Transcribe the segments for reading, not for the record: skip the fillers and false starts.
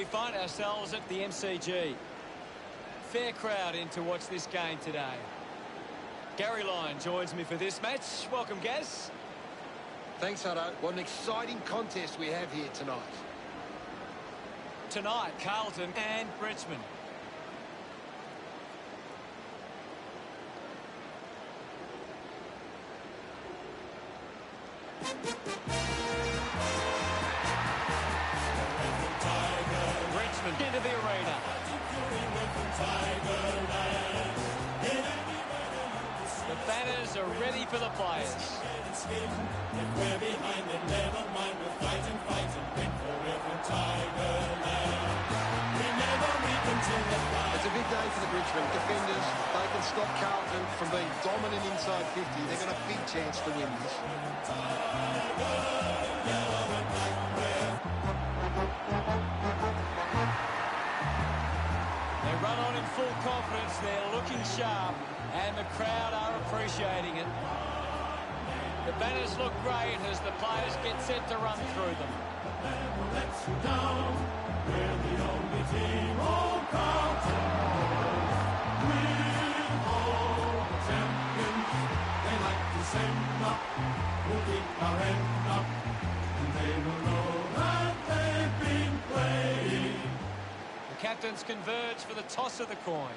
We find ourselves at the MCG. Fair crowd in to watch this game today. Gary Lyon joins me for this match. Welcome, Gaz. Thanks, Hutto. What an exciting contest we have here tonight. Tonight, Carlton and Richmond. Richmond into the arena. The banners are ready for the players. If we're behind, then never mind. We'll fight and win forever, Tigerland. Remember, we continue. It's a big day for the Richmond defenders. They can stop Carlton from being dominant inside 50. They've got a big chance to win this. They run on in full confidence. They're looking sharp, and the crowd are appreciating it. The banners look great as the players get set to run through them. Never lets you down. We're the only team all Carlton. We're all the champions. They like to send up. We'll keep our end up. And they will know that they've been playing. The captains converge for the toss of the coin.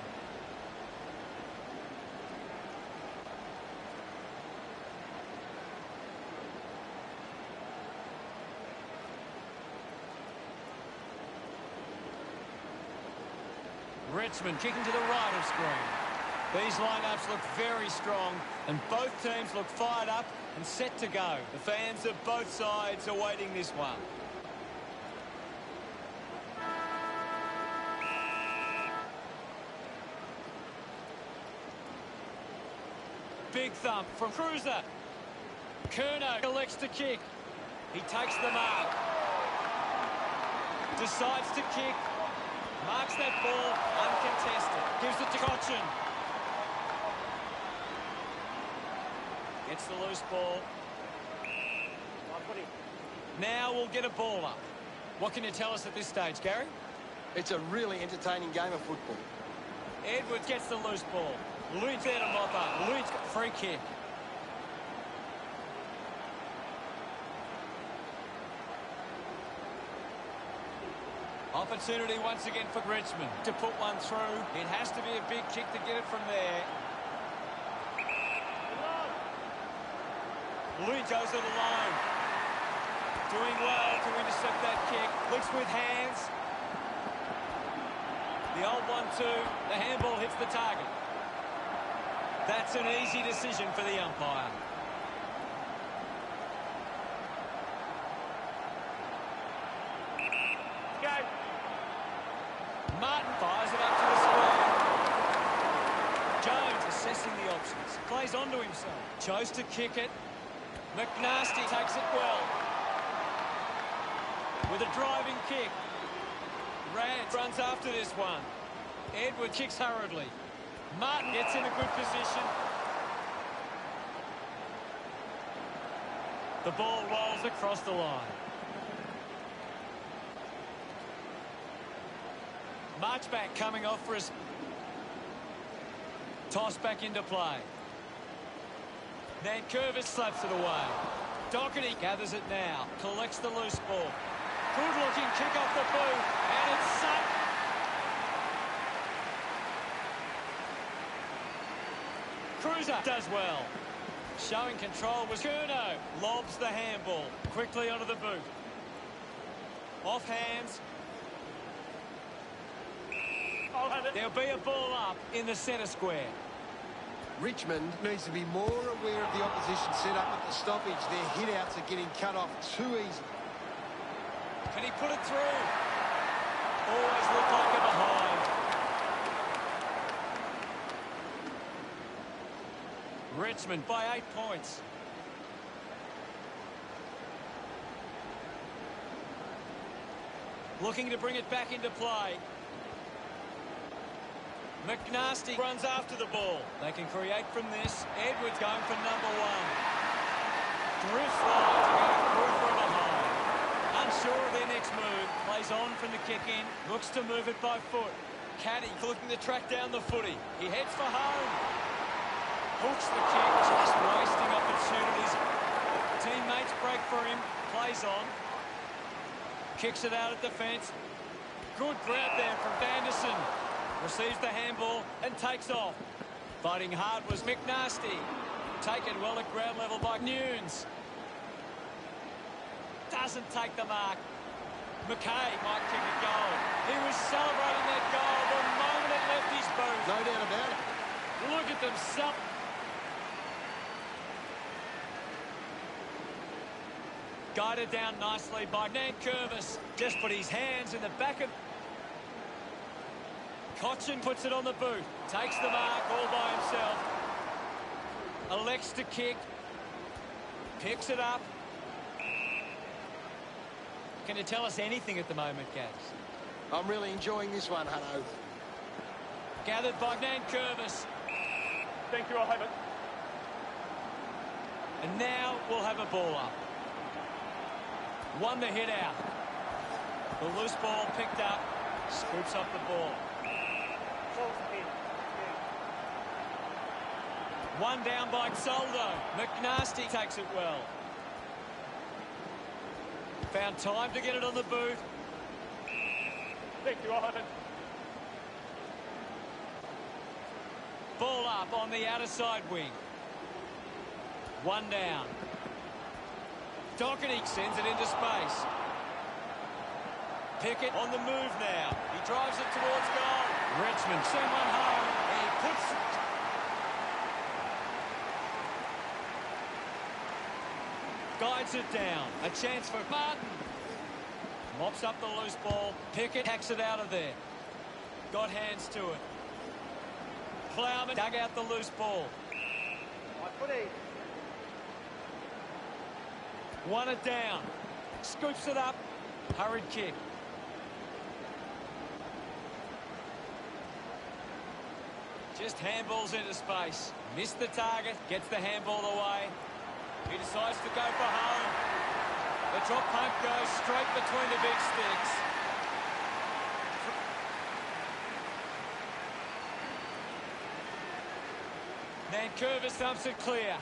Richmond kicking to the right of screen. These lineups look very strong, and both teams look fired up and set to go. The fans of both sides are waiting this one. Big thump from Cruiser. Curnow elects to kick. He takes the mark. Decides to kick. Marks that ball uncontested. Gives it to Cochin. Gets the loose ball. Now we'll get a ball up. What can you tell us at this stage, Gary? It's a really entertaining game of football. Edwards gets the loose ball. Luit's there to mop up. Luit's got a free kick. Opportunity once again for Richmond to put one through. It has to be a big kick to get it from there. Luit goes it alone. Doing well to intercept that kick. Looks with hands. The old 1-2. The handball hits the target. That's an easy decision for the umpire. Martin fires it up to the square. Jones assessing the options. Plays onto himself. Chose to kick it. McNasty takes it well. With a driving kick. Rance runs after this one. Edward kicks hurriedly. Martin gets in a good position. The ball rolls across the line. Marchback coming off for us. Toss back into play. Nankervis slaps it away. Doherty gathers it now. Collects the loose ball. Good looking kick off the boot. And it's sunk. Cruiser does well. Showing control was Curnow. Lobs the handball. Quickly onto the boot. Off hands. There'll be a ball up in the centre square. Richmond needs to be more aware of the opposition set up at the stoppage. Their hit-outs are getting cut off too easy. Can he put it through? Always look like a behind. Richmond by 8 points. Looking to bring it back into play. McNasty runs after the ball. They can create from this. Edwards going for number 1. Drifts wide to go through from behind. sure of their next move. Plays on from the kick in. Looks to move it by foot. Caddy looking to track down the footy. He heads for home. Hooks the kick, just wasting opportunities. Teammates break for him. Plays on. Kicks it out at defence. Good grab there from Vanderson. Receives the handball and takes off. Fighting hard was McNasty. Taken well at ground level by Nunes. Doesn't take the mark. McKay might kick a goal. He was celebrating that goal the moment it left his boot. No doubt about it. Look at them. Guided down nicely by Nankervis. Just put his hands in the back of... Cochin puts it on the boot. Takes the mark all by himself. Elects to kick. Picks it up. Can you tell us anything at the moment, Gaz? I'm really enjoying this one, Hutto. Gathered by Nankervis. Thank you, I'll have it. And now we'll have a ball up. Won the hit out. The loose ball picked up. Scoops up the ball. One down by Soldo. McNasty takes it well. Found time to get it on the boot. Thank you, I'll have it. Ball up on the outer side wing. One down. Doherty sends it into space. Pickett on the move now. He drives it towards goal. Richmond send one home. He puts... Guides it down. A chance for Martin. Mops up the loose ball. Pickett hacks it out of there. Got hands to it. Plowman dug out the loose ball. Won it down. Scoops it up. Hurried kick. Just handballs into space. Missed the target. Gets the handball away. He decides to go for home. The drop punt goes straight between the big sticks. Nankervis thumps it clear.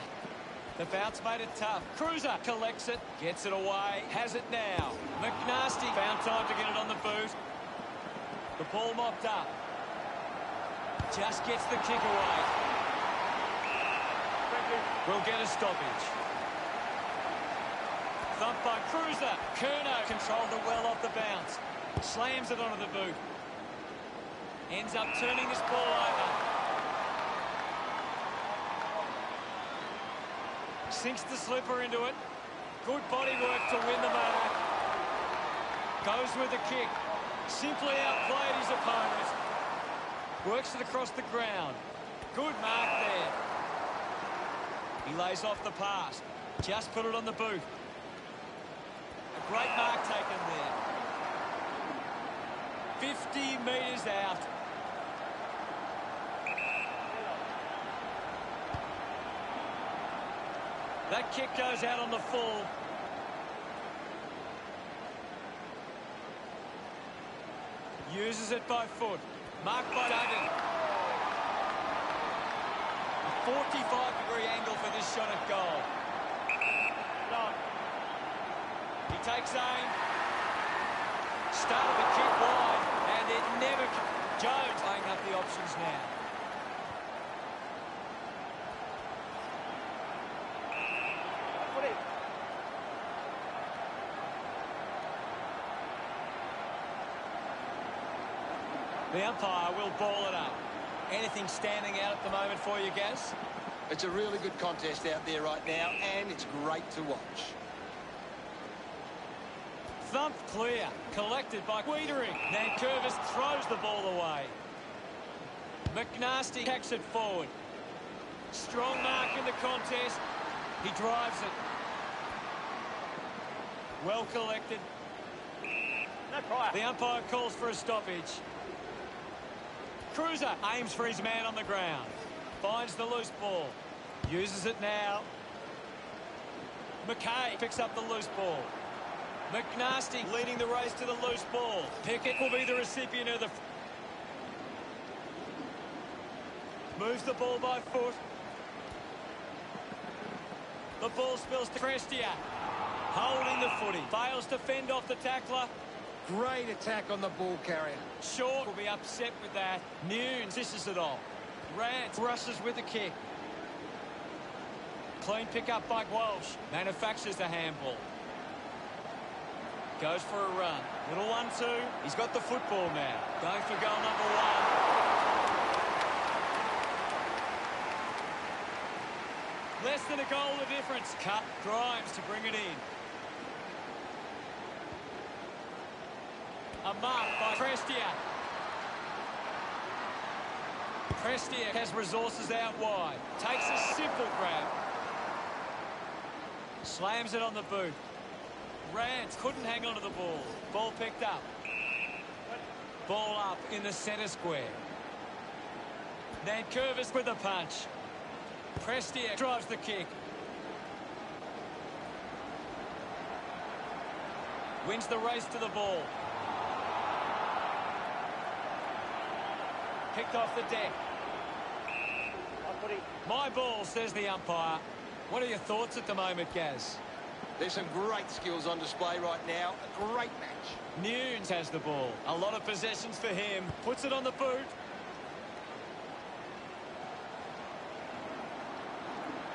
The bounce made it tough. Cruiser collects it, gets it away, has it now. McNasty found time to get it on the boot. The ball mopped up. Just gets the kick away. We'll get a stoppage. Thumped by Cruiser. Curnow controlled it well off the bounce. Slams it onto the boot. Ends up turning this ball over. Sinks the slipper into it. Good body work to win the mark. Goes with the kick. Simply outplayed his opponent. Works it across the ground. Good mark there. He lays off the pass. Just put it on the boot. A great mark taken there. 50 metres out. That kick goes out on the full. Uses it by foot. Marked by Duggan. A 45-degree angle for this shot at goal. No. He takes aim. Started the kick wide, and it never... Jones playing up the options now. The umpire will ball it up. Anything standing out at the moment for you, Gaz? It's a really good contest out there right now, and it's great to watch. Thumped clear. Collected by Wiedering. Nankervis throws the ball away. McNasty hacks it forward. Strong mark in the contest. He drives it. Well collected. No prior. The umpire calls for a stoppage. Cruiser aims for his man on the ground. Finds the loose ball. Uses it now. McKay picks up the loose ball. McNasty leading the race to the loose ball. Pickett will be the recipient of the... Moves the ball by foot. The ball spills to Prestia. Holding the footy. Fails to fend off the tackler. Great attack on the ball carrier. Short will be upset with that. Nunes disses it off. Rance rushes with the kick. Clean pick up by Walsh. Manufactures the handball. Goes for a run. Little 1-2. He's got the football now. Going for goal number 1. Less than a goal the difference. Cut. Grimes to bring it in. A mark by Prestia. Prestia has resources out wide. Takes a simple grab. Slams it on the boot. Rance couldn't hang on to the ball. Ball picked up. Ball up in the centre square. Nankervis with a punch. Prestia drives the kick. Wins the race to the ball. Picked off the deck. My ball, says the umpire. What are your thoughts at the moment, Gaz? There's some great skills on display right now. A great match. Nunes has the ball. A lot of possessions for him. Puts it on the boot.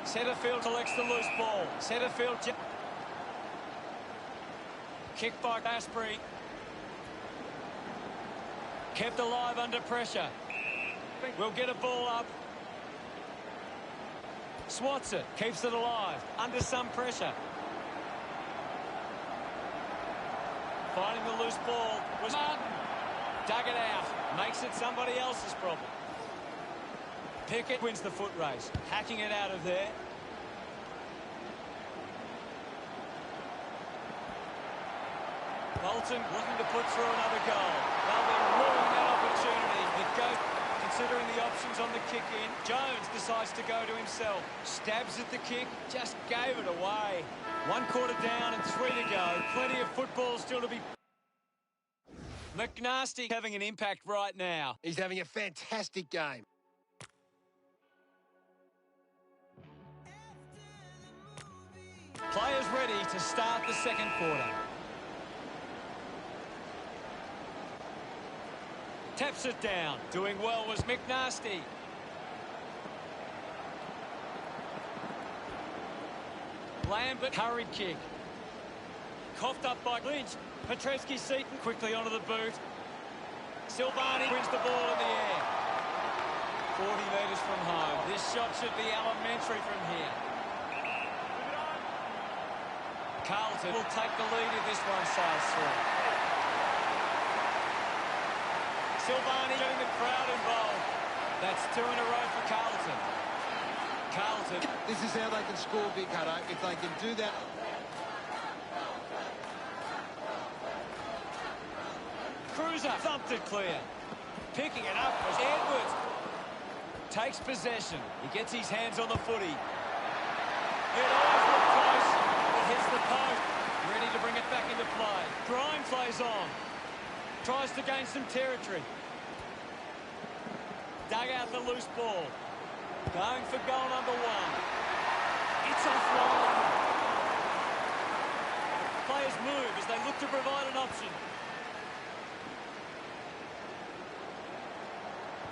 Setterfield collects the loose ball. Setterfield... Kick by Asprey. Kept alive under pressure. Will get a ball up. Swats it. Keeps it alive. Under some pressure. Finding the loose ball was Martin. Dug it out. Makes it somebody else's problem. Pickett wins the foot race. Hacking it out of there. Bolton looking to put through another goal. They'll be ruining that opportunity. It goes, considering the options on the kick in. Jones decides to go to himself. Stabs at the kick, just gave it away. 1 quarter down and 3 to go. Plenty of football still to be... McNasty having an impact right now. He's having a fantastic game. Players ready to start the second quarter. Taps it down. Doing well was McNasty. Lambert, hurried kick. Coughed up by Lynch. Petreski-Seaton quickly onto the boot. Silvani wins the ball in the air. 40 metres from home. This shot should be elementary from here. Carlton will take the lead if this one sails through. Silvani getting the crowd involved. That's 2 in a row for Carlton. Carlton. This is how they can score, Big Hutto. If they can do that... Cruiser thumped it clear. Picking it up was Edwards. Takes possession. He gets his hands on the footy. It always looked close. It hits the post. Ready to bring it back into play. Grimes plays on. Tries to gain some territory. Dug out the loose ball. Going for goal number 1. It's offline. Players move as they look to provide an option.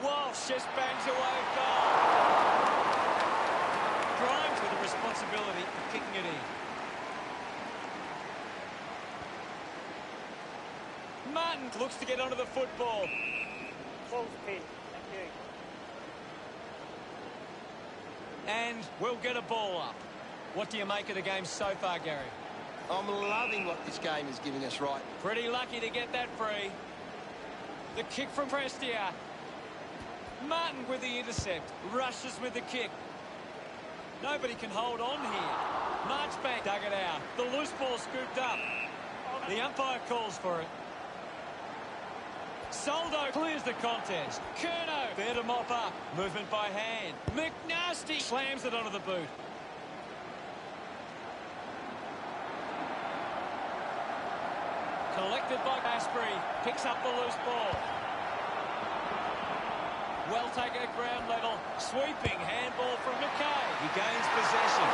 Walsh just bangs away a goal. Grimes with the responsibility of kicking it in. Martin looks to get onto the football. Close pin. Thank you. And we'll get a ball up. What do you make of the game so far, Gary? I'm loving what this game is giving us right. Pretty lucky to get that free. The kick from Prestia. Martin with the intercept. Rushes with the kick. Nobody can hold on here. Marchbank dug it out. The loose ball scooped up. The umpire calls for it. Soldo clears the contest. Curnow there to mop up. Movement by hand. McNasty slams it onto the boot. deflected by Asprey. Picks up the loose ball. Well taken at ground level. Sweeping handball from McKay. He gains possession.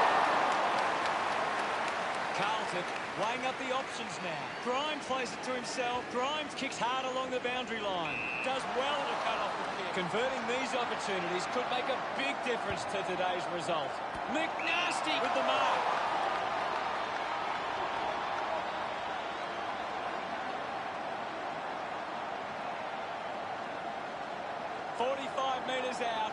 Carlton weighing up the options now. Grimes plays it to himself. Grimes kicks hard along the boundary line. Does well to cut off the kick. Converting these opportunities could make a big difference to today's result. McNasty with the mark. .45 metres out.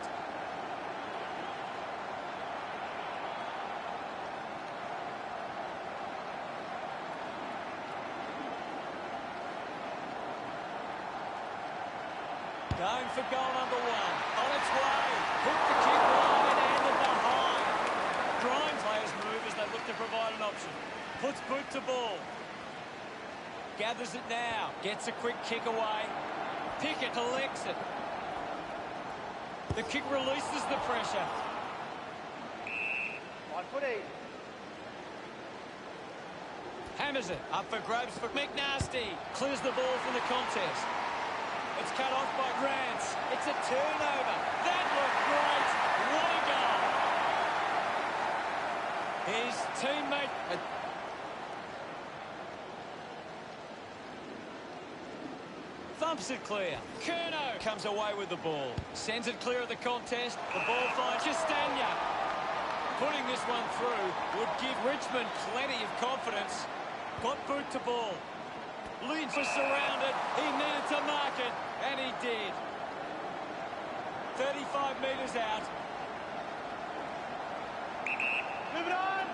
Going for goal number one. On its way. Hooked the kick wide and behind. Grimes players move as they look to provide an option. Puts boot to ball. Gathers it now. Gets a quick kick away. Pickett collects it. The kick releases the pressure. 1 footy. Hammers it. Up for grabs for McNasty. Clears the ball from the contest. It's cut off by Grants. It's a turnover. That looked great. What a goal. His teammate... Thumps it clear. Curnow comes away with the ball. Sends it clear of the contest. The ball finds Castagna. Putting this one through would give Richmond plenty of confidence. Got boot to ball. Lynch was surrounded. He needed to mark it, and he did. 35 metres out. Move it on.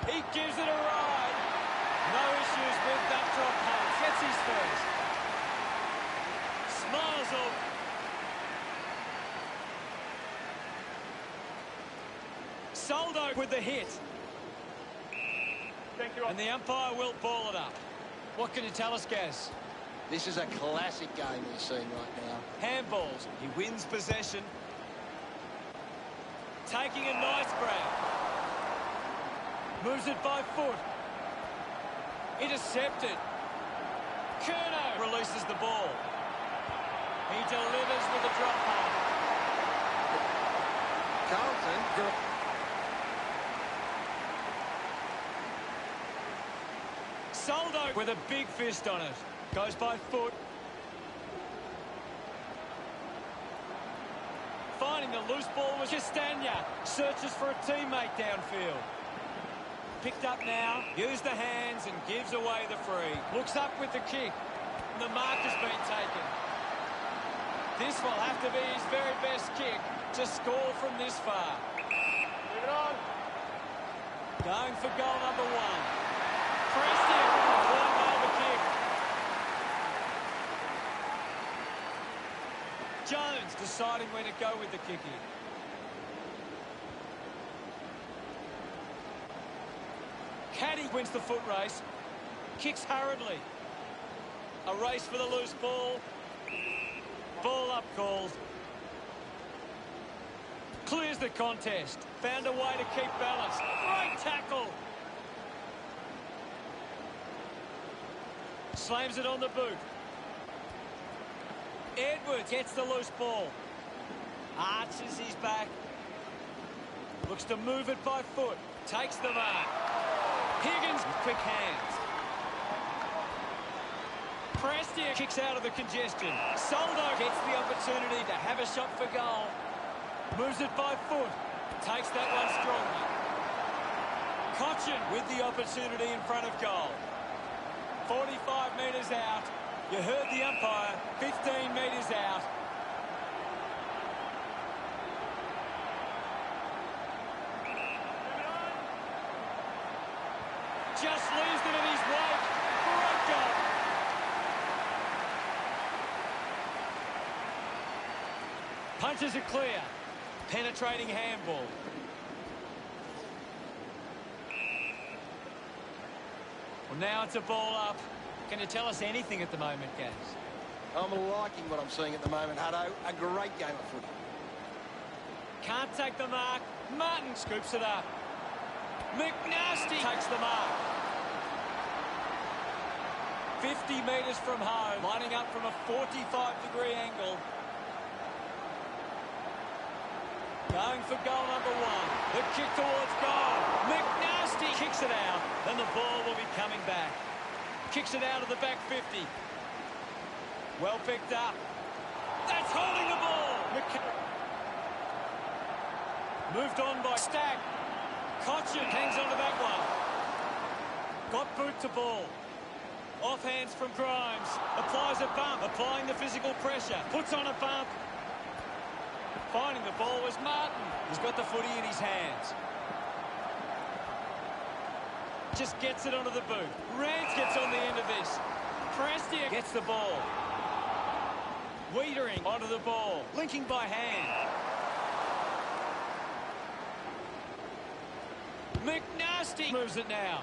He gives it a ride. No issues with that drop pass. Gets his first. Smiles off. Soldo with the hit. Thank you. And the umpire will ball it up. What can you tell us, Gaz? This is a classic game we're seeing right now. Handballs. He wins possession. Taking a nice grab. Moves it by foot. Intercepted. Curnow releases the ball. He delivers with a drop pass. Carlton. Soldo with a big fist on it. Goes by foot. Finding the loose ball was Castagna. Searches for a teammate downfield. Picked up now. Used the hands and gives away the free. Looks up with the kick. The mark has been taken. This will have to be his very best kick to score from this far. Move it on. Going for goal number one. Preston won't nail the kick. Jones deciding where to go with the kicking. Caddy wins the foot race. Kicks hurriedly. A race for the loose ball. Ball up called. Clears the contest. Found a way to keep balance. Great tackle. Slams it on the boot. Edwards gets the loose ball. Arches his back. Looks to move it by foot. Takes the mark. Higgins with quick hands. Prestia kicks out of the congestion. Soldo gets the opportunity to have a shot for goal. Moves it by foot. Takes that one strongly. Cochin with the opportunity in front of goal. 45 metres out. You heard the umpire. 15 metres out. Just leaves them in his wake. Great goal. Punches it clear. Penetrating handball. Well, now it's a ball up. Can you tell us anything at the moment, Gaz? I'm liking what I'm seeing at the moment, Hutto. A great game of footy. Can't take the mark. Martin scoops it up. McNasty takes the mark. 50 metres from home, lining up from a 45-degree angle. Going for goal number one. The kick towards goal. McNasty kicks it out, and the ball will be coming back. Kicks it out of the back 50. Well picked up. That's holding the ball. Moved on by Stack. Cochin hangs on to that one. Got boot to ball. Off hands from Grimes. Applies a bump. Applying the physical pressure. Puts on a bump. Finding the ball was Martin. He's got the footy in his hands. Just gets it onto the boot. Rance gets on the end of this. Prestia gets the ball. Wiedering onto the ball. Linking by hand. McNasty moves it now.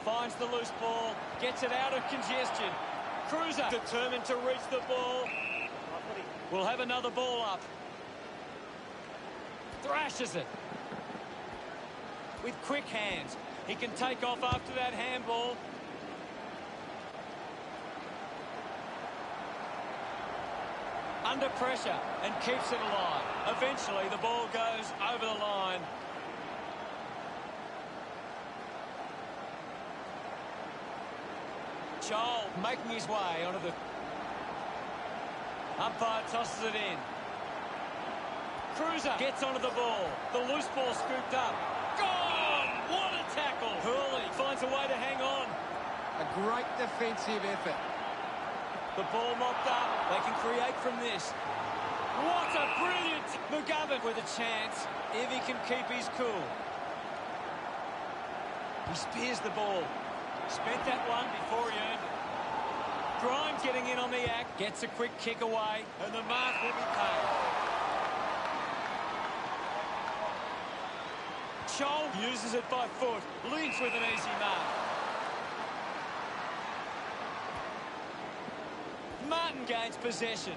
Finds the loose ball. Gets it out of congestion. Cruiser determined to reach the ball. We'll have another ball up. Thrashes it. With quick hands. He can take off after that handball. Under pressure and keeps it alive. Eventually the ball goes over the line. Joel making his way onto the... Umpire tosses it in. Cruiser gets onto the ball. The loose ball scooped up. Gone! What a tackle! Hurley finds a way to hang on. A great defensive effort. The ball mopped up. They can create from this. What a brilliant... McGovern with a chance if he can keep his cool. He spears the ball. Spent that one before he earned it. Grimes getting in on the act. Gets a quick kick away. And the mark will be paid. Scholl uses it by foot. Lynch with an easy mark. Martin gains possession.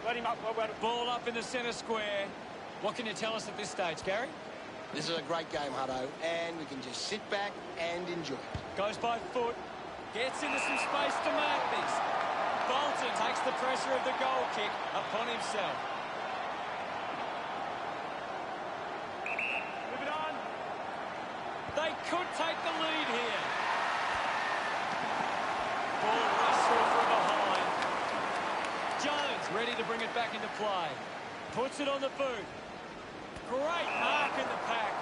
Let him up, well. Ball up in the centre square. What can you tell us at this stage, Gary? This is a great game, Hutto, and we can just sit back and enjoy it. Goes by foot. Gets into some space to mark this. Bolton takes the pressure of the goal kick upon himself. Move it on. They could take the lead here. Ball rushed through from behind. Jones ready to bring it back into play. Puts it on the boot. Great mark in the pack.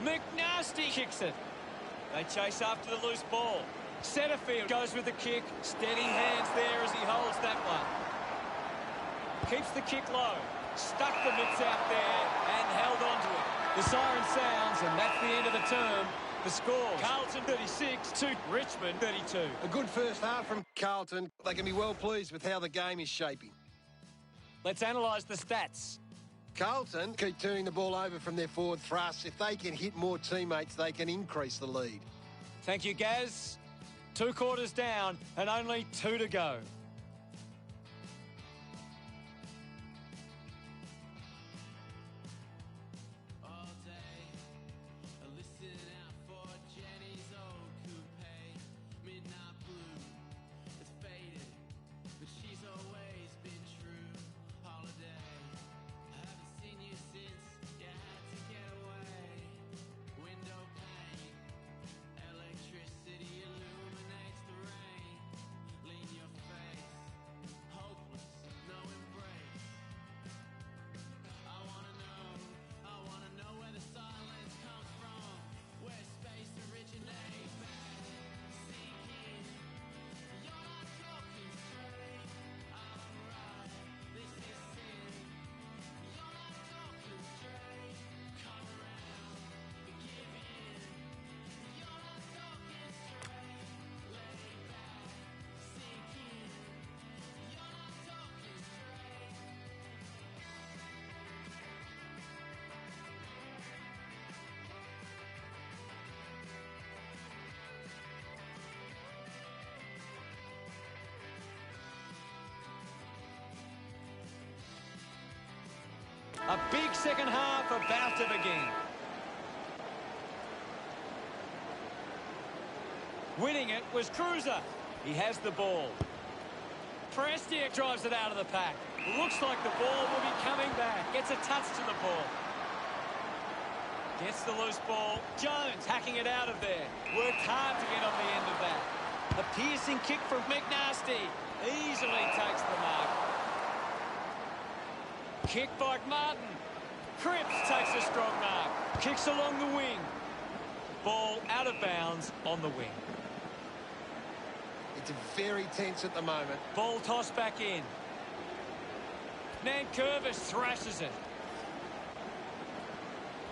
McNasty kicks it. They chase after the loose ball. Setterfield goes with the kick. Steady hands there as he holds that one. Keeps the kick low. Stuck the mitts out there and held onto it. The siren sounds and that's the end of the term. The score, Carlton 36 to Richmond 32. A good first half from Carlton. They can be well pleased with how the game is shaping. Let's analyse the stats. Carlton keep turning the ball over from their forward thrust. If they can hit more teammates, they can increase the lead. Thank you, Gaz. 2 quarters down and only 2 to go. A big second half about to begin. Winning it was Cruiser. He has the ball. Prestiak drives it out of the pack. Looks like the ball will be coming back. Gets a touch to the ball. Gets the loose ball. Jones hacking it out of there. Worked hard to get on the end of that. A piercing kick from McNasty. Easily takes the mark. Kick by Martin. Cripps takes a strong mark. Kicks along the wing. Ball out of bounds on the wing. It's very tense at the moment. Ball tossed back in. Nankervis thrashes it.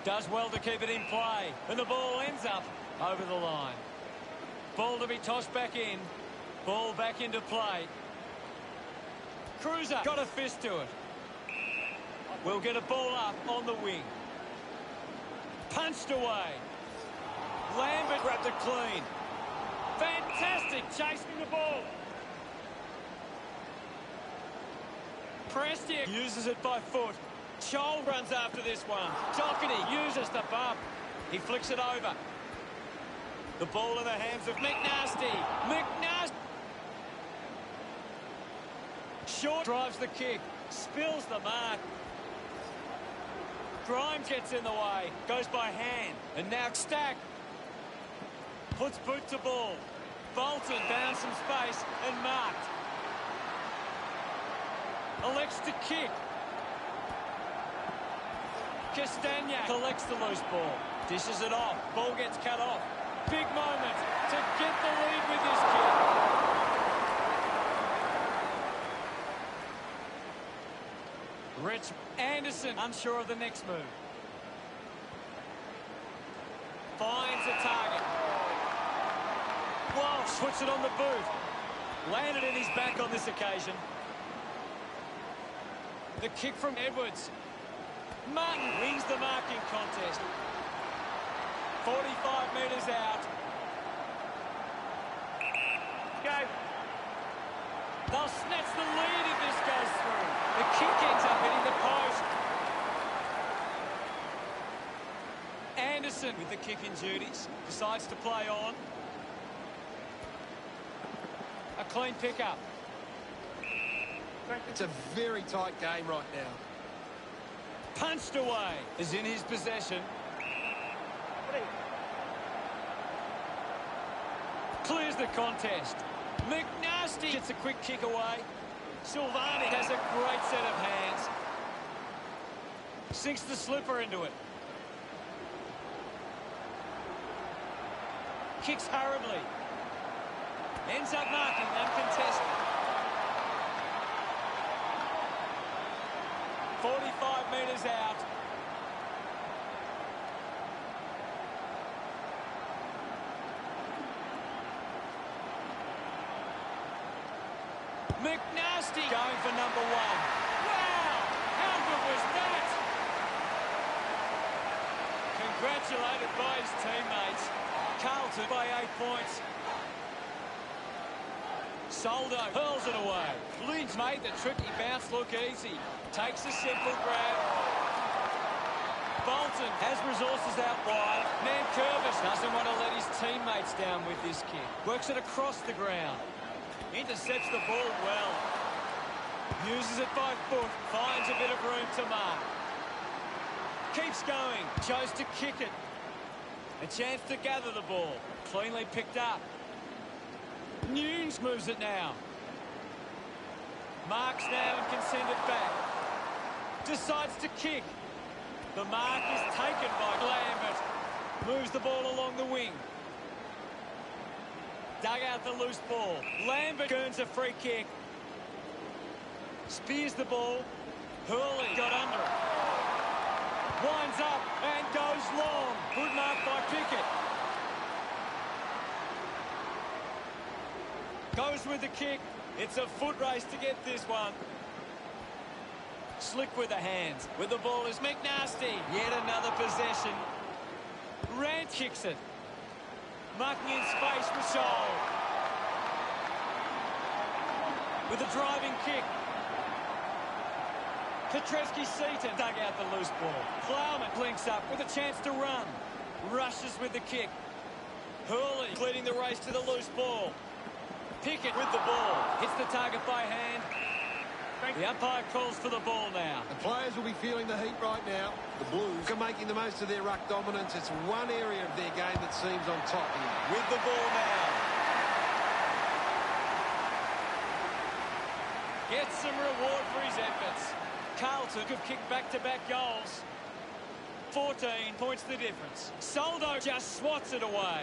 Does well to keep it in play. And the ball ends up over the line. Ball to be tossed back in. Ball back into play. Cruiser got a fist to it. We'll get a ball up on the wing. Punched away. Lambert grabbed it clean. Fantastic chasing the ball. Prestiak uses it by foot. Scholl runs after this one. Doherty uses the bump. He flicks it over. The ball in the hands of McNasty. McNasty. Short drives the kick. Spills the mark. Grimes gets in the way. Goes by hand. And now Stack. Puts boot to ball. Bolton down some space and marked. Elects to kick. Castagna collects the loose ball. Dishes it off. Ball gets cut off. Big moment to get the lead with this kick. Rich Anderson unsure of the next move. Finds a target. Walsh puts it on the boot. Landed in his back on this occasion. The kick from Edwards. Martin wins the marking contest. 45 metres out. Go. They'll snatch the lead if this goes through. The kick ends up hitting the post. Anderson with the kicking duties. Decides to play on. A clean pickup. It's a very tight game right now. Punched away. Is in his possession. Clears the contest. McNasty gets a quick kick away. Silvani has a great set of hands. Sinks the slipper into it. Kicks hurriedly. Ends up marking uncontested. 45 metres out. McNasty going for number one. Wow! How good was that? Congratulated by his teammates. Carlton by 8 points. Soldo hurls it away. Lynch made the tricky bounce look easy. Takes a simple grab. Bolton has resources out wide. Nankervis doesn't want to let his teammates down with this kick. Works it across the ground. Intercepts the ball well. Uses it by foot. Finds a bit of room to mark. Keeps going. Chose to kick it. A chance to gather the ball. Cleanly picked up. Nunes moves it now. Marks now and can send it back. Decides to kick. The mark is taken by Lambert. Moves the ball along the wing. Dug out the loose ball. Lambert earns a free kick. Spears the ball. Hurley got under it. Winds up and goes long. Good mark by Pickett. Goes with the kick. It's a foot race to get this one. Slick with the hands. With the ball is McNasty. Yet another possession. Rand kicks it. Marking in space for Scholl. With a driving kick. Petreski-Seaton dug out the loose ball. Plowman links up with a chance to run. Rushes with the kick. Hurley leading the race to the loose ball. Pickett with the ball. Hits the target by hand. The umpire calls for the ball now. The players will be feeling the heat right now. The Blues are making the most of their ruck dominance. It's one area of their game that seems on top here. With the ball now. Gets some reward for his efforts. Carlton have kicked back-to-back goals. 14 points the difference. Soldo just swats it away.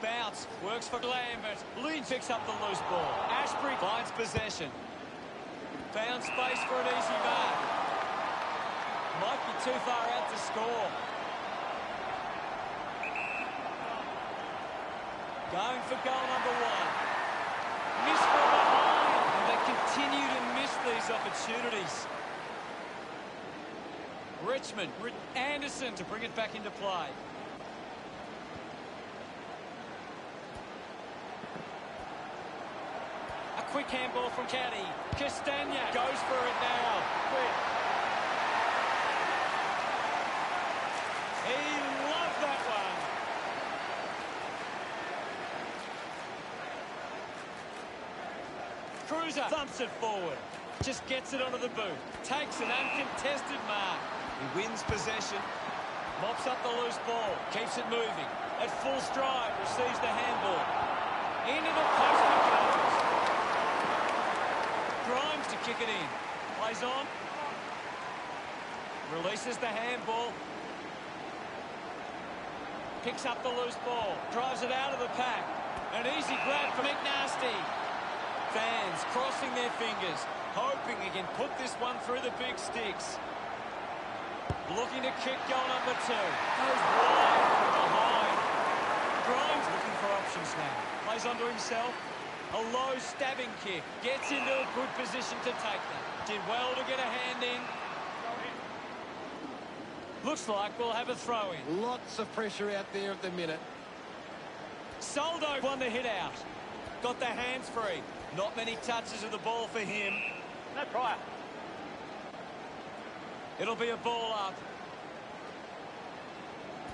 Bounce, works for Lambert. Lynn picks up the loose ball. Ashbury finds possession. Found space for an easy mark. Might be too far out to score. Going for goal number one. Miss from behind. And they continue to miss these opportunities. Richmond, Anderson to bring it back into play. A quick handball from Caddy. Castagna goes for it now. He loved that one. Cruiser thumps it forward. Just gets it onto the boot. Takes an uncontested mark. He wins possession. Mops up the loose ball. Keeps it moving. At full stride, receives the handball. Into the post it goes. Grimes to kick it in. Plays on. Releases the handball. Picks up the loose ball. Drives it out of the pack. An easy grab for McNasty. Fans crossing their fingers, hoping he can put this one through the big sticks. Looking to kick goal number two. Goes wide from behind. Grimes looking for options now. Plays onto himself. A low stabbing kick. Gets into a good position to take that. Did well to get a hand in. Looks like we'll have a throw in. Lots of pressure out there at the minute. Soldo won the hit out. Got the hands free. Not many touches of the ball for him. No prior. It'll be a ball up.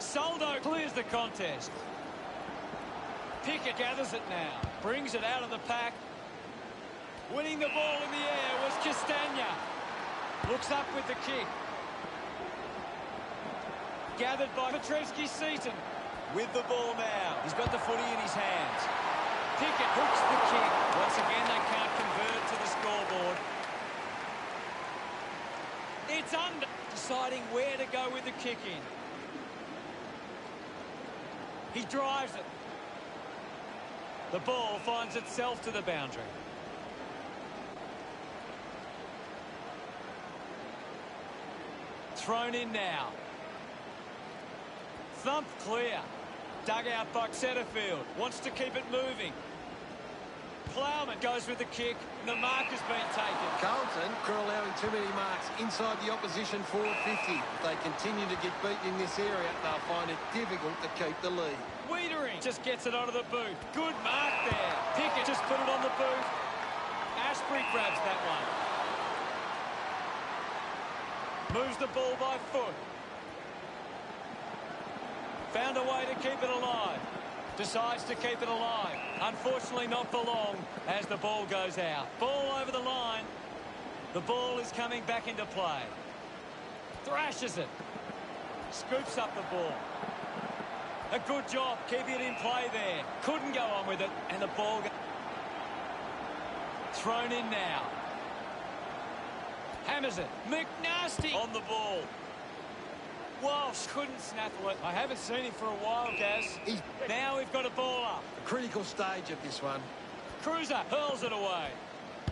Soldo clears the contest. Pickett gathers it now. Brings it out of the pack. Winning the ball in the air was Castagna. Looks up with the kick. Gathered by Petrevski-Seaton. With the ball now. He's got the footy in his hands. Pickett hooks the kick. Once again, they can't convert to the scoreboard. It's under. Deciding where to go with the kick in. He drives it. The ball finds itself to the boundary. Thrown in now. Thump clear. Dug out by Setterfield. Wants to keep it moving. Plowman goes with the kick. The mark has been taken. Carlton are allowing too many marks inside the opposition forward 50. If they continue to get beaten in this area, they'll find it difficult to keep the lead. Wiedering just gets it onto the boot. Good mark there. Pickett just put it on the boot. Ashbury grabs that one. Moves the ball by foot. Found a way to keep it alive. Decides to keep it alive. Unfortunately not for long as the ball goes out. Ball over the line. The ball is coming back into play. Thrashes it. Scoops up the ball. A good job keeping it in play there. Couldn't go on with it and the ball thrown in now. Hammers it. McNasty on the ball. Walsh couldn't snaffle it. I haven't seen him for a while, Gaz. Now we've got a ball up. A critical stage of this one. Cruiser hurls it away.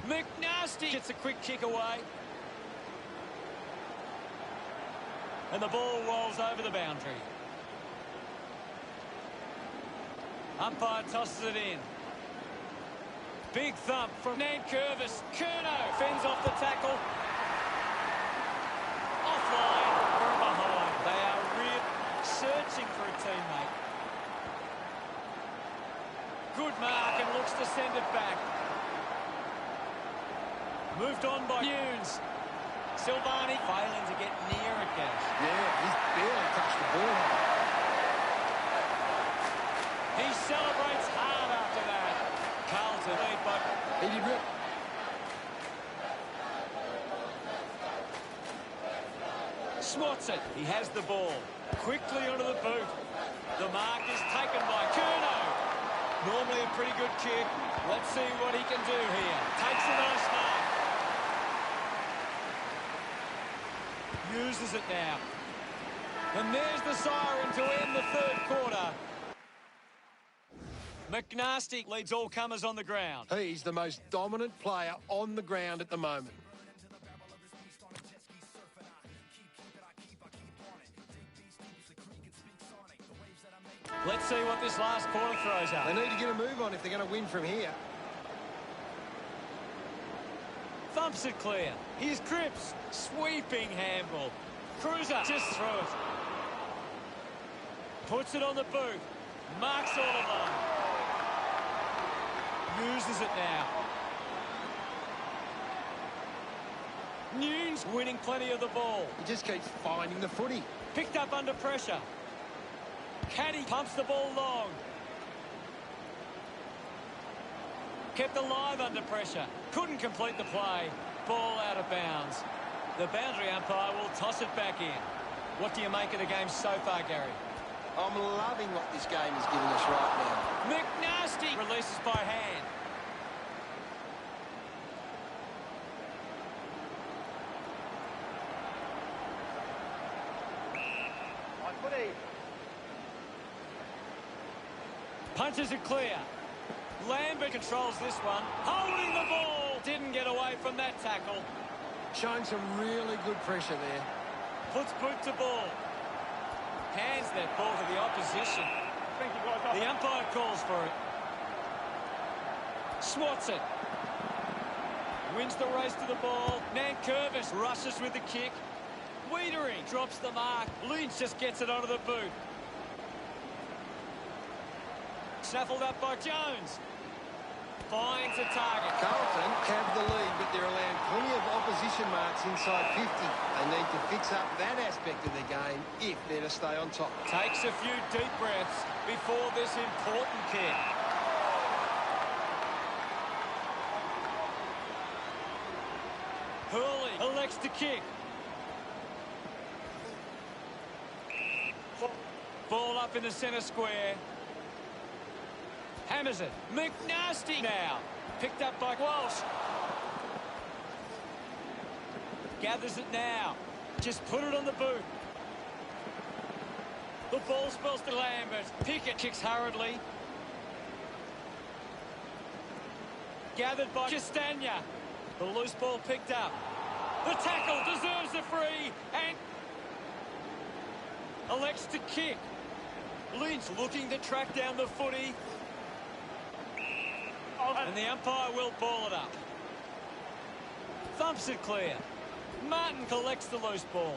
McNasty gets a quick kick away. And the ball rolls over the boundary. Umpire tosses it in. Big thump from Nankervis. Curnow fends off the tackle. Offline from behind. They are searching for a teammate. Good mark and looks to send it back. Moved on by Hughes. Silvani failing to get near it, Gaz. Yeah, he's barely touched the ball. He celebrates hard after that. Carlton lead, but He did real. swats it. He has the ball. Quickly onto the boot. The mark is taken by Curnow. Normally a pretty good kick. Let's see what he can do here. Takes a nice mark. Uses it now. And there's the siren to end the third quarter. McNasty leads all comers on the ground. He's the most dominant player on the ground at the moment. Let's see what this last quarter throws up. They need to get a move on if they're going to win from here. Thumps it clear. Here's Cripps. Sweeping handball. Cruiser just through it. Puts it on the boot. Marks all alone. Uses it now. Nunes winning plenty of the ball. He just keeps finding the footy. Picked up under pressure. Caddy pumps the ball long. Kept alive under pressure. Couldn't complete the play. Ball out of bounds. The boundary umpire will toss it back in. What do you make of the game so far, Gary? I'm loving what this game is giving us right now. McNasty releases by hand. Punches it clear. Lambert controls this one. Holding the ball. Didn't get away from that tackle. Showing some really good pressure there. Puts boot to ball. Hands that ball to the opposition. Thank you, guys. The umpire calls for it. Swats it. Wins the race to the ball. Nankervis rushes with the kick. Wiedering drops the mark. Lynch just gets it onto the boot. Snaffled up by Jones. Finds a target. Carlton have the lead, but they're allowing plenty of opposition marks inside 50. They need to fix up that aspect of their game if they're to stay on top. Takes a few deep breaths before this important kick. Hurley elects to kick. Ball up in the centre square. Hammers it. McNasty now. Picked up by Walsh. Gathers it now. Just put it on the boot. The ball spills to Lambert. Pickett kicks hurriedly. Gathered by Castagna. The loose ball picked up. The tackle deserves the free and elects to kick. Lynch looking to track down the footy. And the umpire will ball it up. Thumps it clear. Martin collects the loose ball.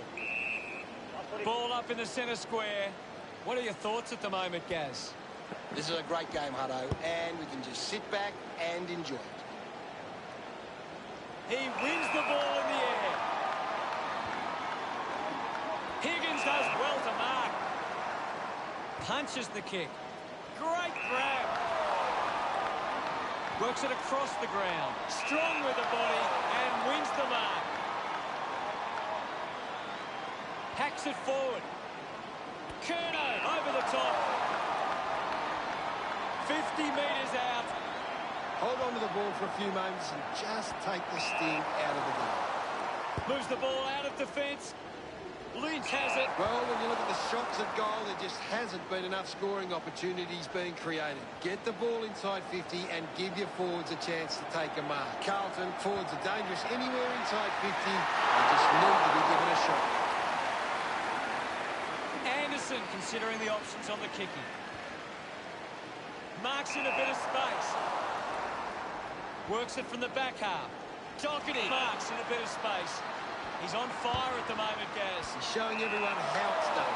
Ball up in the centre square. What are your thoughts at the moment, Gaz? This is a great game, Hutto, and we can just sit back and enjoy it. He wins the ball in the air. Higgins does well to mark. Punches the kick. Great grab. Works it across the ground. Strong with the body and wins the mark. Hacks it forward. Curnow over the top. 50 metres out. Hold on to the ball for a few moments and just take the sting out of the game. Moves the ball out of defence. Lynch has it. Well, when you look at the shots at goal, there just hasn't been enough scoring opportunities being created. Get the ball inside 50 and give your forwards a chance to take a mark. Carlton, forwards are dangerous anywhere inside 50. They just need to be given a shot. Anderson considering the options on the kicking. Marks in a bit of space. Works it from the back half. Doherty marks in a bit of space. He's on fire at the moment, Gaz. He's showing everyone how it's done.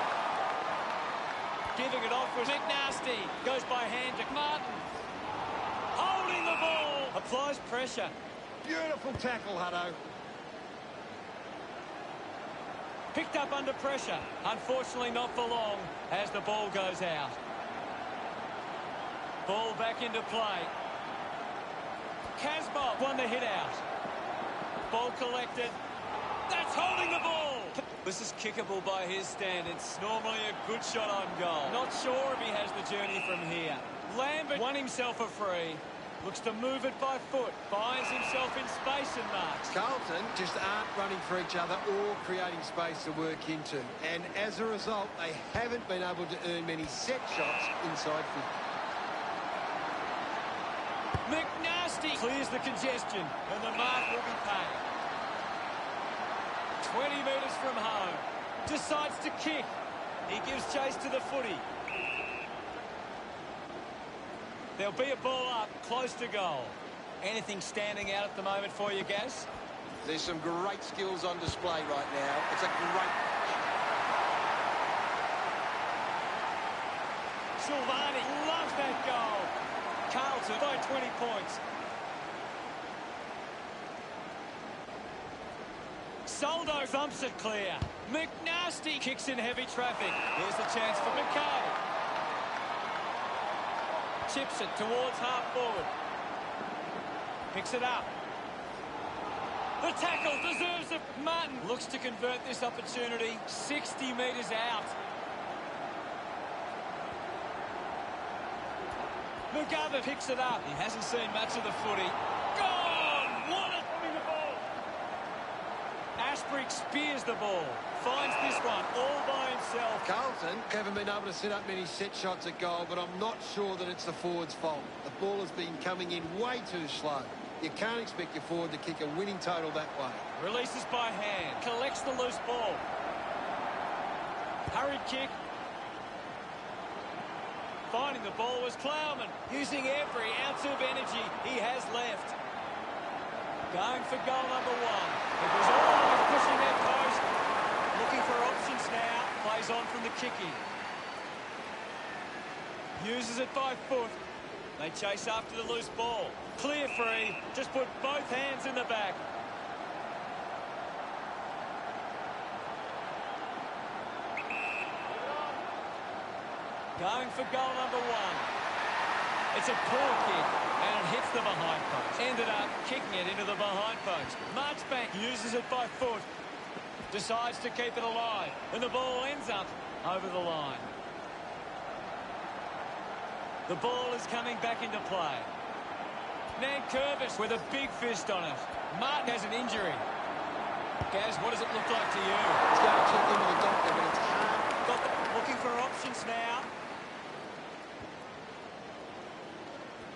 Giving it off with McNasty. Goes by hand to Martin. Holding the ball. Applies pressure. Beautiful tackle, Hutto. Picked up under pressure. Unfortunately not for long as the ball goes out. Ball back into play. Casbolt won the hit out. Ball collected. That's holding the ball. This is kickable by his standards. Normally a good shot on goal. Not sure if he has the journey from here. Lambert won himself a free. Looks to move it by foot. Finds himself in space and marks. Carlton just aren't running for each other or creating space to work into. And as a result, they haven't been able to earn many set shots inside 50. McNasty clears the congestion, and the mark will be paid. 20 metres from home. Decides to kick. He gives chase to the footy. There'll be a ball up, close to goal. Anything standing out at the moment for you, Gaz? There's some great skills on display right now. It's a great... Silvani loves that goal. Carlton by 20 points. Soldo thumps it clear. McNasty kicks in heavy traffic. Here's the chance for McKay. Chips it towards half forward. Picks it up. The tackle deserves it. Martin looks to convert this opportunity. 60 metres out. McGovern picks it up. He hasn't seen much of the footy. Gone! What a... Ashbridge spears the ball. Finds this one all by himself. Carlton haven't been able to set up many set shots at goal, but I'm not sure that it's the forward's fault. The ball has been coming in way too slow. You can't expect your forward to kick a winning total that way. Releases by hand. Collects the loose ball. Hurried kick. Finding the ball was Plowman. Using every ounce of energy he has left. Going for goal number one. It was almost pushing that post. Looking for options now. Plays on from the kicking. Uses it by foot. They chase after the loose ball. Clear free. Just put both hands in the back. Going for goal number one. It's a poor kick, and it hits the behind post. Ended up kicking it into the behind post. Marchbank uses it by foot. Decides to keep it alive, and the ball ends up over the line. The ball is coming back into play. Nankervis with a big fist on it. Martin has an injury. Gaz, what does it look like to you? It's going to check into the doctor, but it's hard. Looking for options now.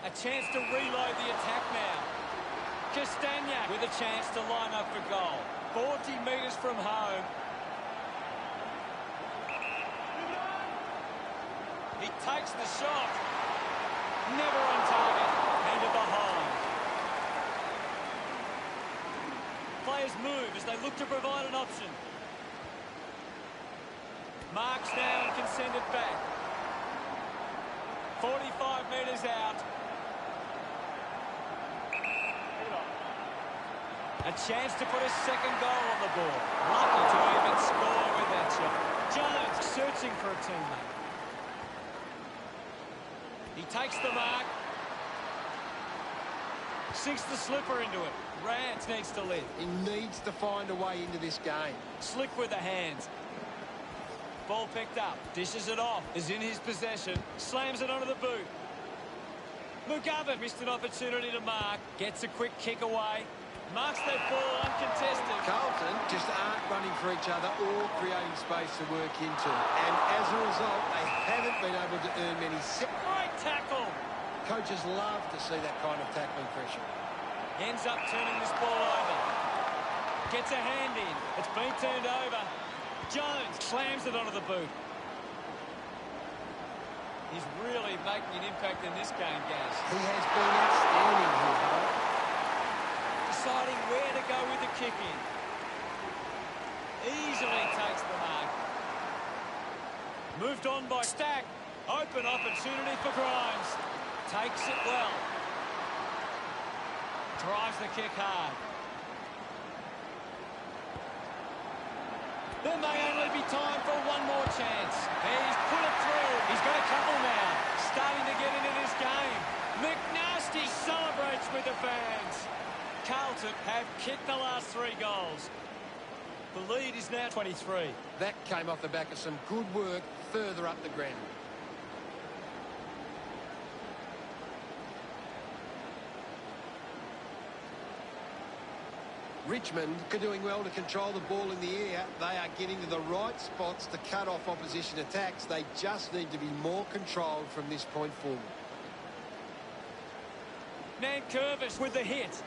A chance to reload the attack now. Castagna with a chance to line up for goal. 40 metres from home. He takes the shot. Never on target. Handed behind. Players move as they look to provide an option. Marks now and can send it back. 45 metres out. A chance to put a second goal on the board. Lucky to even score with that shot. Jones searching for a teammate. He takes the mark. Sinks the slipper into it. Rance needs to live. He needs to find a way into this game. Slick with the hands. Ball picked up. Dishes it off. Is in his possession. Slams it onto the boot. McGovern missed an opportunity to mark. Gets a quick kick away. Marks that ball uncontested. Carlton just aren't running for each other or creating space to work into. And as a result, they haven't been able to earn many set. Great tackle. Coaches love to see that kind of tackling pressure. Ends up turning this ball over. Gets a hand in. It's been turned over. Jones slams it onto the boot. He's really making an impact in this game, Gaz. He has been outstanding here. Deciding where to go with the kick in. Easily takes the mark. Moved on by Stack. Open opportunity for Grimes. Takes it well. Drives the kick hard. There may only be time for one more chance. He's put it through. He's got a couple now. starting to get into this game. McNasty celebrates with the fans. Carlton have kicked the last 3 goals. The lead is now 23. That came off the back of some good work further up the ground. Richmond are doing well to control the ball in the air. They are getting to the right spots to cut off opposition attacks. They just need to be more controlled from this point forward. Nankervis with the hit.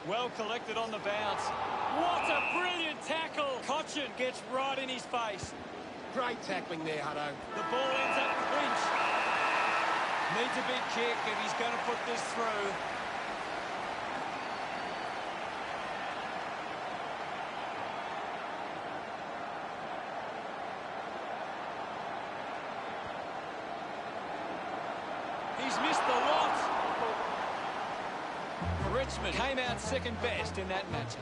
Well collected on the bounce. What a brilliant tackle. Cochin gets right in his face. Great tackling there, Hutto. The ball ends up with Lynch. Needs a big kick and he's going to put this through. He's missed the lot. Richmond came out second best in that matchup.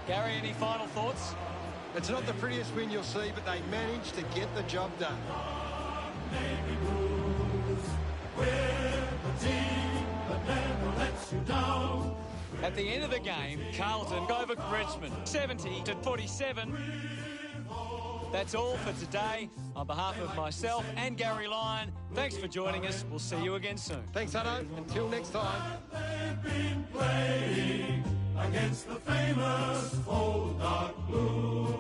Gary, any final thoughts? It's not the prettiest win you'll see, but they managed to get the job done. Navy Blues, we're the team that never lets you down. At the end of the game, Carlton over Richmond, 70-47. That's all for today. On behalf of myself and Gary Lyon, thanks for joining us. We'll see you again soon. Thanks, Hutto. Until next time. They've been playing against the famous old dark blues.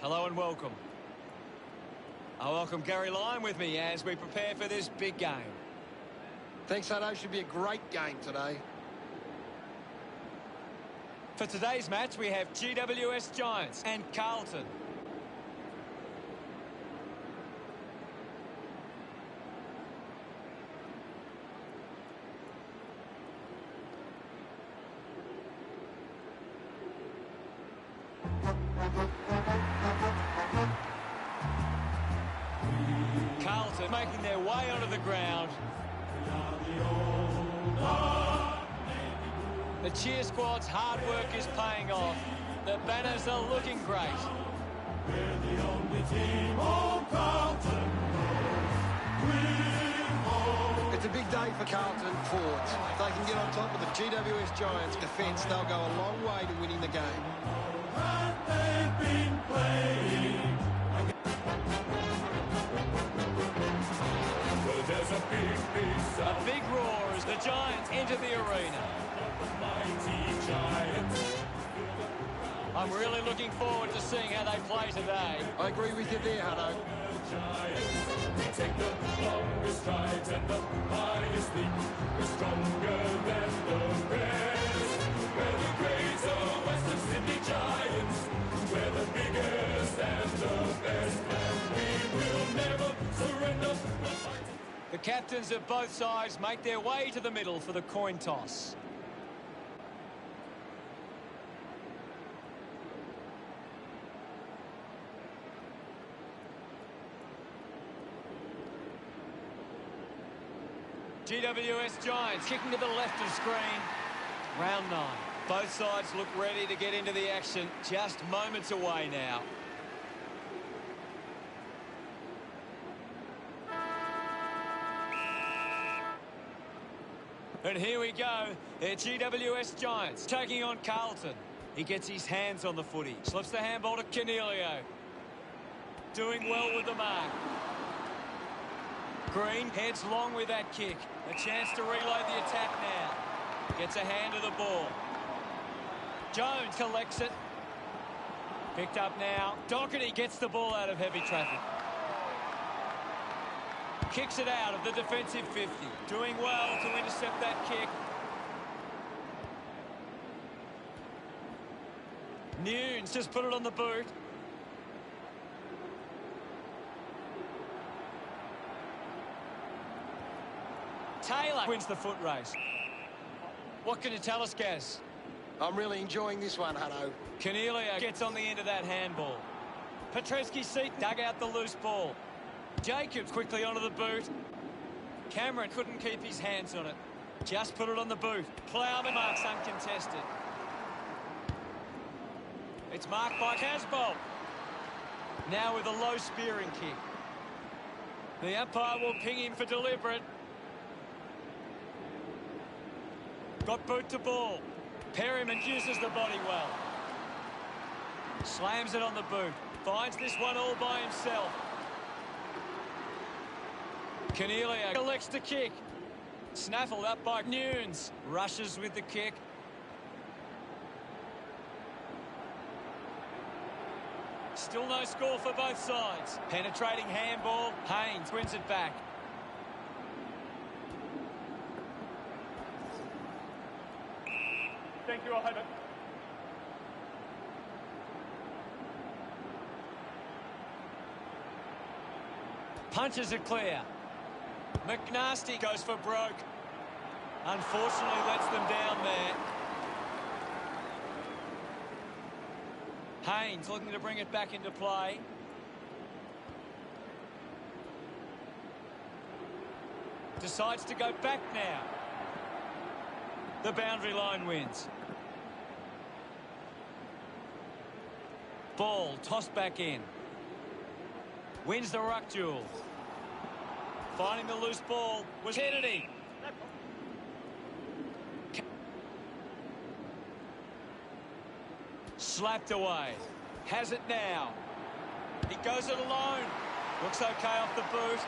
Hello and welcome. I welcome Gary Lyon with me as we prepare for this big game. Thanks, Hutto. Should be a great game today. For today's match, we have GWS Giants and Carlton. Carlton making their way onto the ground. The cheer squad's hard work is paying off. The banners are looking great. We're the only team on Carlton knows. It's a big day for Carlton forwards. If they can get on top of the GWS Giants defence, they'll go a long way to winning the game. And they've been playing. Well, there's a A big roar as the Giants enter the arena. mighty Giants. I'm really looking forward to seeing how they play today. I agree with you there, Hutto. We take the longest strides and the highest leap. We're stronger than the rest. We're the greater Western Sydney Giants. We're the biggest and the best. And we will never surrender. We'll fight. The captains of both sides make their way to the middle for the coin toss. GWS Giants kicking to the left of screen. Round 9. Both sides look ready to get into the action. Just moments away now. And here we go. They're GWS Giants taking on Carlton. He gets his hands on the footy. Slips the handball to Cornelio. Doing well with the mark. Green heads long with that kick. A chance to reload the attack now. Gets a hand of the ball. Jones collects it. Picked up now. Doherty gets the ball out of heavy traffic. Kicks it out of the defensive 50. Doing well to intercept that kick. Nunes just put it on the boot. Taylor wins the foot race. What can you tell us, Gaz? I'm really enjoying this one, Hutto. Cornelio gets on the end of that handball. Petreski-Seaton dug out the loose ball. Jacobs quickly onto the boot. Cameron couldn't keep his hands on it. Just put it on the boot. Plowman marks uncontested. It's marked by Casbolt. Now with a low spearing kick. The umpire will ping him for deliberate. Got boot to ball. Perryman uses the body well. Slams it on the boot. Finds this one all by himself. Cornelio elects to kick. Snaffled up by Nunes. Rushes with the kick. Still no score for both sides. Penetrating handball. Haynes wins it back. Thank you, I'll have it. Punches it clear. McNasty goes for broke. Unfortunately lets them down there. Haynes looking to bring it back into play. Decides to go back now. The boundary line wins. Ball tossed back in. Wins the ruck duel. Finding the loose ball was Kennedy. Slapped away. Has it now. He goes it alone. Looks okay off the boot.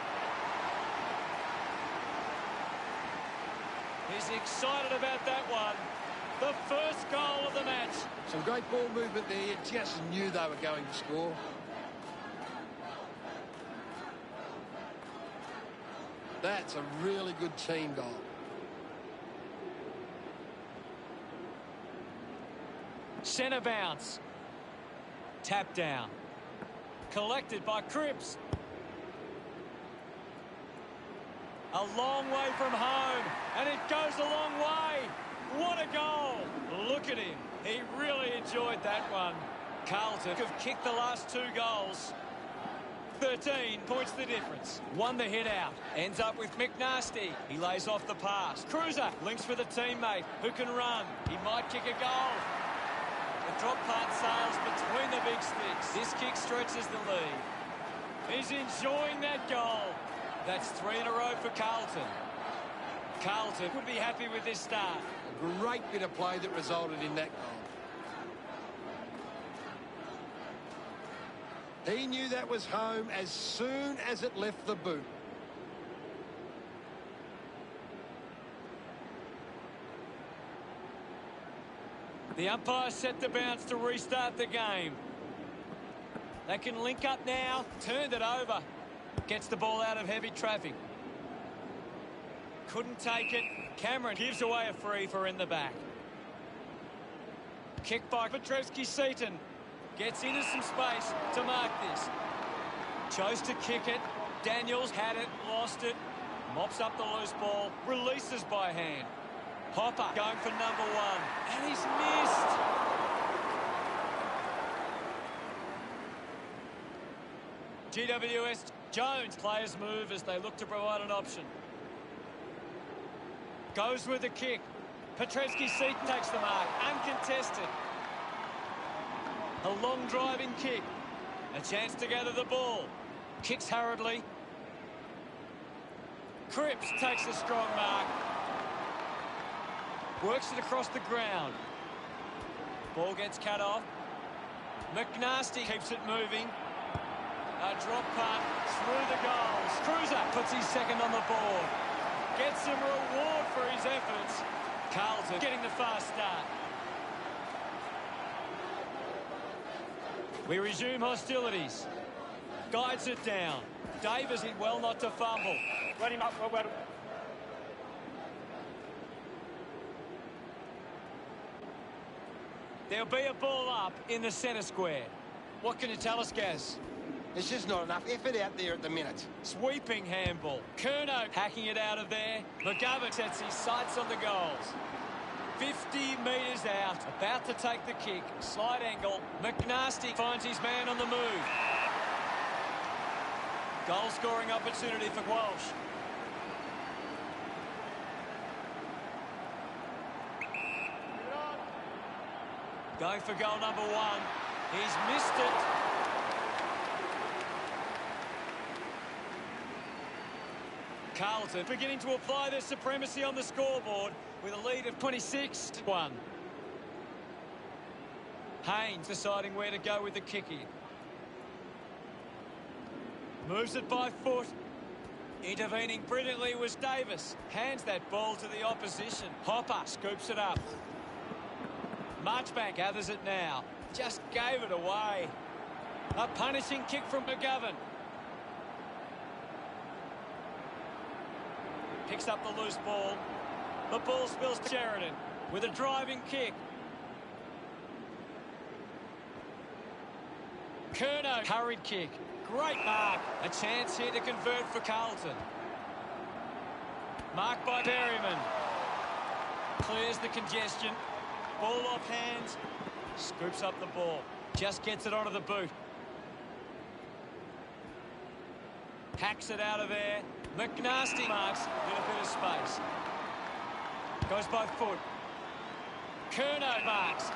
He's excited about that one. The first goal of the match. Some great ball movement there. You just knew they were going to score. That's a really good team goal. Centre bounce. Tap down. Collected by Cripps. A long way from home, and it goes a long way. What a goal. Look at him. He really enjoyed that one. Carlton have kicked the last 2 goals. 13 points the difference. Won the hit out. Ends up with McNasty. He lays off the pass. Cruiser links with a teammate who can run. He might kick a goal. The drop part sails between the big sticks. This kick stretches the lead. He's enjoying that goal. That's 3 in a row for Carlton. Carlton would be happy with this start. A great bit of play that resulted in that goal. He knew that was home as soon as it left the boot. The umpire set the bounce to restart the game. They can link up now. Turned it over. Gets the ball out of heavy traffic. Couldn't take it. Cameron gives away a free for in the back. Kick by Petrevski-Seton. Gets into some space to mark this. Chose to kick it. Daniels had it, lost it. Mops up the loose ball. Releases by hand. Hopper going for number 1. And he's missed. GWS Jones. Players move as they look to provide an option. Goes with the kick. Petrevski-Seton takes the mark. Uncontested. A long driving kick. A chance to gather the ball. Kicks hurriedly. Cripps takes a strong mark. Works it across the ground. Ball gets cut off. McNasty keeps it moving. A drop punt through the goals. Cruiser puts his second on the board. Gets some reward for his efforts. Carlton getting the fast start. We resume hostilities. Guides it down. Davis did well not to fumble. Run him up, well. There'll be a ball up in the centre square. What can you tell us, Gaz? There's just not enough effort out there at the minute. Sweeping handball. Curnow hacking it out of there. McGovern sets his sights on the goals. 50 metres out. About to take the kick. Slight angle. McNasty finds his man on the move. Goal scoring opportunity for Walsh. Going for goal number 1. He's missed it. Carlton beginning to apply their supremacy on the scoreboard with a lead of 26-1. Haynes deciding where to go with the kick in. Moves it by foot. Intervening brilliantly was Davis. Hands that ball to the opposition. Hopper scoops it up. Marchbank gathers it now. Just gave it away. A punishing kick from McGovern. Picks up the loose ball. The ball spills to Sheridan with a driving kick. Curnow, hurried kick. Great mark. A chance here to convert for Carlton. Marked by Berryman. Clears the congestion. Ball off hands. Scoops up the ball. Just gets it onto the boot. Hacks it out of there. McNasty marks in a bit of space. Goes by foot. Curnow marks.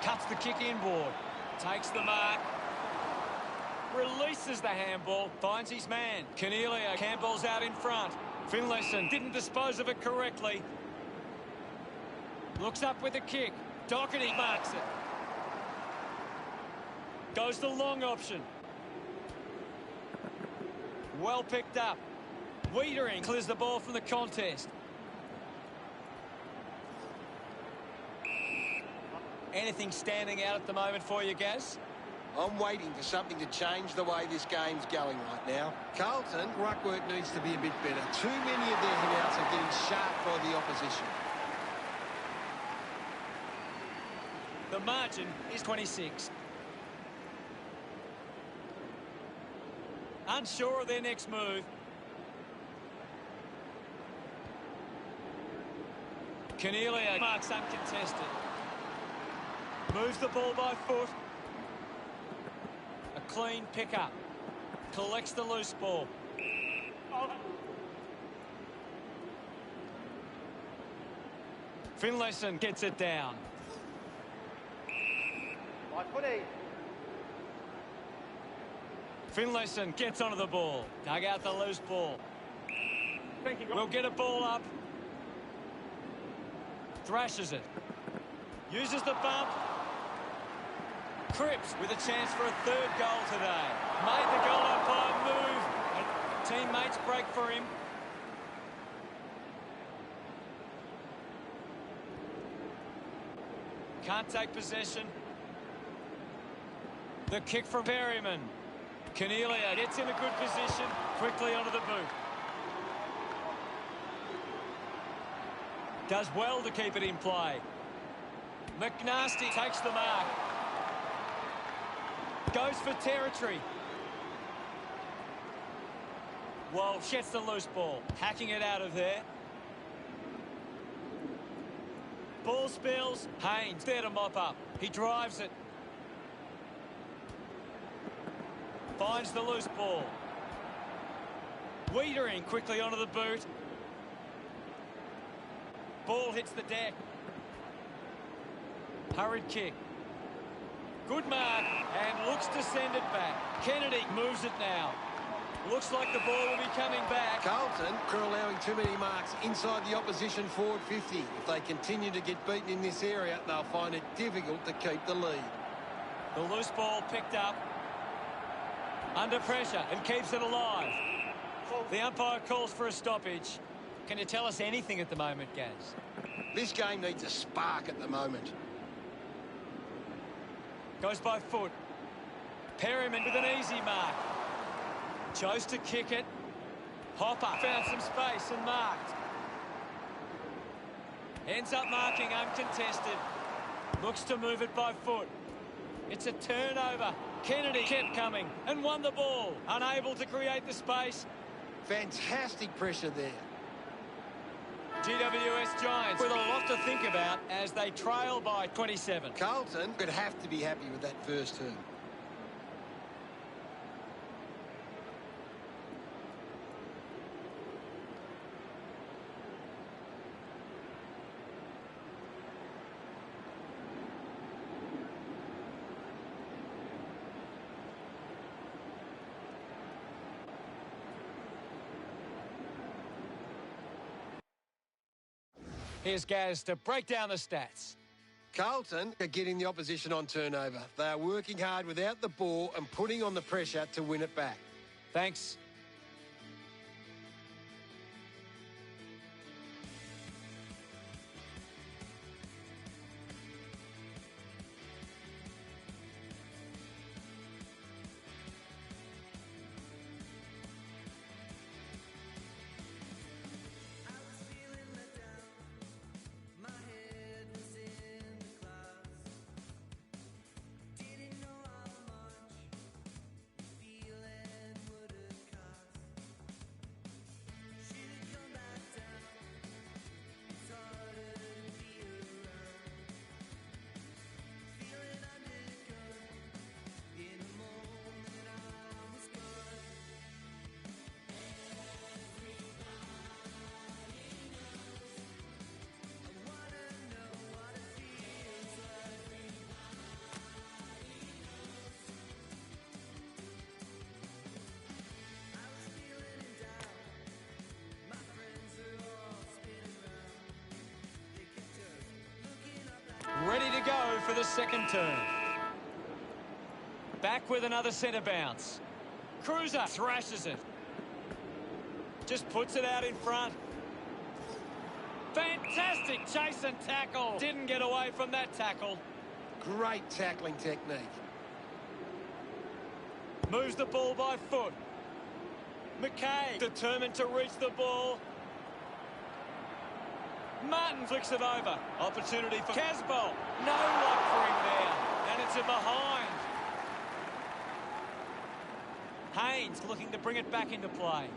Cuts the kick inboard. Takes the mark. Releases the handball. Finds his man. Cornelia Campbell's out in front. Finlayson didn't dispose of it correctly. Looks up with a kick. Doherty marks it. Goes the long option. Well picked up. Wiedering clears the ball from the contest. Anything standing out at the moment for you, Gaz? I'm waiting for something to change the way this game's going right now. Carlton, ruck work needs to be a bit better. Too many of their hit-outs are getting sharp by the opposition. The margin is 26. Unsure of their next move. Cornelia marks uncontested. Moves the ball by foot. A clean pickup. Collects the loose ball. Finlayson gets it down. Right footy. Finlayson gets onto the ball. Dug out the loose ball. We'll get a ball up. Thrashes it. Uses the bump. Cripps with a chance for a third goal today. Made the goal umpire move. And teammates break for him. Can't take possession. The kick from Perryman. Cornelia gets in a good position. Quickly onto the boot. Does well to keep it in play. McNasty takes the mark. Goes for territory. Walsh gets the loose ball. Hacking it out of there. Ball spills. Haynes there to mop up. He drives it. Finds the loose ball. Wiedering quickly onto the boot. Ball hits the deck. Hurried kick. Good mark and looks to send it back. Kennedy moves it now. Looks like the ball will be coming back. Carlton are allowing too many marks inside the opposition forward 50. If they continue to get beaten in this area, they'll find it difficult to keep the lead. The loose ball picked up. Under pressure and keeps it alive. The umpire calls for a stoppage. Can you tell us anything at the moment, Gaz? This game needs a spark at the moment. Goes by foot. Perryman with an easy mark. Chose to kick it. Hopper found some space and marked. Ends up marking uncontested. Looks to move it by foot. It's a turnover. Kennedy kept coming and won the ball. Unable to create the space. Fantastic pressure there. GWS Giants with a lot to think about as they trail by 27. Carlton could have to be happy with that first term. Here's Gaz to break down the stats. Carlton are getting the opposition on turnover. They are working hard without the ball and putting on the pressure to win it back. Thanks. Ready to go for the second turn. Back with another centre bounce. Cruiser thrashes it. Just puts it out in front. Fantastic chase and tackle. Didn't get away from that tackle. Great tackling technique. Moves the ball by foot. McKay determined to reach the ball. Martin flicks it over. Opportunity for Casbolt. No luck for him there. And it's a behind. Haynes looking to bring it back into play.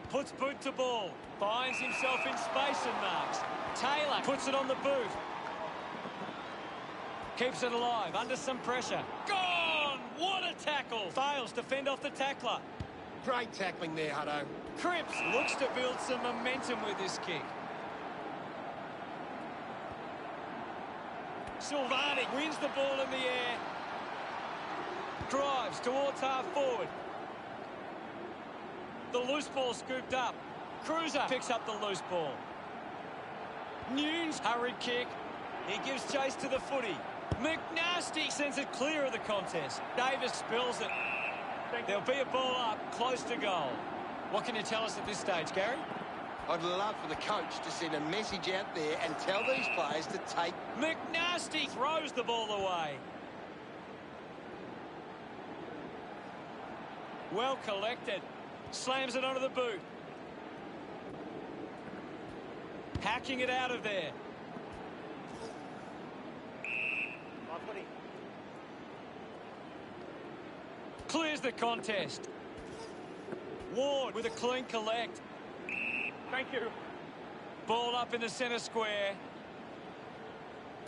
Puts boot to ball. Finds himself in space and marks. Taylor puts it on the boot. Keeps it alive under some pressure. Gone! What a tackle! Fails to fend off the tackler. Great tackling there, Hutto. Cripps looks to build some momentum with this kick. Silvani wins the ball in the air. Drives towards half forward. The loose ball scooped up. Cruiser picks up the loose ball. Nunes, hurried kick. He gives chase to the footy. McNasty sends it clear of the contest. Davis spills it. There'll be a ball up, close to goal. What can you tell us at this stage, Gary? I'd love for the coach to send a message out there and tell these players to take... McNasty throws the ball away. Well collected. Slams it onto the boot. Hacking it out of there. Clears the contest. Ward with a clean collect. Thank you. Ball up in the centre square.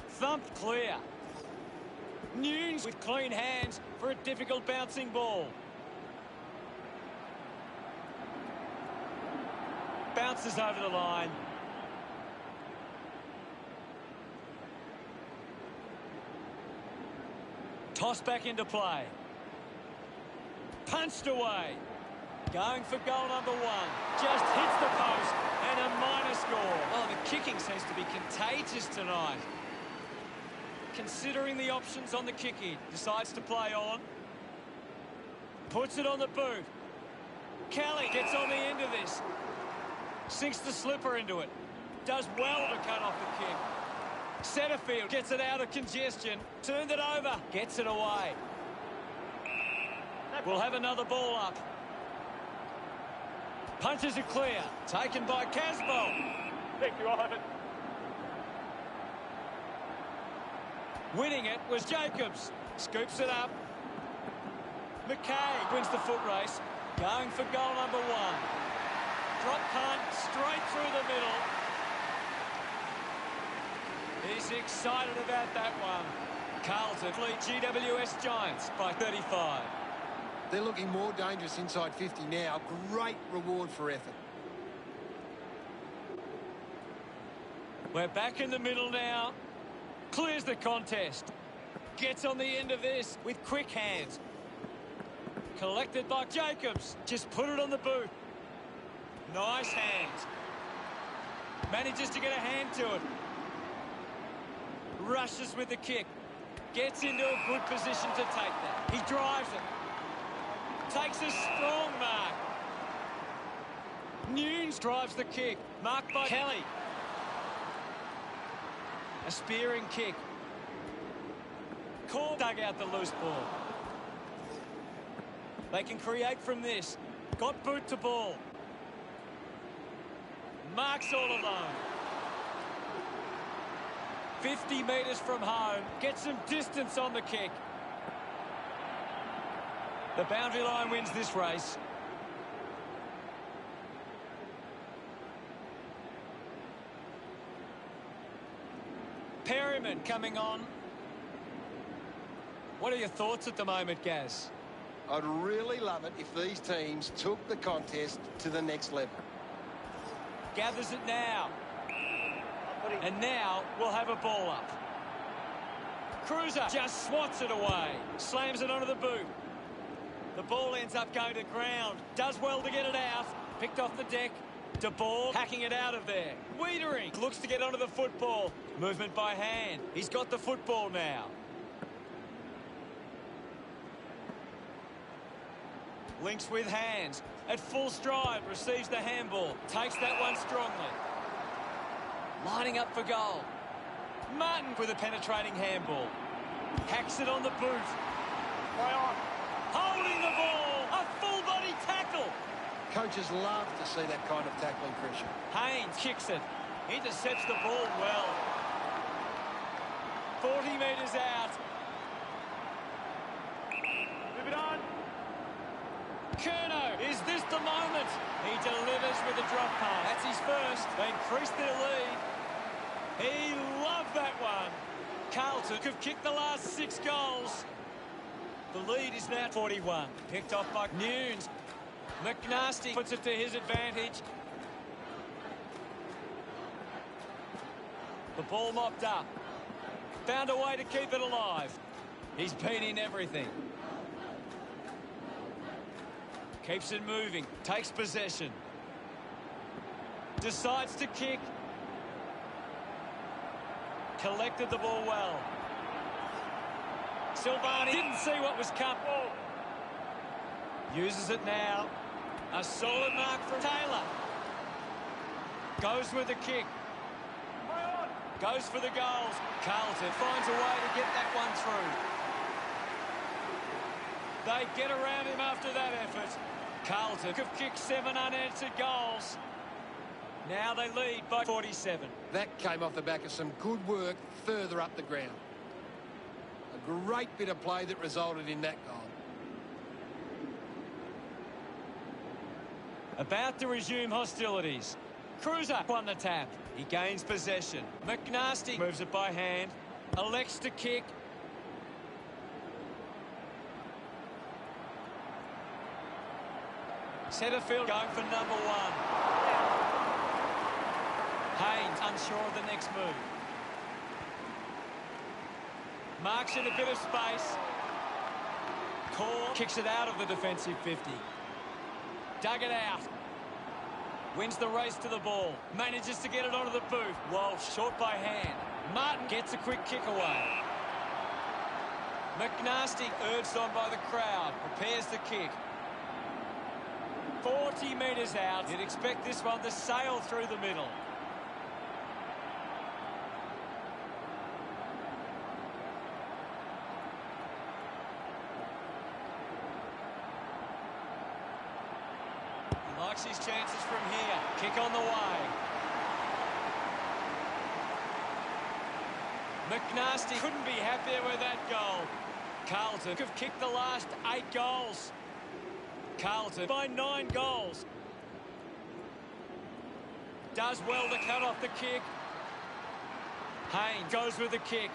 Thumped clear. Nunes with clean hands for a difficult bouncing ball. Bounces over the line. Toss back into play. Punched away. Going for goal number one. Just hits the post and a minor score. Oh, the kicking seems to be contagious tonight. Considering the options on the kicking, decides to play on. Puts it on the boot. Kelly gets on the end of this. Sinks the slipper into it. Does well to cut off the kick. Setterfield gets it out of congestion. Turned it over. Gets it away. We'll have another ball up. Punches it clear. Taken by Casbolt. Thank you, I'll have it. Winning it was Jacobs. Scoops it up. McKay wins the foot race. Going for goal number one. Drop punt straight through the middle. He's excited about that one. Carlton lead GWS Giants by 35. They're looking more dangerous inside 50 now. Great reward for effort. We're back in the middle now. Clears the contest. Gets on the end of this with quick hands. Collected by Jacobs. Just put it on the boot. Nice hands. Manages to get a hand to it. Rushes with the kick. Gets into a good position to take that. He drives it. Takes a strong mark. Nunes drives the kick. Marked by Kelly. A spearing kick. Core dug out the loose ball. They can create from this. Got boot to ball. Marks all alone. 50 metres from home. Gets some distance on the kick. The boundary line wins this race. Perryman coming on. What are your thoughts at the moment, Gaz? I'd really love it if these teams took the contest to the next level. Gathers it now. And now we'll have a ball up. Cruiser just swats it away. Slams it onto the boot. The ball ends up going to ground. Does well to get it out. Picked off the deck. De Boer hacking it out of there. Wiedering looks to get onto the football. Movement by hand. He's got the football now. Links with hands. At full stride, receives the handball. Takes that one strongly. Lining up for goal. Martin with a penetrating handball. Hacks it on the boot. Play on. Holding the ball. A full-body tackle. Coaches love to see that kind of tackling pressure. Haynes kicks it. Intercepts the ball well. 40 metres out. Move it on. Curnow, is this the moment? He delivers with a drop pass. That's his first. They increased their lead. He loved that one. Carlton have kicked the last 6 goals. The lead is now 41. Picked off by Nunes. McNasty puts it to his advantage. The ball mopped up. Found a way to keep it alive. He's been in everything. Keeps it moving. Takes possession. Decides to kick. Collected the ball well. Silvani didn't see what was coming. Uses it now. A solid mark from Taylor. Goes with the kick. Goes for the goals. Carlton finds a way to get that one through. They get around him after that effort. Carlton have kicked 7 unanswered goals. Now they lead by 47. That came off the back of some good work further up the ground. A great bit of play that resulted in that goal. About to resume hostilities. Cruiser won the tap. He gains possession. McNasty moves it by hand. Elects to kick. Setterfield going for number 1. Haynes unsure of the next move. Marks in a bit of space. Core kicks it out of the defensive 50. Dug it out. Wins the race to the ball. Manages to get it onto the boot. Walsh short by hand. Martin gets a quick kick away. McNasty urged on by the crowd. Prepares the kick. 40 metres out. You'd expect this one to sail through the middle. He likes his chances from here. Kick on the way. McNasty couldn't be happier with that goal. Carlton have kicked the last 8 goals. Carlton by 9 goals. Does well to cut off the kick. Haynes goes with the kick.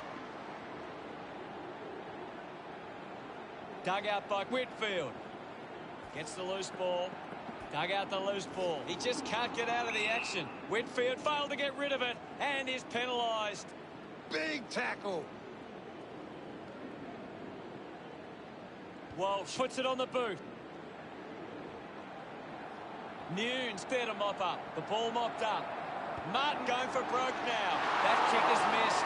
Dug out by Whitfield. Gets the loose ball. Dug out the loose ball. He just can't get out of the action. Whitfield failed to get rid of it and is penalised. Big tackle. Walsh puts it on the boot. Nunes there to mop up. The ball mopped up. Martin going for broke now. That kick is missed.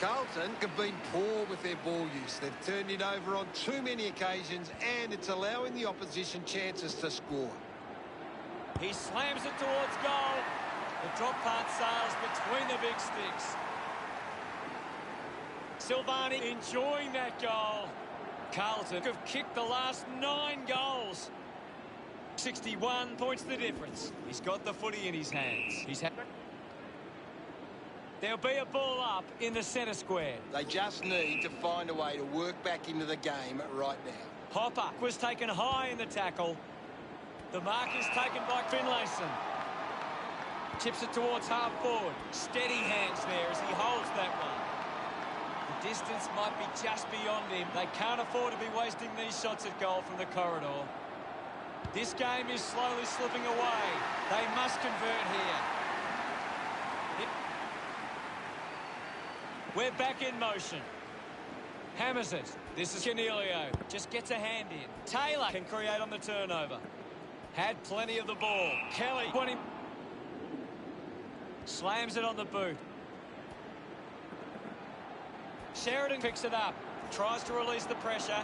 Carlton have been poor with their ball use. They've turned it over on too many occasions and it's allowing the opposition chances to score. He slams it towards goal. The drop punt sails between the big sticks. Silvani enjoying that goal. Carlton have kicked the last 9 goals. 61 points the difference. He's got the footy in his hands. There'll be a ball up in the centre square. They just need to find a way to work back into the game right now. Hopper was taken high in the tackle. The mark is taken by Finlayson. Chips it towards half forward. Steady hands there as he holds that one. The distance might be just beyond him. They can't afford to be wasting these shots at goal from the corridor. This game is slowly slipping away. They must convert here. We're back in motion. Hammers it. This is Canelio. Just gets a hand in. Taylor can create on the turnover. Had plenty of the ball. Kelly won him. Slams it on the boot. Sheridan picks it up. Tries to release the pressure.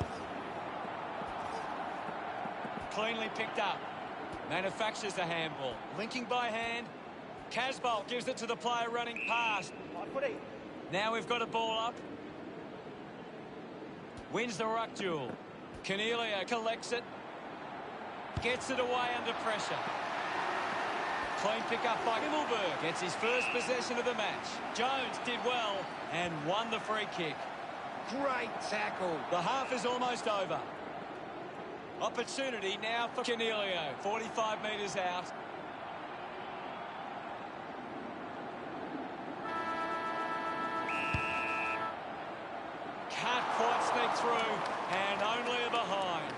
Cleanly picked up. Manufactures the handball. Linking by hand. Casbolt gives it to the player running past. Now we've got a ball up. Wins the ruck duel. Canelio collects it. Gets it away under pressure. Clean pick up by Himmelberg. Gets his first possession of the match. Jones did well and won the free kick. Great tackle. The half is almost over. Opportunity now for Canelio. 45 metres out. Can't quite sneak through and only a behind.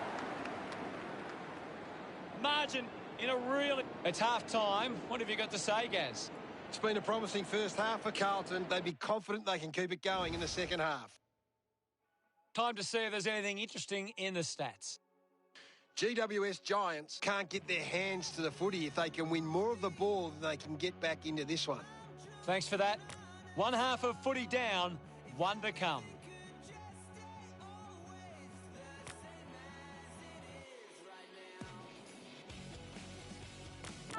Margin in a really... It's half time. What have you got to say, Gaz? It's been a promising first half for Carlton. They'd be confident they can keep it going in the second half. Time to see if there's anything interesting in the stats. GWS Giants can't get their hands to the footy. If they can win more of the ball, then they can get back into this one. Thanks for that. One half of footy down, one to come.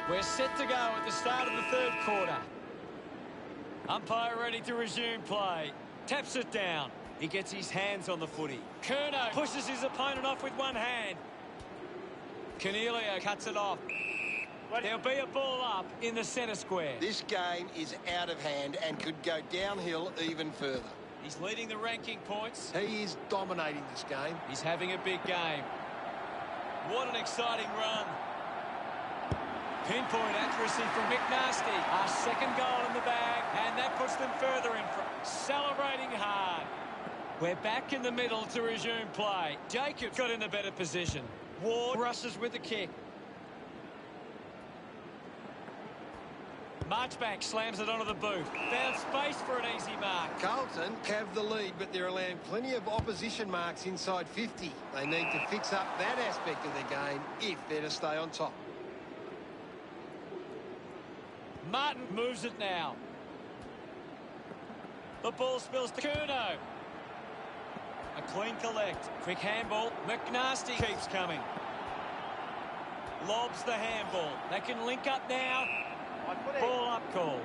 We're set to go at the start of the third quarter. Umpire ready to resume play. Taps it down. He gets his hands on the footy. Curnow pushes his opponent off with one hand. Cornelio cuts it off. There'll be a ball up in the centre square. This game is out of hand and could go downhill even further. He's leading the ranking points. He is dominating this game. He's having a big game. What an exciting run. Pinpoint accuracy from McNasty. Our second goal in the bag, and that puts them further in front. Celebrating hard. We're back in the middle to resume play. Jacobs got in a better position. Ward rushes with the kick. Marchbank slams it onto the boot. Found space for an easy mark. Carlton have the lead, but they're allowing plenty of opposition marks inside 50. They need to fix up that aspect of their game if they're to stay on top. Martin moves it now. The ball spills to Curnow. A clean collect. Quick handball. McNasty keeps coming. Lobs the handball. They can link up now. Ball up called.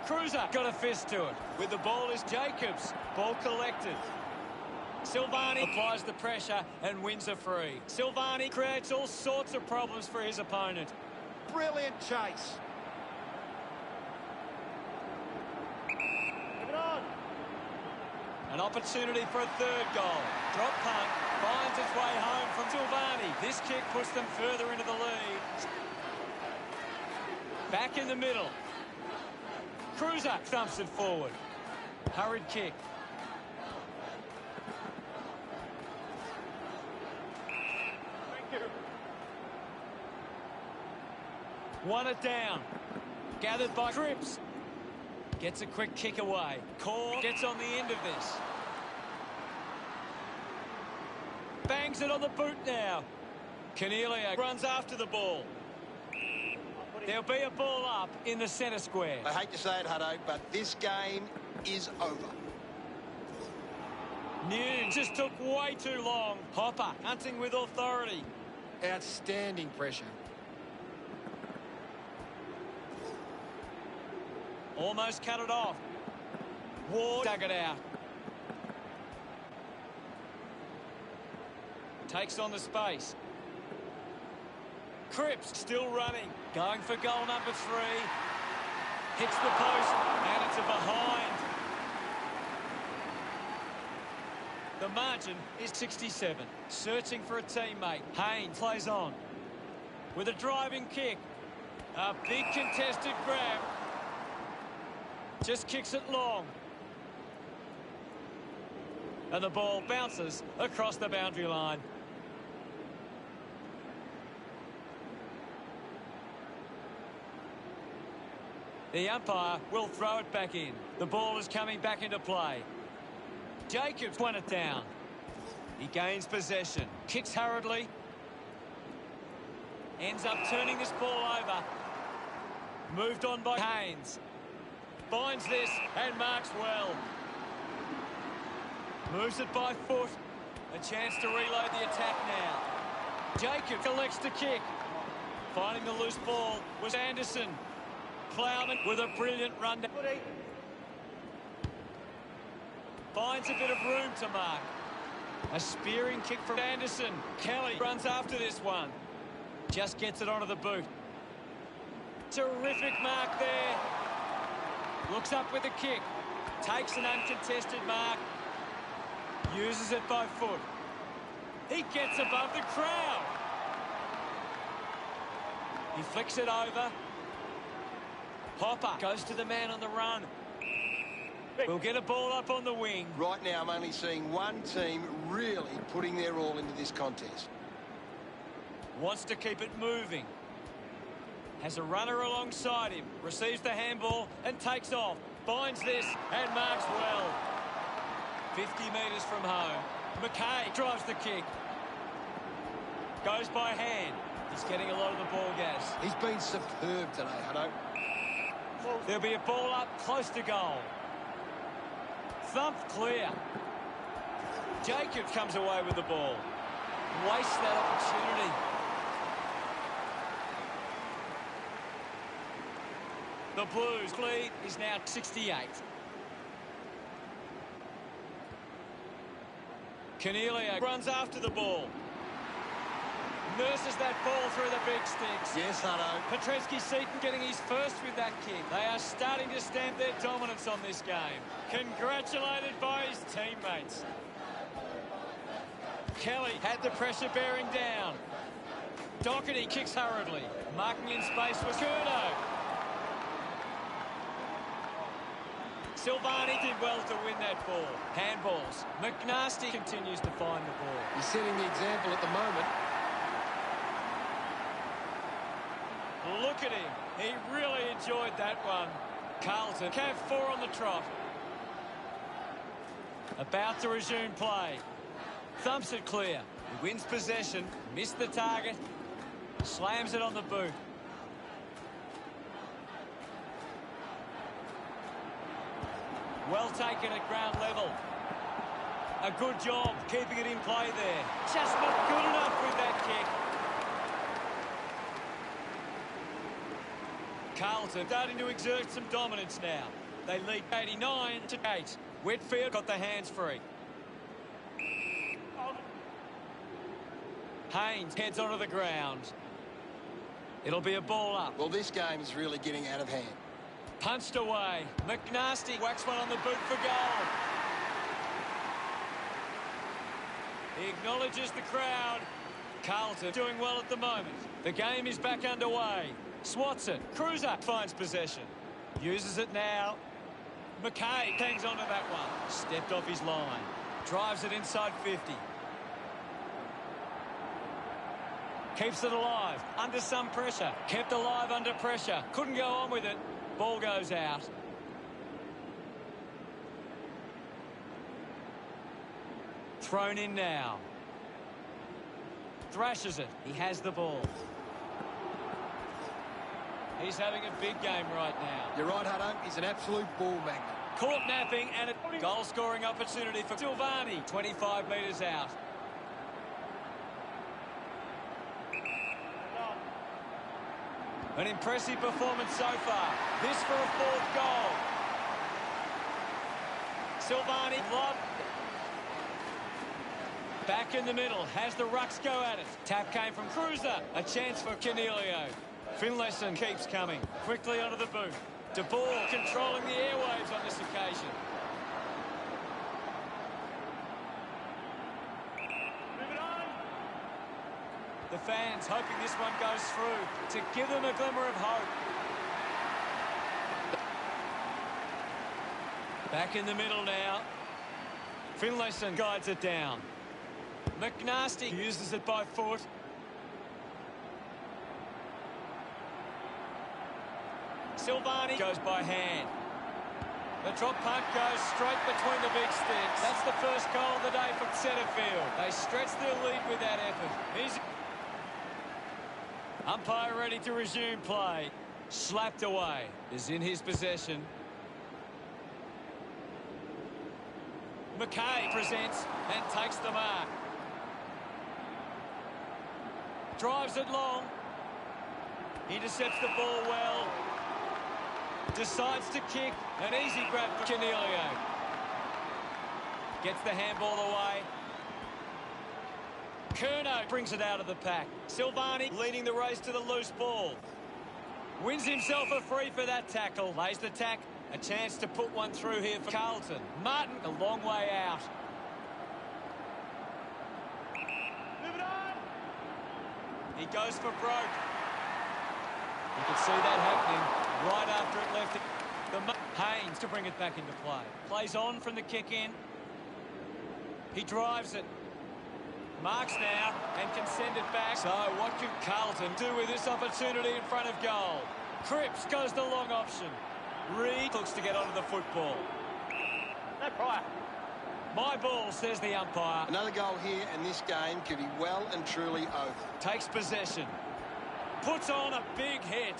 Cruiser got a fist to it. With the ball is Jacobs. Ball collected. Silvani applies the pressure and wins a free. Silvani creates all sorts of problems for his opponent. Brilliant chase. Move it on. An opportunity for a third goal. Drop punt. Finds its way home from Silvani. This kick puts them further into the lead. Back in the middle. Cruiser thumps it forward. Hurried kick. Thank you. Won it down. Gathered by Cripps. Gets a quick kick away. Core gets on the end of this. Bangs it on the boot now. Cornelio runs after the ball. There'll be a ball up in the centre square. I hate to say it, Hutto, but this game is over. Noon just took way too long. Hopper hunting with authority. Outstanding pressure. Almost cut it off. Ward dug it out. Takes on the space. Cripps still running. Going for goal number 3. Hits the post, and it's a behind. The margin is 67. Searching for a teammate. Haynes plays on. With a driving kick. A big contested grab. Just kicks it long. And the ball bounces across the boundary line. The umpire will throw it back in. The ball is coming back into play. Jacobs won it down. He gains possession. Kicks hurriedly. Ends up turning this ball over. Moved on by Haynes. Finds this and marks well. Moves it by foot. A chance to reload the attack now. Jacob collects the kick. Finding the loose ball was Anderson. Plowman with a brilliant run. Finds a bit of room to mark. A spearing kick from Anderson. Kelly runs after this one. Just gets it onto the boot. Terrific mark there. Looks up with a kick. Takes an uncontested mark. Uses it by foot. He gets above the crowd. He flicks it over. Hopper goes to the man on the run. We'll get a ball up on the wing. Right now, I'm only seeing one team really putting their all into this contest. Wants to keep it moving. Has a runner alongside him. Receives the handball and takes off. Finds this and marks well. 50 metres from home. McKay drives the kick. Goes by hand. He's getting a lot of the ball gas. He's been superb today, Hutto. There'll be a ball up close to goal. Thumped clear. Jacobs comes away with the ball. Wastes that opportunity. The Blues lead is now 68. Cornelio runs after the ball. Nurses that ball through the big sticks. Yes, Hutto. Petreski-Seton getting his first with that kick. They are starting to stamp their dominance on this game. Congratulated by his teammates. Kelly had the pressure bearing down. Doherty kicks hurriedly. Marking in space was Curnow. Silvani did well to win that ball. Handballs. McNasty continues to find the ball. He's setting the example at the moment. Look at him. He really enjoyed that one. Carlton have 4 on the trot. About to resume play. Thumps it clear. He wins possession. Missed the target. Slams it on the boot. Well taken at ground level. A good job keeping it in play there. Just not good enough with that kick. Carlton starting to exert some dominance now. They lead 89-8. Whitfield got the hands free. Haynes heads onto the ground. It'll be a ball up. Well, this game is really getting out of hand. Punched away. McNasty whacks one on the boot for goal. He acknowledges the crowd. Carlton doing well at the moment. The game is back underway. Swats it. Cruiser finds possession. Uses it now. McKay hangs onto that one. Stepped off his line. Drives it inside 50. Keeps it alive. Under some pressure. Kept alive under pressure. Couldn't go on with it. Ball goes out. Thrown in now. Thrashes it. He has the ball. He's having a big game right now. You're right, Hutto. He's an absolute ball magnet. Caught napping and a goal-scoring opportunity for Silvani. 25 metres out. An impressive performance so far. This for a 4th goal. Silvani lob. Back in the middle. Has the rucks go at it. Tap came from Cruiser. A chance for Cornelio. Finlayson keeps coming. Quickly onto the boot. De Boer controlling the airwaves on this occasion. The fans hoping this one goes through to give them a glimmer of hope. Back in the middle now. Finlayson guides it down. McNasty uses it by foot. Silvani goes by hand. The drop punt goes straight between the big sticks. That's the first goal of the day from centre field. They stretch their lead with that effort. Umpire ready to resume play. Slapped away. Is in his possession. McKay presents and takes the mark. Drives it long. Intercepts the ball well. Decides to kick. An easy grab for Cornelio. Gets the handball away. Curnow brings it out of the pack. Silvani leading the race to the loose ball. Wins himself a free for that tackle. Lays the tack. A chance to put one through here for Carlton. Martin a long way out. He goes for broke. You can see that happening right after it left it. Haynes to bring it back into play. Plays on from the kick in. He drives it. Marks now and can send it back. So what can Carlton do with this opportunity in front of goal? Cripps goes the long option. Reed looks to get onto the football. No prior. My ball, says the umpire. Another goal here, and this game could be well and truly over. Takes possession. Puts on a big hit.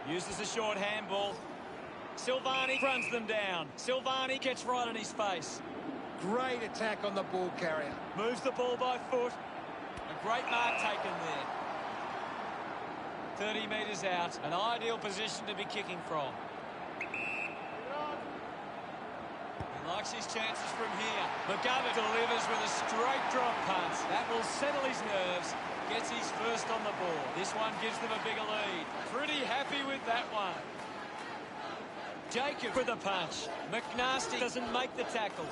Uses a short handball. Silvani runs them down. Silvani gets right on his face. Great attack on the ball carrier. Moves the ball by foot. A great mark taken there. 30 metres out. An ideal position to be kicking from. He likes his chances from here. McGovern delivers with a straight drop punt. That will settle his nerves. Gets his first on the ball. This one gives them a bigger lead. Pretty happy with that one. Jacob with the punch. McNasty doesn't make the tackle.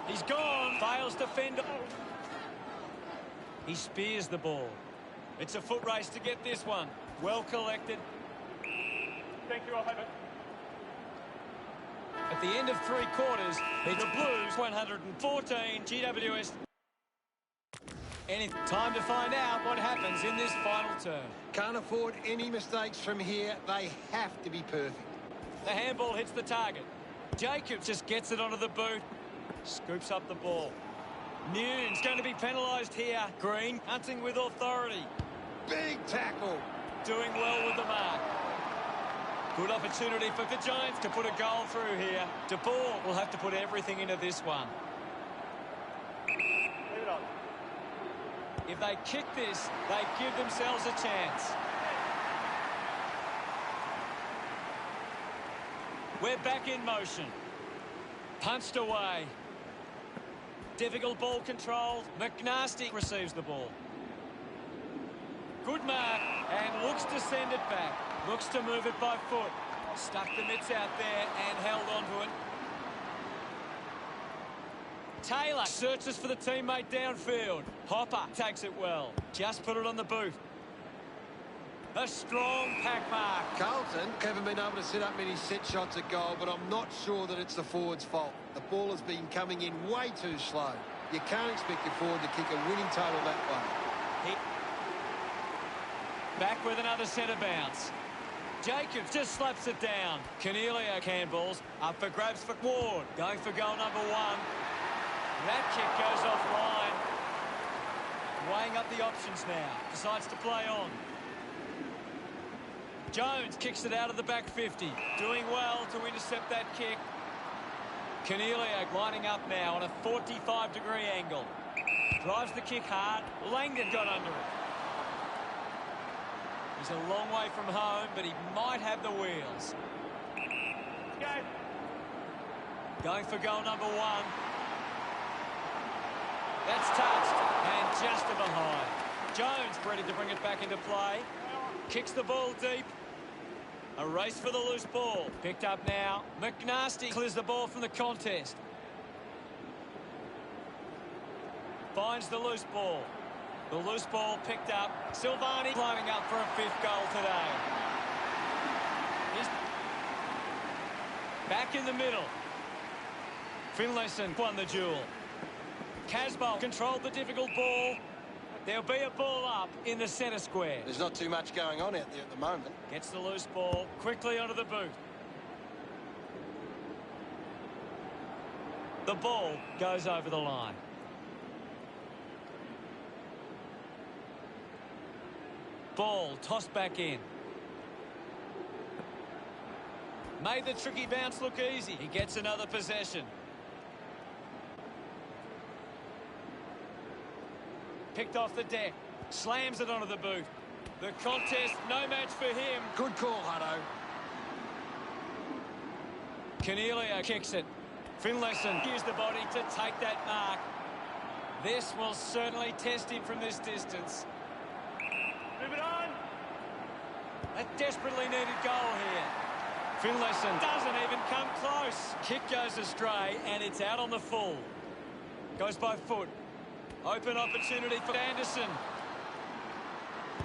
He's gone. Fails to fend. He spears the ball. It's a foot race to get this one. Well collected. Thank you, I'll have it. At the end of 3 quarters, it's the Blues 114, GWS. Any time to find out what happens in this final turn. Can't afford any mistakes from here. They have to be perfect. The handball hits the target. Jacob just gets it onto the boot. Scoops up the ball. Nune's going to be penalised here. Green hunting with authority. Big tackle. Doing well with the mark. Good opportunity for the Giants to put a goal through here. De Boer will have to put everything into this one. Leave it on. If they kick this, they give themselves a chance. We're back in motion. Punched away. Difficult ball control. McNasty receives the ball. Good mark and looks to send it back. Looks to move it by foot. Stuck the mitts out there and held onto it. Taylor searches for the teammate downfield. Hopper takes it well. Just put it on the boot. A strong pack mark. Carlton haven't been able to set up many set shots at goal, but I'm not sure that it's the forward's fault. The ball has been coming in way too slow. You can't expect your forward to kick a winning total that way. Back with another centre bounce. Jacobs just slaps it down. Cornelio handballs up for grabs for Ward. Going for goal number 1. That kick goes offline. Weighing up the options now. Decides to play on. Jones kicks it out of the back 50. Doing well to intercept that kick. Cornelio lining up now on a 45-degree angle. Drives the kick hard. Langdon got under it. He's a long way from home, but he might have the wheels. Go. Going for goal number 1. That's touched and just to behind. Jones ready to bring it back into play. Kicks the ball deep. A race for the loose ball. Picked up now. McNasty clears the ball from the contest. Finds the loose ball. The loose ball picked up. Silvani climbing up for a 5th goal today. He's back in the middle. Finlayson won the duel. Casbolt controlled the difficult ball. There'll be a ball up in the centre square. There's not too much going on out there at the moment. Gets the loose ball quickly onto the boot. The ball goes over the line. Ball tossed back in. Made the tricky bounce look easy. He gets another possession. Picked off the deck. Slams it onto the boot. The contest, no match for him. Good call, Hutto. Cornelio kicks it. Finlayson used the body to take that mark. This will certainly test him from this distance. Move it on. A desperately needed goal here. Finlayson doesn't even come close. Kick goes astray and it's out on the full. Goes by foot. Open opportunity for Anderson.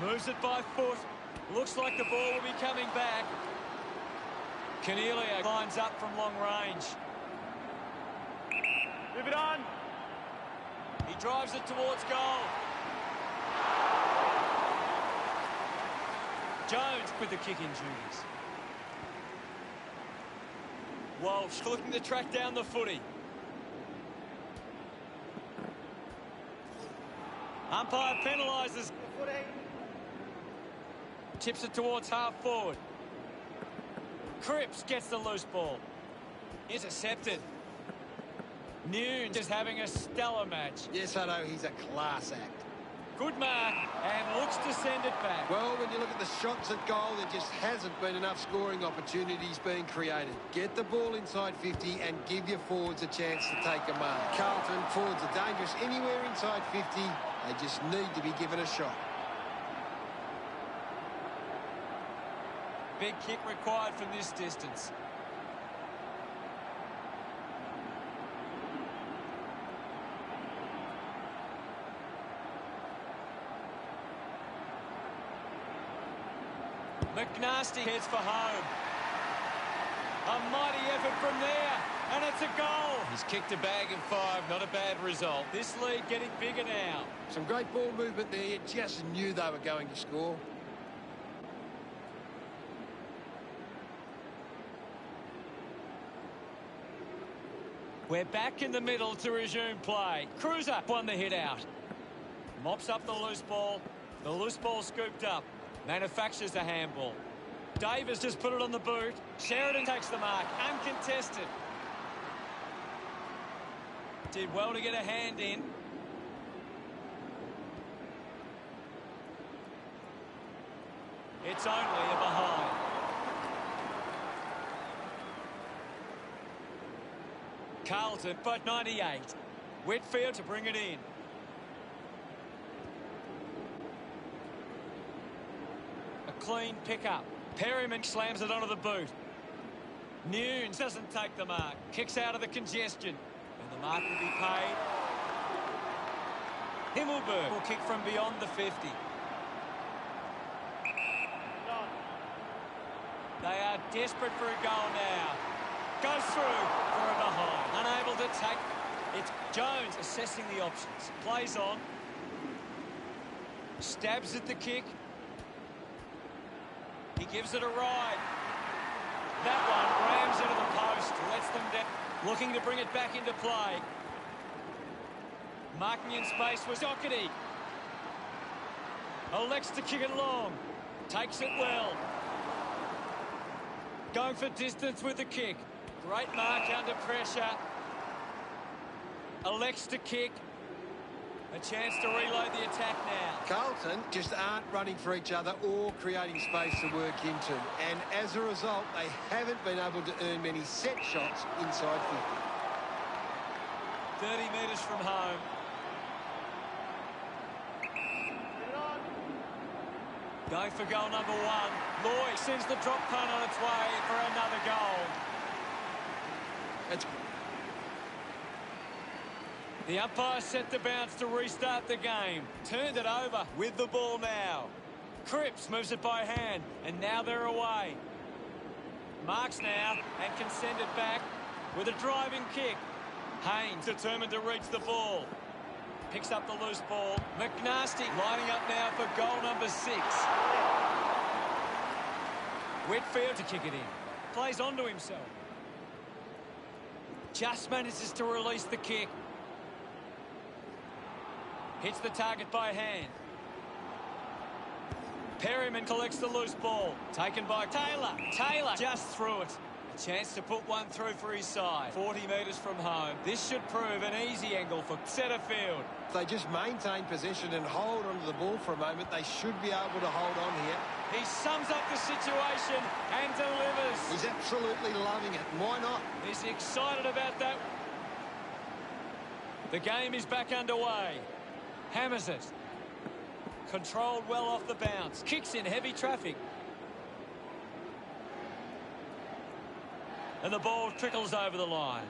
Moves it by foot. Looks like the ball will be coming back. Cornelio lines up from long range. Move it on. He drives it towards goal. Jones with the kicking duties. Walsh looking to track down the footy. Umpire penalises. Tips it towards half forward. Cripps gets the loose ball. Intercepted. Nunes is having a stellar match. Yes, I know, he's a class act. Good mark, and looks to send it back. Well, when you look at the shots at goal, there just hasn't been enough scoring opportunities being created. Get the ball inside 50 and give your forwards a chance to take a mark. Carlton, forwards are dangerous anywhere inside 50. They just need to be given a shot. Big kick required from this distance. McNasty heads for home. A mighty effort from there, and it's a goal. He's kicked a bag of 5, not a bad result. This lead getting bigger now. Some great ball movement there. You just knew they were going to score. We're back in the middle to resume play. Cruiser won the hit out. Mops up the loose ball. The loose ball scooped up. Manufactures a handball. Davis just put it on the boot. Sheridan takes the mark. Uncontested. Did well to get a hand in. It's only a behind. Carlton, but 98. Whitfield to bring it in. A clean pick-up. Perryman slams it onto the boot. Nunes doesn't take the mark. Kicks out of the congestion. And the mark will be paid. Himmelberg will kick from beyond the 50. They are desperate for a goal now. Goes through for a behind. Unable to take. It's Jones assessing the options. Plays on. Stabs at the kick. He gives it a ride. That one rams into the post. Lets them down. Looking to bring it back into play. Marking in space was Doherty. Elects to kick it long. Takes it well. Going for distance with the kick. Great mark under pressure. Elects to kick. A chance to reload the attack now. Carlton just aren't running for each other or creating space to work into. And as a result, they haven't been able to earn many set shots inside 50. 30 metres from home. Going for goal number 1. Lloyd sends the drop punt on its way for another goal. It's The umpire set the bounce to restart the game. Turned it over with the ball now. Cripps moves it by hand, and now they're away. Marks now, and can send it back with a driving kick. Haynes determined to reach the ball. Picks up the loose ball. McNasty lining up now for goal number 6. Whitfield to kick it in. Plays onto himself. Just manages to release the kick. Hits the target by hand. Perryman collects the loose ball. Taken by Taylor. Taylor just threw it. A chance to put one through for his side. 40 metres from home. This should prove an easy angle for centre field. If they just maintain possession and hold onto the ball for a moment, they should be able to hold on here. He sums up the situation and delivers. He's absolutely loving it. Why not? He's excited about that. The game is back underway. Hammers it. Controlled well off the bounce. Kicks in heavy traffic. And the ball trickles over the line.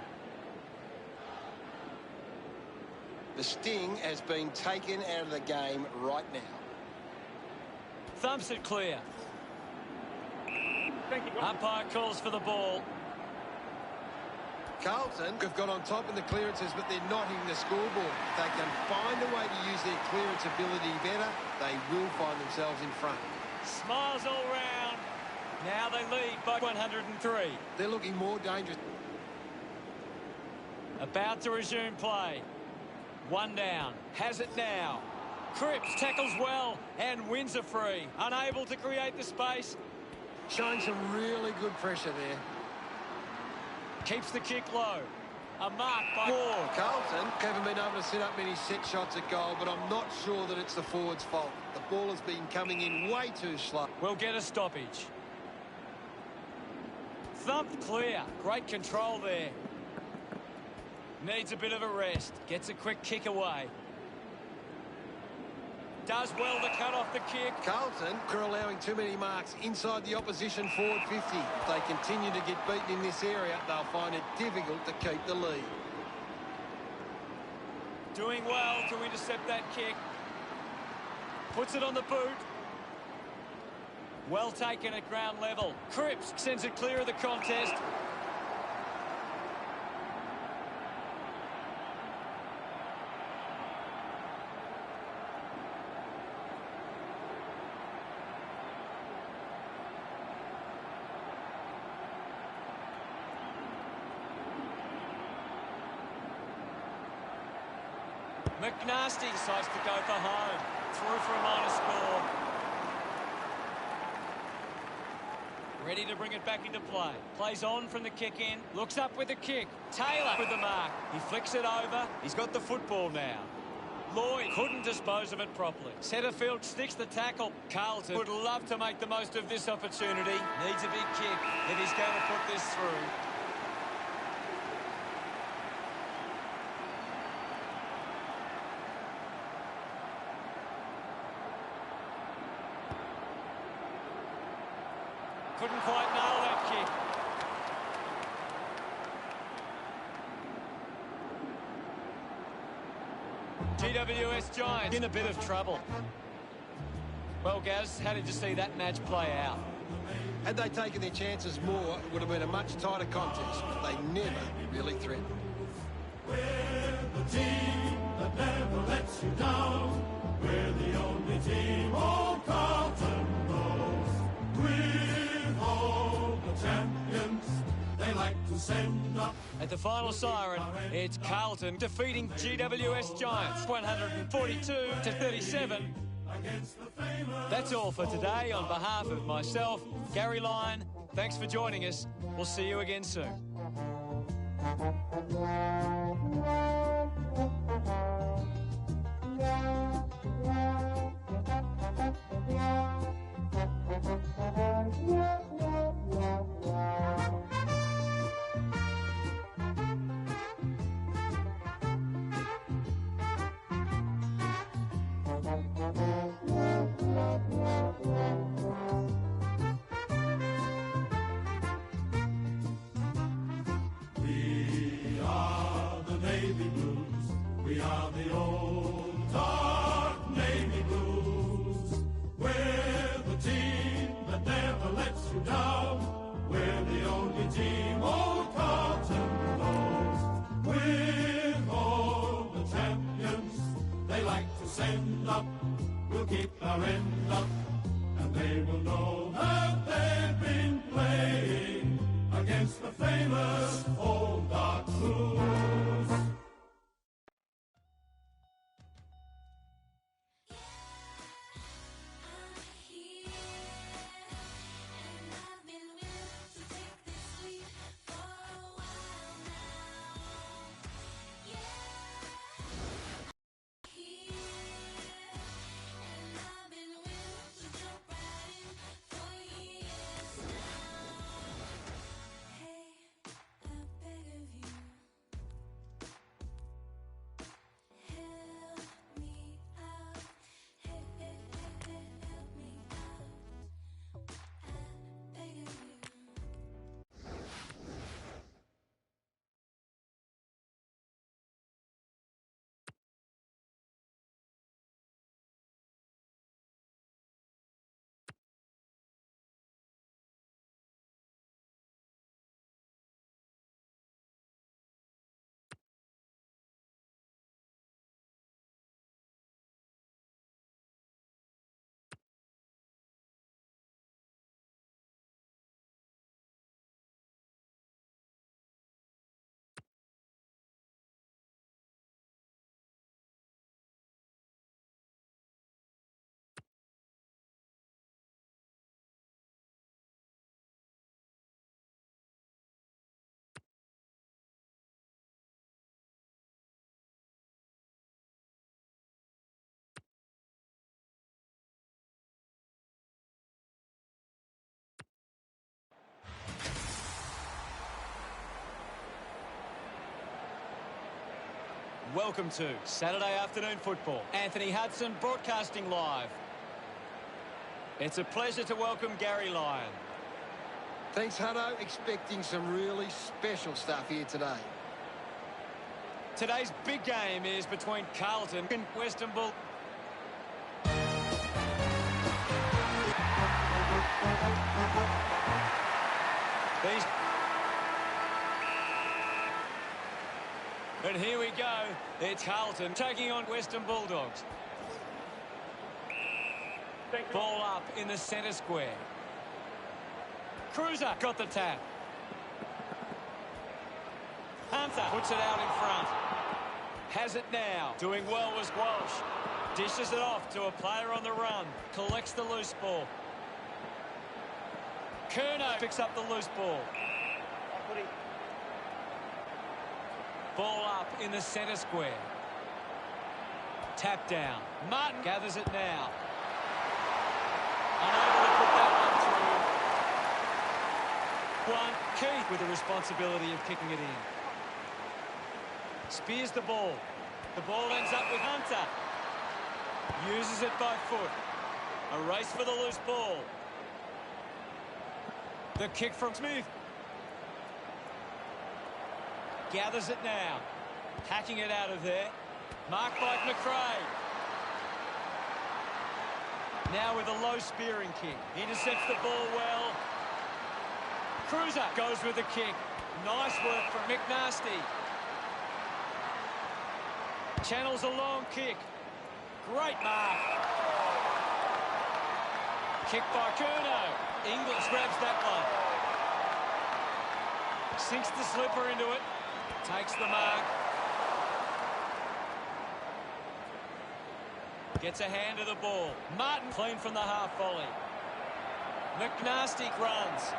The sting has been taken out of the game right now. Thumps it clear. Thank you. Umpire calls for the ball. Carlton have got on top in the clearances, but they're not hitting the scoreboard. If they can find a way to use their clearance ability better, they will find themselves in front. Smiles all round. Now they lead by 103. They're looking more dangerous. About to resume play. One down. Has it now. Cripps tackles well and wins a free. Unable to create the space. Showing some really good pressure there. Keeps the kick low. A mark by Ward. Carlton haven't been able to set up many set shots at goal, but I'm not sure that it's the forward's fault. The ball has been coming in way too slow. We'll get a stoppage. Thumped clear. Great control there. Needs a bit of a rest. Gets a quick kick away. Does well to cut off the kick. Carlton are allowing too many marks inside the opposition forward 50. If they continue to get beaten in this area, they'll find it difficult to keep the lead. Doing well to intercept that kick. Puts it on the boot. Well taken at ground level. Cripps sends it clear of the contest. McNasty decides to go for home. Through for a minor score. Ready to bring it back into play. Plays on from the kick in. Looks up with the kick. Taylor with the mark. He flicks it over. He's got the football now. Lloyd couldn't dispose of it properly. Setterfield sticks the tackle. Carlton would love to make the most of this opportunity. Needs a big kick if he's going to put this through. Couldn't quite nail that kick. GWS Giants in a bit of trouble. Well, Gaz, how did you see that match play out? Had they taken their chances more, it would have been a much tighter contest, but they never really threatened. We're the team that never lets you down. We're the only team old Carlton knows. With all the champions, they like to send up. At the final siren, it's Carlton defeating GWS Giants 142-37. That's all for today. On behalf of myself, Gary Lyon, thanks for joining us. We'll see you again soon. We are the old dark Navy Blues. We're the team that never lets you down. We're the only team old Carlton knows. With all the champions they like to send up, we'll keep our end up, and they will know that they've been playing against the famous old dark Blues. Welcome to Saturday afternoon football. Anthony Hudson broadcasting live. It's a pleasure to welcome Gary Lyon. Thanks, Hutto. Expecting some really special stuff here today. Today's big game is between Carlton and Western Bull. And here we go. It's Carlton taking on Western Bulldogs. Ball up in the centre square. Cruiser got the tap. Hunter puts it out in front. Has it now. Doing well was Walsh. Dishes it off to a player on the run. Collects the loose ball. Curnow picks up the loose ball. Ball up in the centre square. Tap down. Martin gathers it now. Unable to put that one through. One. Keith with the responsibility of kicking it in. Spears the ball. The ball ends up with Hunter. Uses it by foot. A race for the loose ball. The kick from Smith. Gathers it now. Hacking it out of there. Marked by McRae. Now with a low spearing kick. Intercepts the ball well. Cruiser goes with the kick. Nice work from McNasty. Channels a long kick. Great mark. Kick by Curnow. Inglis grabs that one. Sinks the slipper into it. Takes the mark. Gets a hand of the ball. Martin clean from the half volley. McNasty runs.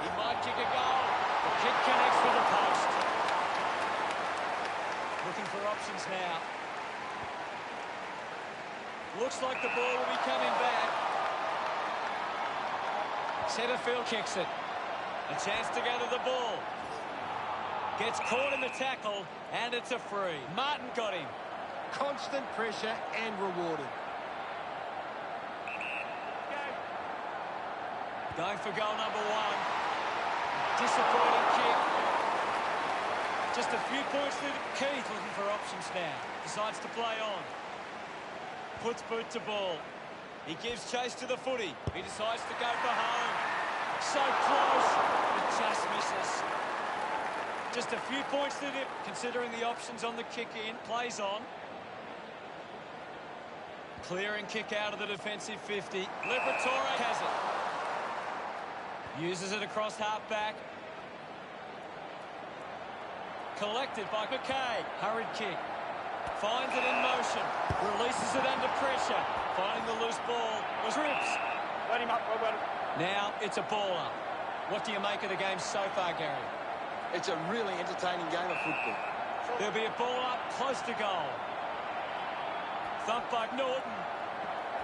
He might kick a goal. The kick connects with the post. Looking for options now. Looks like the ball will be coming back. Setterfield kicks it. A chance to go to the ball. Gets caught in the tackle, and it's a free. Martin got him. Constant pressure and rewarded. Going for goal number one. Disappointing kick. Just a few points through. Keith looking for options now. Decides to play on. Puts boot to ball. He gives chase to the footy. He decides to go for home. So close. It just misses. Just a few points through it, considering the options on the kick in. Plays on. Clearing kick out of the defensive 50. Liberatore has it. Uses it across half-back. Collected by McKay. Hurried kick. Finds it in motion. Releases it under pressure. Finding the loose ball. Was Rips. Let him up, Robert. Now it's a baller. What do you make of the game so far, Gary? It's a really entertaining game of football. There'll be a ball up close to goal. Thumped by Norton.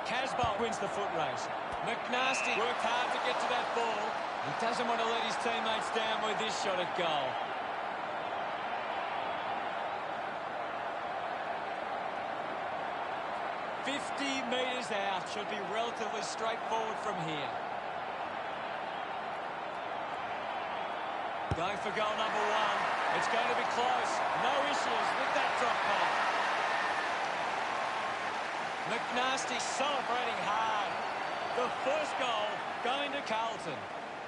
Casbolt wins the foot race. McNasty worked hard to get to that ball. He doesn't want to let his teammates down with this shot at goal. "50 metres out." Should be relatively straightforward from here. Going for goal number one. It's going to be close. No issues with that drop pass. McNasty celebrating hard. The first goal going to Carlton.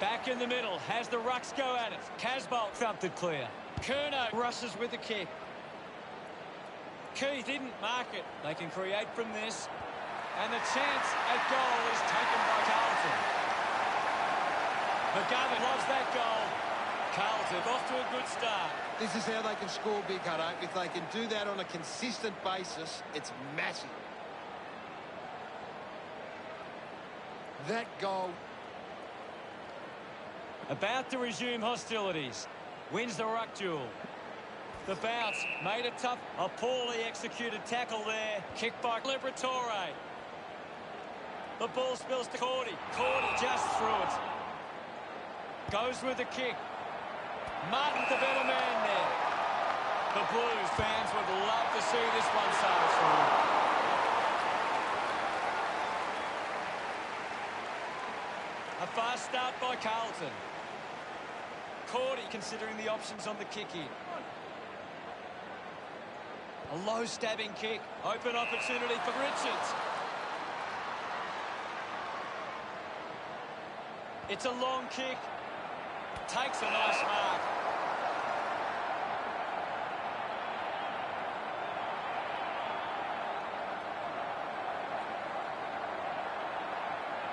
Back in the middle. Has the rucks go at it. Casbolt thumped it clear. Curnow rushes with the kick. Keith didn't mark it. They can create from this. And the chance at goal is taken by Carlton. McGovern loves that goal. Carlton off to a good start. This is how they can score big, Hutto. If they can do that on a consistent basis, it's massive. That goal. About to resume hostilities. Wins the ruck duel. The bounce made it tough. A poorly executed tackle there. Kick by Liberatore. The ball spills to Cordy. Cordy just threw it. Goes with the kick. Martin, the better man there. The Blues fans would love see this one sail through. A fast start by Carlton. Cordy considering the options on the kick-in. A low stabbing kick. Open opportunity for Richards. It's a long kick. Takes a nice mark.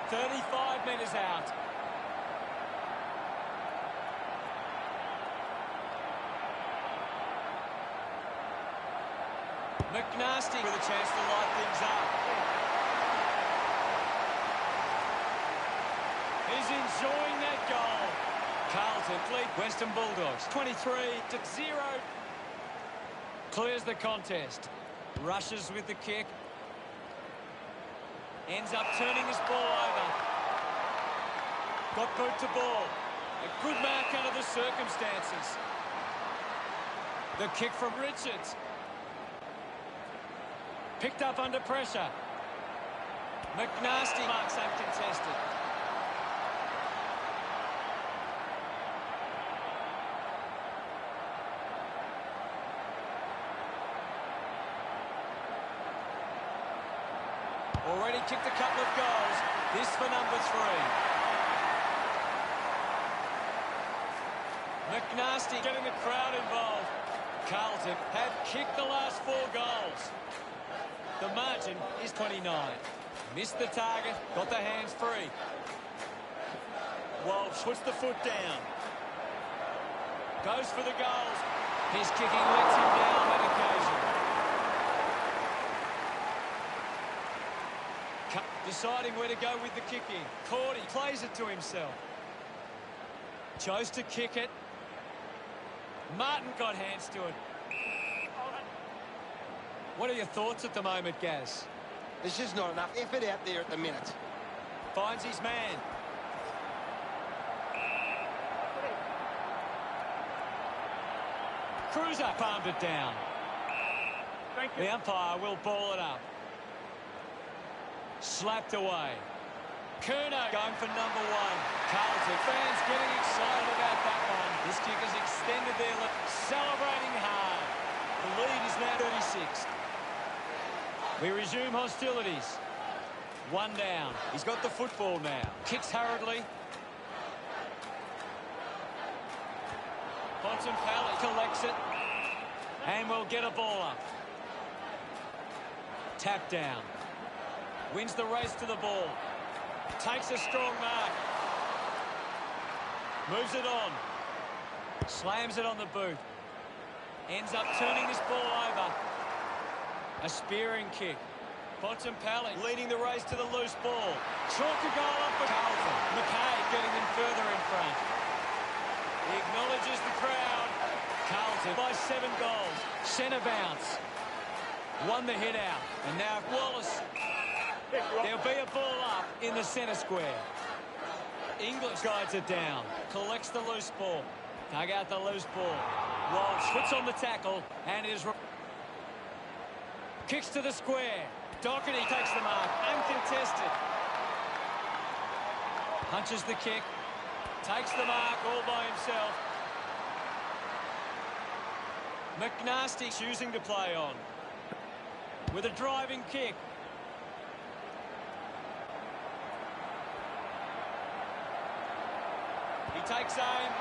"35 metres out. McNasty with a chance to light things up. He's enjoying that goal. Carlton lead Western Bulldogs 23-0. Clears the contest. Rushes with the kick. Ends up turning this ball over. Got boot to ball. A good mark under the circumstances. The kick from Richards. Picked up under pressure. McNasty marks uncontested. Already kicked a couple of goals. This for number 3. McNasty getting the crowd involved. Carlton have kicked the last 4 goals. The margin is 29. Missed the target, got the hands free. Walsh puts the foot down. Goes for the goals. His kicking lets him down that occasion. Deciding where to go with the kicking. Cordy plays it to himself. Chose to kick it. Martin got hands to it. What are your thoughts at the moment, Gaz? There's just not enough effort out there at the minute. Finds his man. Cruiser palmed it down. Thank you. The umpire will ball it up. Slapped away. Kerno going for number 1. Carlton fans getting excited about that one. This kick has extended their lead. Celebrating hard. The lead is now 36. We resume hostilities. 1 down. He's got the football now. Kicks hurriedly. Bontempelli collects it. And will get a ball up. Tap down. Wins the race to the ball. Takes a strong mark. Moves it on. Slams it on the boot. Ends up turning this ball over. A spearing kick. Bontempelli leading the race to the loose ball. Chalk a goal up for Carlton. McKay getting them further in front. He acknowledges the crowd. Carlton by 7 goals. Centre bounce. Won the hit out. And now Wallace. There'll be a ball up in the centre square. English guides it down. Collects the loose ball. Dug out the loose ball. Walsh puts on the tackle and is... Kicks to the square. Doherty takes the mark. Uncontested. Punches the kick. Takes the mark all by himself. McNasty choosing to play on. With a driving kick. He takes aim.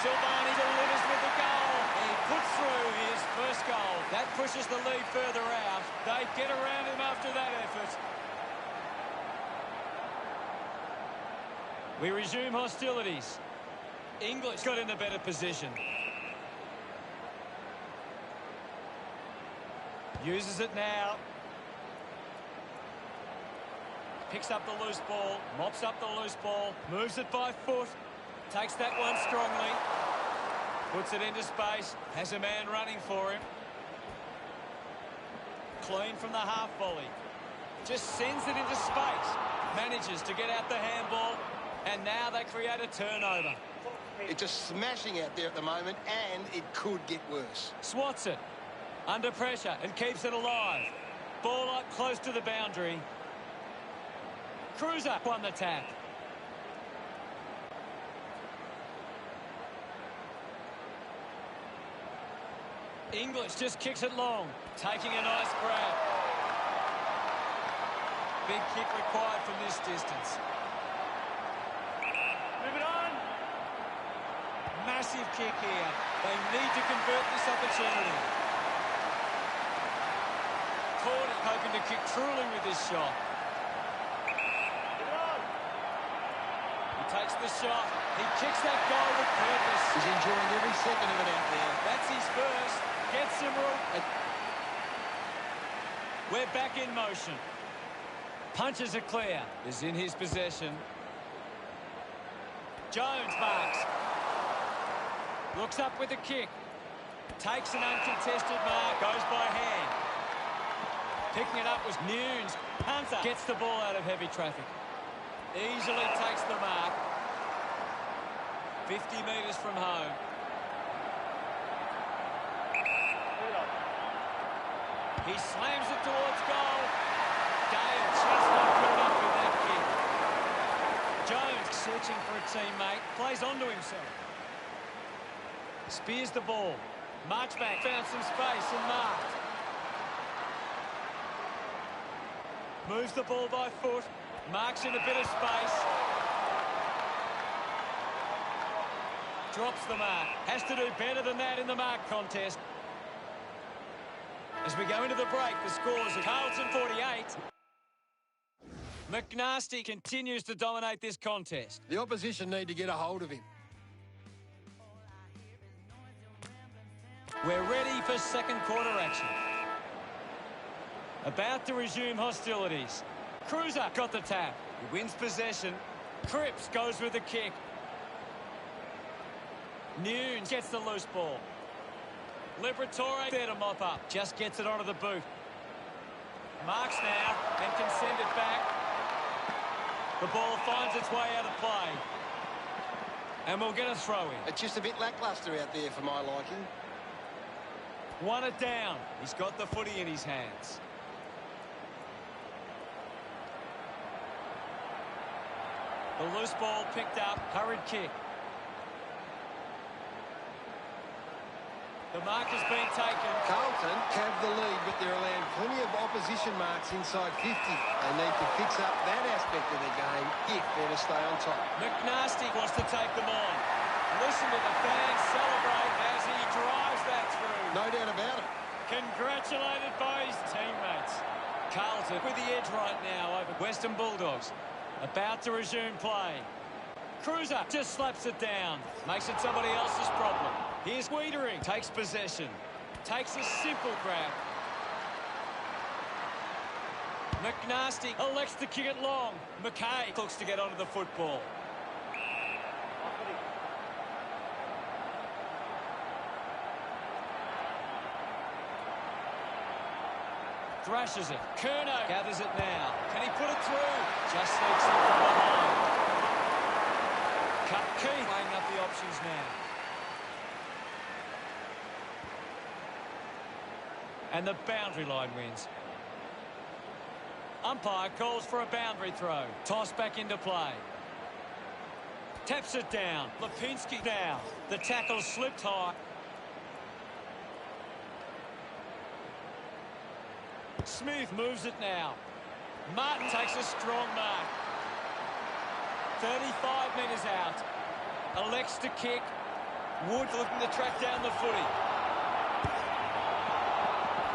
Silvani delivers with the goal. He puts through his first goal. That pushes the lead further out. They get around him after that effort. We resume hostilities. English got in a better position. Uses it now. Picks up the loose ball. Mops up the loose ball. Moves it by foot. Takes that one strongly. Puts it into space. Has a man running for him. Clean from the half volley. Just sends it into space. Manages to get out the handball. And now they create a turnover. It's just smashing out there at the moment, and it could get worse. Swats it. Under pressure and keeps it alive. Ball up close to the boundary. Cruiser won the tap. English just kicks it long, taking a nice grab. Big kick required from this distance. Move it on. Massive kick here. They need to convert this opportunity. Cordy hoping to kick truly with this shot. Move it on. He takes the shot. He kicks that goal with purpose. He's enjoying every second of it out there. That's his first. Gets him. We're back in motion. Punches it clear. Is in his possession. Jones marks. Looks up with a kick. Takes an uncontested mark. Goes by hand. Picking it up was Nunes. Hunter gets the ball out of heavy traffic. Easily takes the mark. 50 metres from home. Move it on. He slams it towards goal. Dale just not good enough with that kick. Jones searching for a teammate. Plays onto himself. Spears the ball. Marchbank found some space and marked. Moves the ball by foot. Marks in a bit of space. Drops the mark. Has to do better than that in the mark contest. As we go into the break, the scores are Carlton 48. McNasty continues to dominate this contest. The opposition need to get a hold of him. We're ready for second quarter action. About to resume hostilities. Cruiser got the tap. He wins possession. Cripps goes with the kick. Nunes gets the loose ball. Liberatore there to mop up. Just gets it onto the boot. Marks now and can send it back. The ball finds its way out of play. And we'll get a throw in. It's just a bit lacklustre out there for my liking. Won it down. He's got the footy in his hands. The loose ball picked up. Hurried kick. The mark has been taken. Carlton have the lead, but they're allowing plenty of opposition marks inside 50. They need to fix up that aspect of the game if they're to stay on top. McNasty wants to take them on. Listen to the fans celebrate as he drives that through. No doubt about it. Congratulated by his teammates. Carlton with the edge right now over Western Bulldogs. About to resume play. Cruiser just slaps it down. Makes it somebody else's problem. Here's Wiedering. Takes possession. Takes a simple grab. McNasty elects to kick it long. McKay looks to get onto the football. Thrashes it. Curnow gathers it now. Can he put it through? Just sneaks in from behind. Cut key. Weighing up the options now. And the boundary line wins. Umpire calls for a boundary throw. Toss back into play. Taps it down. Lipinski now. The tackle slipped high. Smith moves it now. Martin takes a strong mark. 35 metres out. Elects to kick. Wood looking to track down the footy.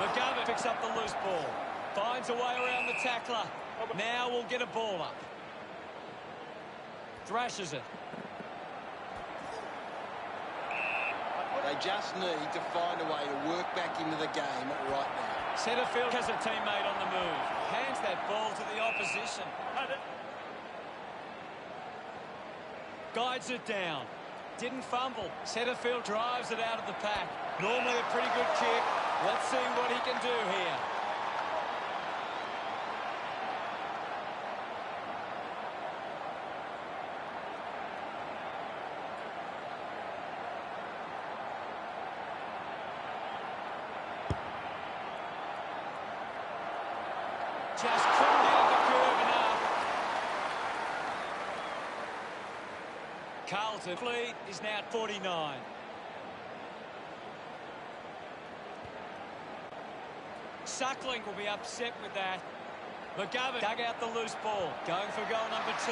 McGovern picks up the loose ball. Finds a way around the tackler. Now we'll get a ball up. Thrashes it. They just need to find a way to work back into the game right now. Centrefield has a teammate on the move. Hands that ball to the opposition. Guides it down. Didn't fumble. Centrefield drives it out of the pack. Normally a pretty good kick. Let's see what he can do here. just couldn't get the curve enough. Carlton lead is now at 49. Suckling will be upset with that. McGovern dug out the loose ball. Going for goal number 2.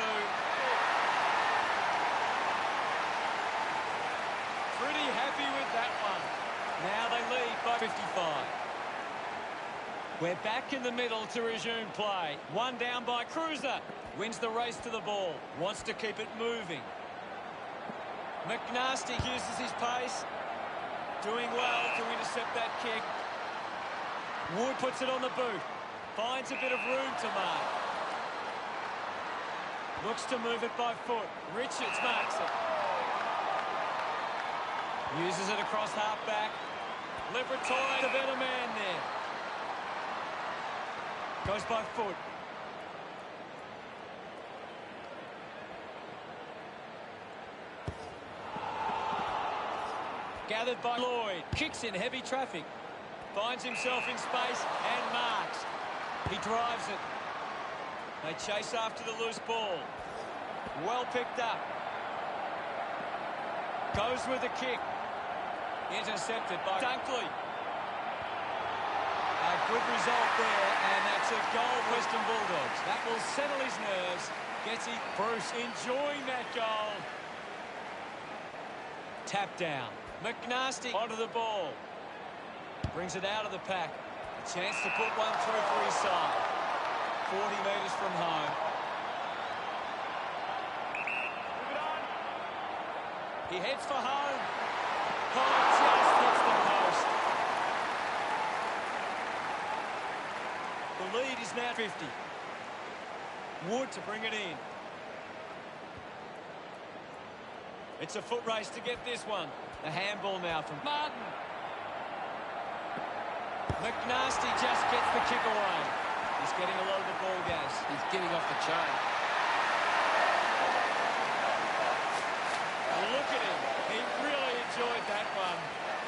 Pretty happy with that one. Now they lead by 55. We're back in the middle to resume play. One down by Cruiser. Wins the race to the ball. Wants to keep it moving. McNasty uses his pace. Doing well to intercept that kick. Wood puts it on the boot. Finds a bit of room to mark. Looks to move it by foot. Richards marks it. Uses it across half-back. Liberatoy, the better man there. Goes by foot. Gathered by Lloyd. Kicks in heavy traffic. Finds himself in space and marks. He drives it. They chase after the loose ball. Well picked up. Goes with the kick. Intercepted by Dunkley. A good result there, and that's a goal, Western Bulldogs. That will settle his nerves. Gets it. Bruce enjoying that goal. Tap down. McNasty onto the ball. Brings it out of the pack. A chance to put one through for his side. 40 metres from home. Move it on. He heads for home. Oh, just hits the post. The lead is now 50. Wood to bring it in. It's a foot race to get this one. The handball now from Martin. McNasty just gets the kick away. He's getting a load of ball gas. He's getting off the chain. Look at him. He really enjoyed that one.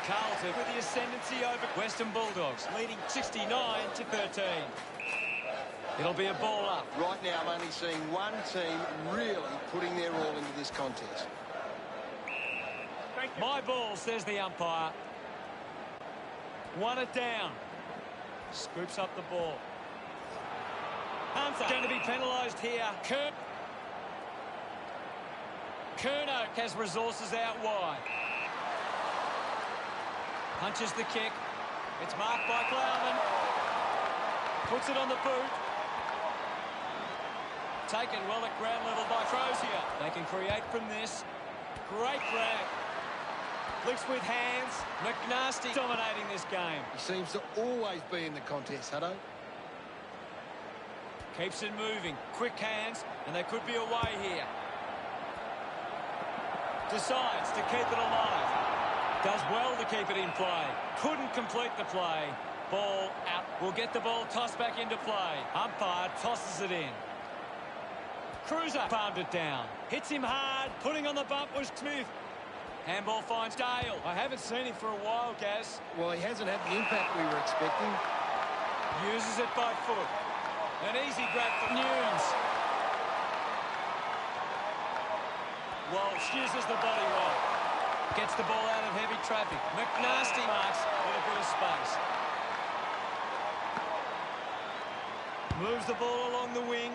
Carlton with the ascendancy over Western Bulldogs, leading 69 to 13. It'll be a ball up. Right now, I'm only seeing one team really putting their all into this contest. Thank you. My ball, says the umpire. Won it down. Scoops up the ball. Hunter going to be penalised here. Kerno has resources out wide. Punches the kick. It's marked by Glauman. Puts it on the boot. Taken well at ground level by Crozier. They can create from this. Great grab. Flicks with hands. McNasty dominating this game. He seems to always be in the contest, Hutto. Keeps it moving. Quick hands, and they could be away here. Decides to keep it alive. Does well to keep it in play. Couldn't complete the play. Ball out. Will get the ball tossed back into play. Umpire tosses it in. Cruiser palmed it down. Hits him hard. Putting on the bump was Smith. Handball finds Dale. I haven't seen him for a while, Gaz. Well, he hasn't had the impact we were expecting. Uses it by foot. An easy grab for Nunes. Walsh uses the body well. Gets the ball out of heavy traffic. McNasty marks with a bit of space. Moves the ball along the wing.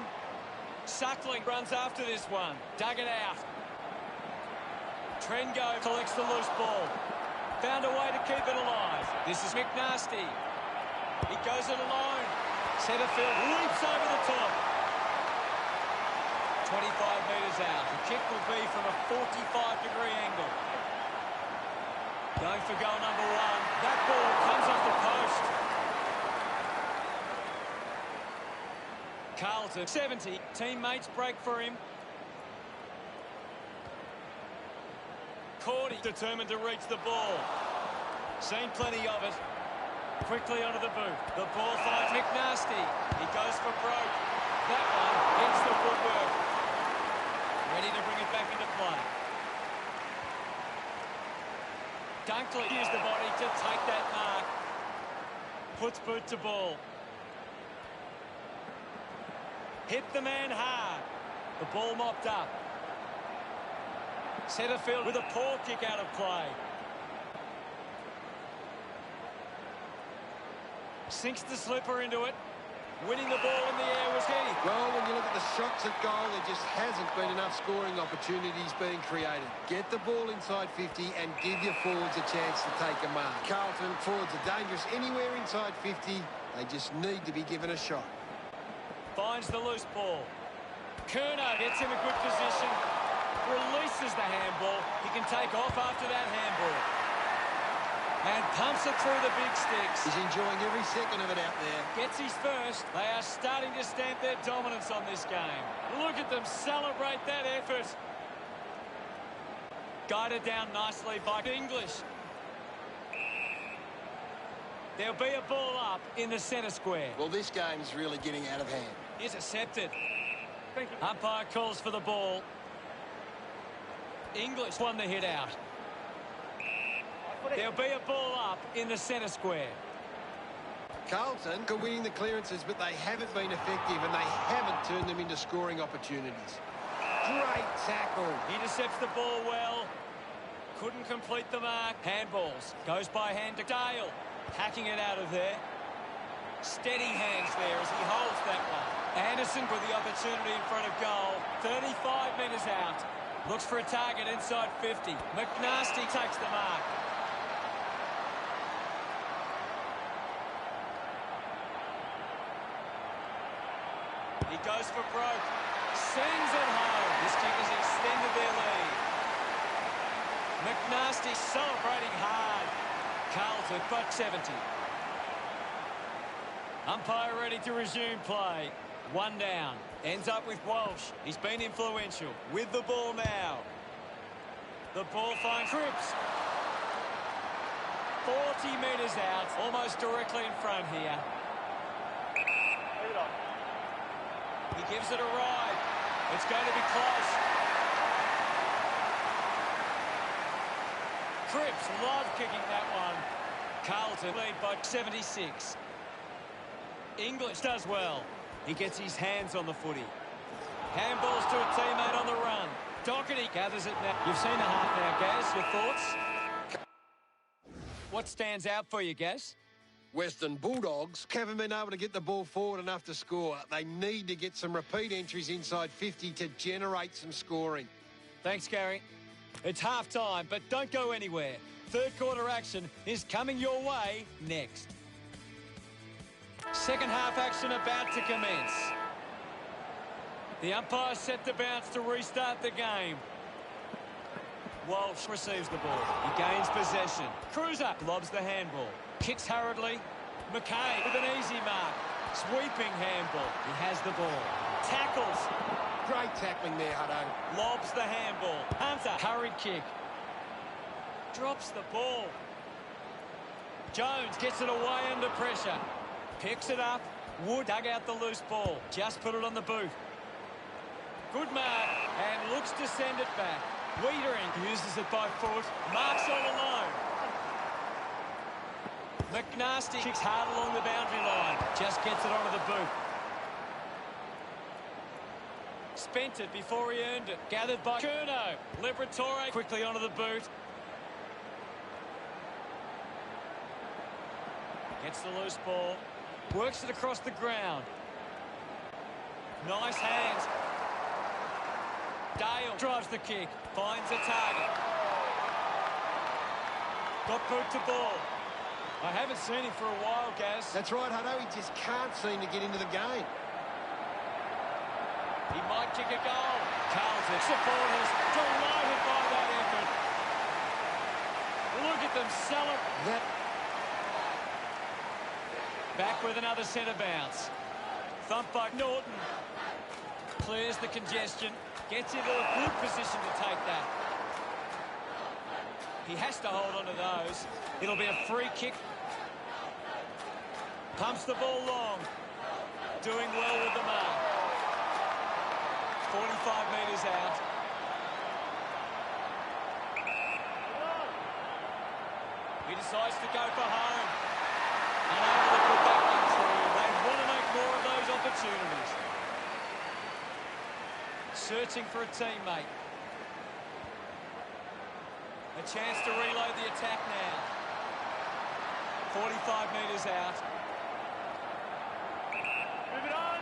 Suckling runs after this one. Dug it out. Trengo collects the loose ball. Found a way to keep it alive. This is McNasty. He goes it alone. Setterfield leaps over the top. 25 metres out. The kick will be from a 45-degree angle. Going for goal number 1. That ball comes off the post. Carlton, 70. Teammates break for him. Cordy determined to reach the ball. Seen plenty of it. Quickly onto the boot. The ball finds McNasty. He goes for broke. That one hits the woodwork. Ready to bring it back into play. Dunkley used the body to take that mark. Puts boot to ball. Hit the man hard. The ball mopped up. Centre field with a poor kick out of play. Sinks the slipper into it. Winning the ball in the air was Kenny. Well, when you look at the shots at goal, there just hasn't been enough scoring opportunities being created. Get the ball inside 50 and give your forwards a chance to take a mark. Carlton, forwards are dangerous anywhere inside 50. They just need to be given a shot. Finds the loose ball. Curnow gets in a good position. Releases the handball. He can take off after that handball. And pumps it through the big sticks. He's enjoying every second of it out there. Gets his first. They are starting to stamp their dominance on this game. Look at them celebrate that effort. Guided down nicely by English. There'll be a ball up in the centre square. Well, this game's really getting out of hand. Intercepted. Umpire calls for the ball. English won the hit out. There'll be a ball up in the centre square. Carlton are winning the clearances, but they haven't been effective and they haven't turned them into scoring opportunities. Great tackle. Intercepts the ball well. Couldn't complete the mark. Handballs. Goes by hand to Dale. Hacking it out of there. Steady hands there as he holds that one. Anderson with the opportunity in front of goal. 35 metres out. Looks for a target inside 50. McNasty takes the mark. He goes for broke. Sends it home. This kick has extended their lead. McNasty celebrating hard. Carlton got 70. Umpire ready to resume play. One down. Ends up with Walsh. He's been influential. With the ball now. The ball finds Cripps. 40 metres out. Almost directly in front here. He gives it a ride. It's going to be close. Cripps love kicking that one. Carlton lead by 76. English does well. He gets his hands on the footy. Handballs to a teammate on the run. Doherty gathers it now. You've seen the half now, Gaz. Your thoughts? What stands out for you, Gaz? Western Bulldogs haven't been able to get the ball forward enough to score. They need to get some repeat entries inside 50 to generate some scoring. Thanks, Gary. It's half-time, but don't go anywhere. Third quarter action is coming your way next. Second half action about to commence. The umpire set the bounce to restart the game. Walsh receives the ball. He gains possession. Cruiser lobs the handball. Kicks hurriedly. McKay with an easy mark. Sweeping handball. He has the ball. Tackles. Great tackling there, Hutto. Lobs the handball. Hunter. Hurried kick. Drops the ball. Jones gets it away under pressure. Picks it up. Wood dug out the loose ball. Just put it on the boot. Good mark. And looks to send it back. Wiedering uses it by foot. Marks all alone. McNasty kicks hard along the boundary line. Just gets it onto the boot. Spent it before he earned it. Gathered by Curnow. Liberatore quickly onto the boot. Gets the loose ball. Works it across the ground. Nice hands. Dale drives the kick. Finds a target. Got boot to ball. I haven't seen him for a while, Gaz. That's right, Hutto. He just can't seem to get into the game. He might kick a goal. Carlton supporters delighted by that effort. Look at them celebrate. Back with another centre bounce. Thumped by Norton. Clears the congestion. Gets into a good position to take that. He has to hold on to those. It'll be a free kick. Pumps the ball long. Doing well with the mark. 45 metres out. He decides to go for home. Unable to put that one through. They want to make more of those opportunities. searching for a teammate. A chance to reload the attack now. 45 metres out. Move it on.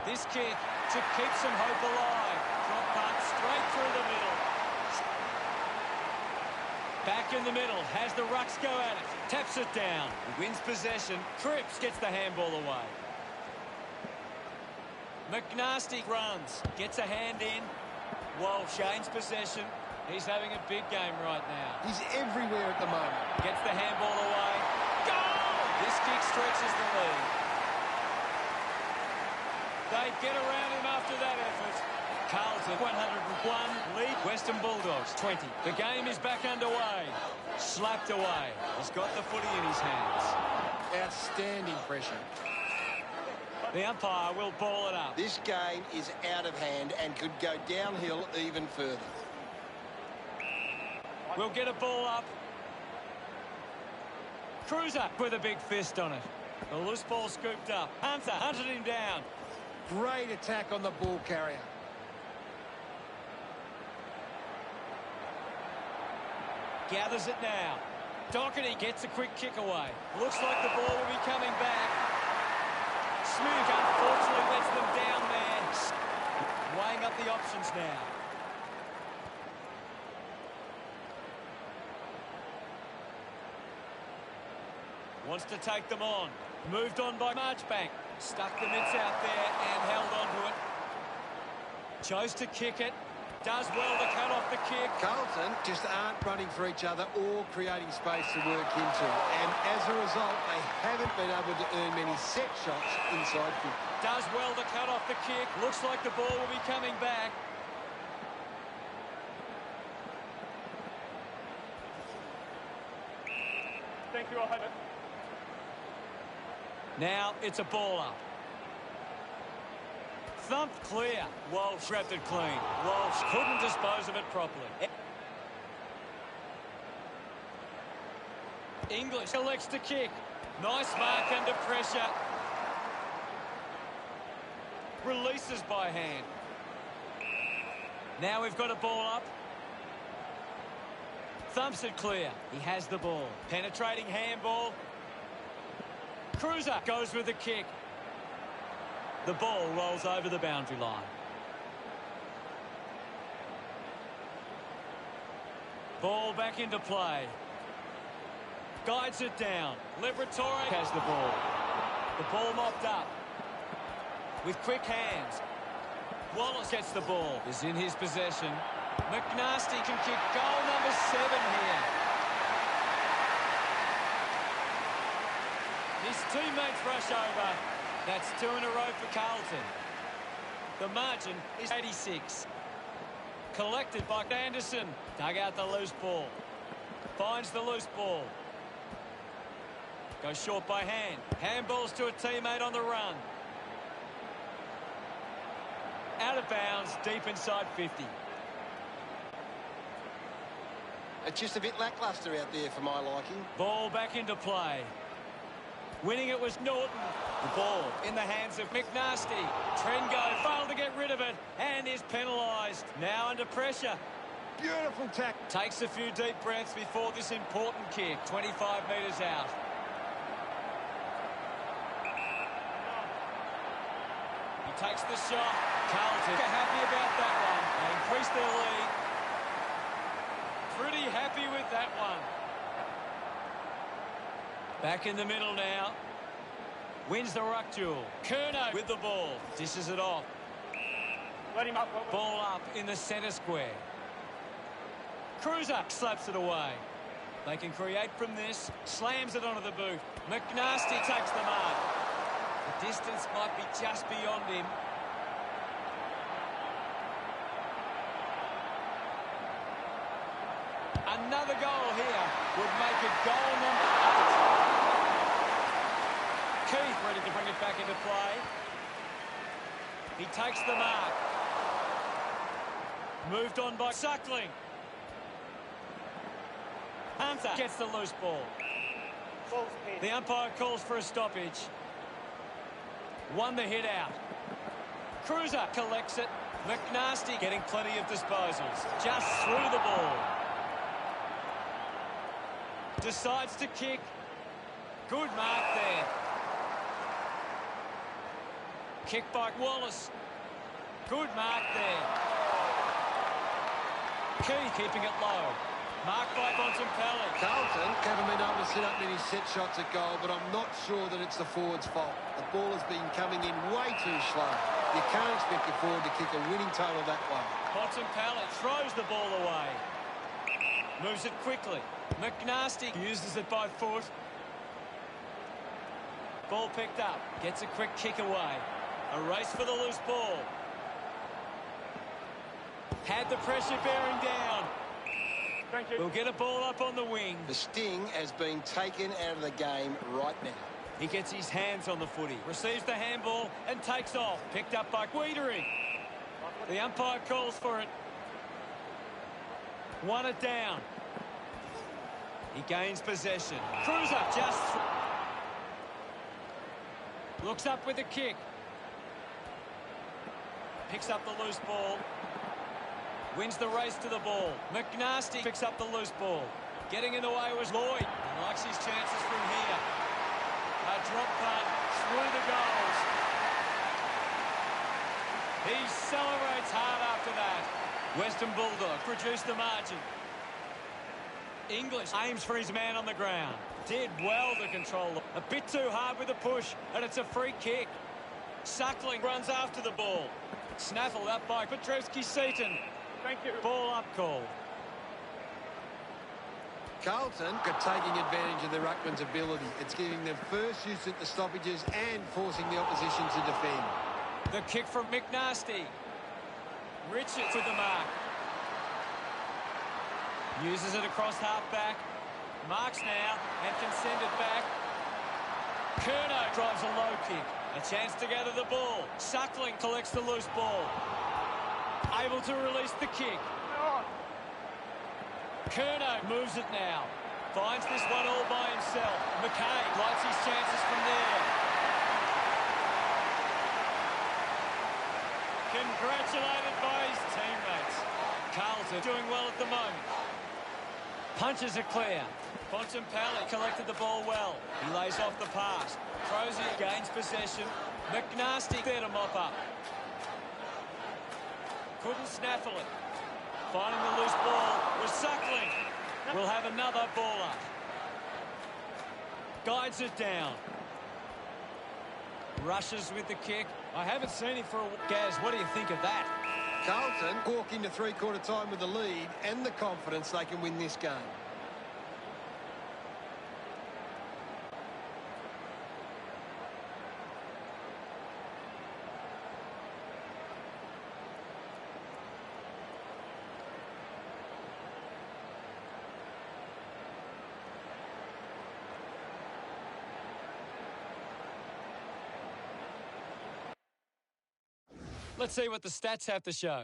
This kick to keep some hope alive. Drop punt straight through the middle. Back in the middle, has the rucks go at it. Taps it down. He wins possession. Cripps gets the handball away. McNasty runs. Gets a hand in. Walsh gains possession. He's having a big game right now. He's everywhere at the moment. Gets the handball away. Goal! This kick stretches the lead. They get around him after that effort. Carlton 101, lead Western Bulldogs 20. The game is back underway. Slapped away. He's got the footy in his hands. Outstanding pressure. The umpire will ball it up. This game is out of hand and could go downhill even further. We'll get a ball up. Cruiser with a big fist on it. The loose ball scooped up. Hunter hunted him down. Great attack on the ball carrier. Gathers it now. Doherty gets a quick kick away. Looks like the ball will be coming back. Smook unfortunately lets them down there. Weighing up the options now. Wants to take them on. Moved on by Marchbank. Stuck the mitts out there and held on to it. Chose to kick it. Does well to cut off the kick. Carlton just aren't running for each other or creating space to work into. And as a result, they haven't been able to earn many set shots inside 50. Does well to cut off the kick. Looks like the ball will be coming back. Thank you, I'll have it. Now it's a ball up. Thumped clear. Walsh grabbed it clean. Walsh couldn't dispose of it properly. English elects to kick. Nice mark under pressure. Releases by hand. Now we've got a ball up. Thumps it clear. He has the ball. Penetrating handball. Cruiser goes with the kick. The ball rolls over the boundary line. Ball back into play. Guides it down. Liberatore has the ball. The ball mopped up. With quick hands. Wallace gets the ball. Is in his possession. McNasty can kick goal number 7 here. His teammates rush over. That's 2 in a row for Carlton. The margin is 86. Collected by Anderson. Dug out the loose ball. Finds the loose ball. Goes short by hand. Handballs to a teammate on the run. Out of bounds, deep inside 50. It's just a bit lacklustre out there for my liking. Ball back into play. Winning it was Norton. The ball in the hands of McNasty. Trengo failed to get rid of it and is penalised. Now under pressure. Beautiful tack. Takes a few deep breaths before this important kick. 25 metres out. He takes the shot. Carlton are happy about that one. They increase their lead. Pretty happy with that one. Back in the middle now. Wins the ruck duel. Kerno with the ball. Dishes it off. Let him up. Ball up in the centre square. Cruiser slaps it away. They can create from this. Slams it onto the boot. McNasty takes the mark. The distance might be just beyond him. Another goal here would make it goal number 8. Keith ready to bring it back into play. He takes the mark. Moved on by Suckling. Hunter gets the loose ball. The umpire calls for a stoppage. Won the hit out. Cruiser collects it. McNasty getting plenty of disposals. Just through the ball. Decides to kick. Good mark there. Kick by Wallace. Good mark there. Key keeping it low. Marked by Bontempelli. Carlton haven't been able to set up many set shots at goal, but I'm not sure that it's the forward's fault. The ball has been coming in way too slow. You can't expect your forward to kick a winning total that way. Bontempelli throws the ball away. Moves it quickly. McNasty uses it by foot. Ball picked up. Gets a quick kick away. A race for the loose ball. Had the pressure bearing down. Thank you. We'll get a ball up on the wing. The sting has been taken out of the game right now. He gets his hands on the footy. Receives the handball and takes off. Picked up by Guideri. The umpire calls for it. Won it down. He gains possession. Cruiser just... Looks up with a kick. Picks up the loose ball. Wins the race to the ball. McNasty picks up the loose ball. Getting in the way was Lloyd. He likes his chances from here. A drop punt through the goals. He celebrates hard after that. Western Bulldogs reduce the margin. English aims for his man on the ground. Did well to control them. A bit too hard with a push, and it's a free kick. Suckling runs after the ball. Snaffled up by Petrevski-Seaton. Thank you. Ball up call. Carlton are taking advantage of the ruckman's ability. It's giving them first use at the stoppages and forcing the opposition to defend. The kick from McNasty. Richards with the mark. Uses it across half-back. Marks now and can send it back. Curnow drives a low kick. A chance to go to the ball. Suckling collects the loose ball. Able to release the kick. Curnow moves it now. Finds this one all by himself. McKay lights his chances from there. Congratulated by his teammates. Carlton doing well at the moment. Punches are clear. Bontempelli collected the ball well. He lays off the pass. Throws it, gains possession. McNasty there to mop up. Couldn't snaffle it. Finding the loose ball was Suckling. We'll have another ball up. Guides it down. Rushes with the kick. I haven't seen him for a... Gaz, what do you think of that? Carlton walk into three-quarter time with the lead and the confidence they can win this game. Let's see what the stats have to show.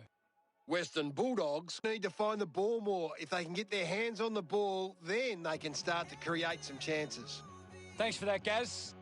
Western Bulldogs need to find the ball more. If they can get their hands on the ball, then they can start to create some chances. Thanks for that, Gaz.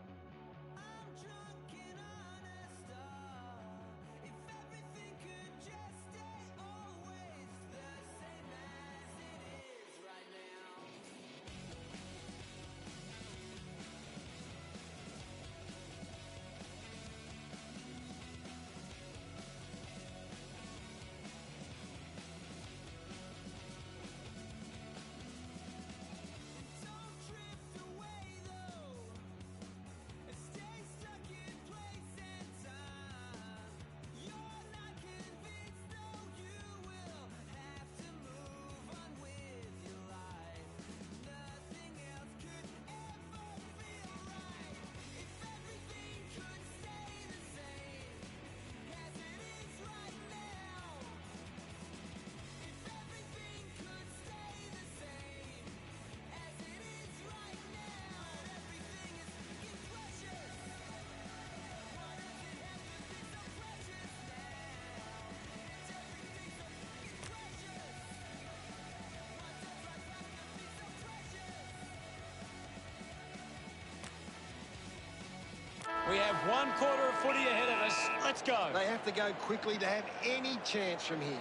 We have 1 quarter of footy ahead of us. Let's go. They have to go quickly to have any chance from here.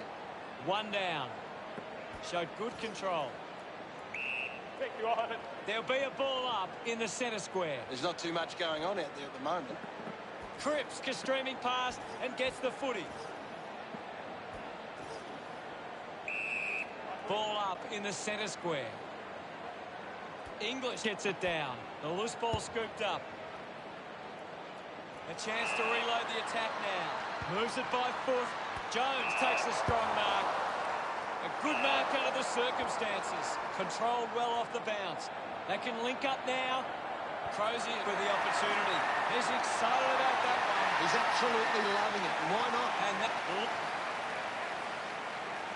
1 down. Showed good control. Thank you, Ivan. There'll be a ball up in the centre square. There's not too much going on out there at the moment. Cripps streaming past and gets the footy. Ball up in the centre square. English gets it down. The loose ball scooped up. A chance to reload the attack now. Moves it by foot. Jones takes a strong mark. A good mark under the circumstances. Controlled well off the bounce. They can link up now. Crozier with the opportunity. He's excited about that one. He's absolutely loving it. Why not? And that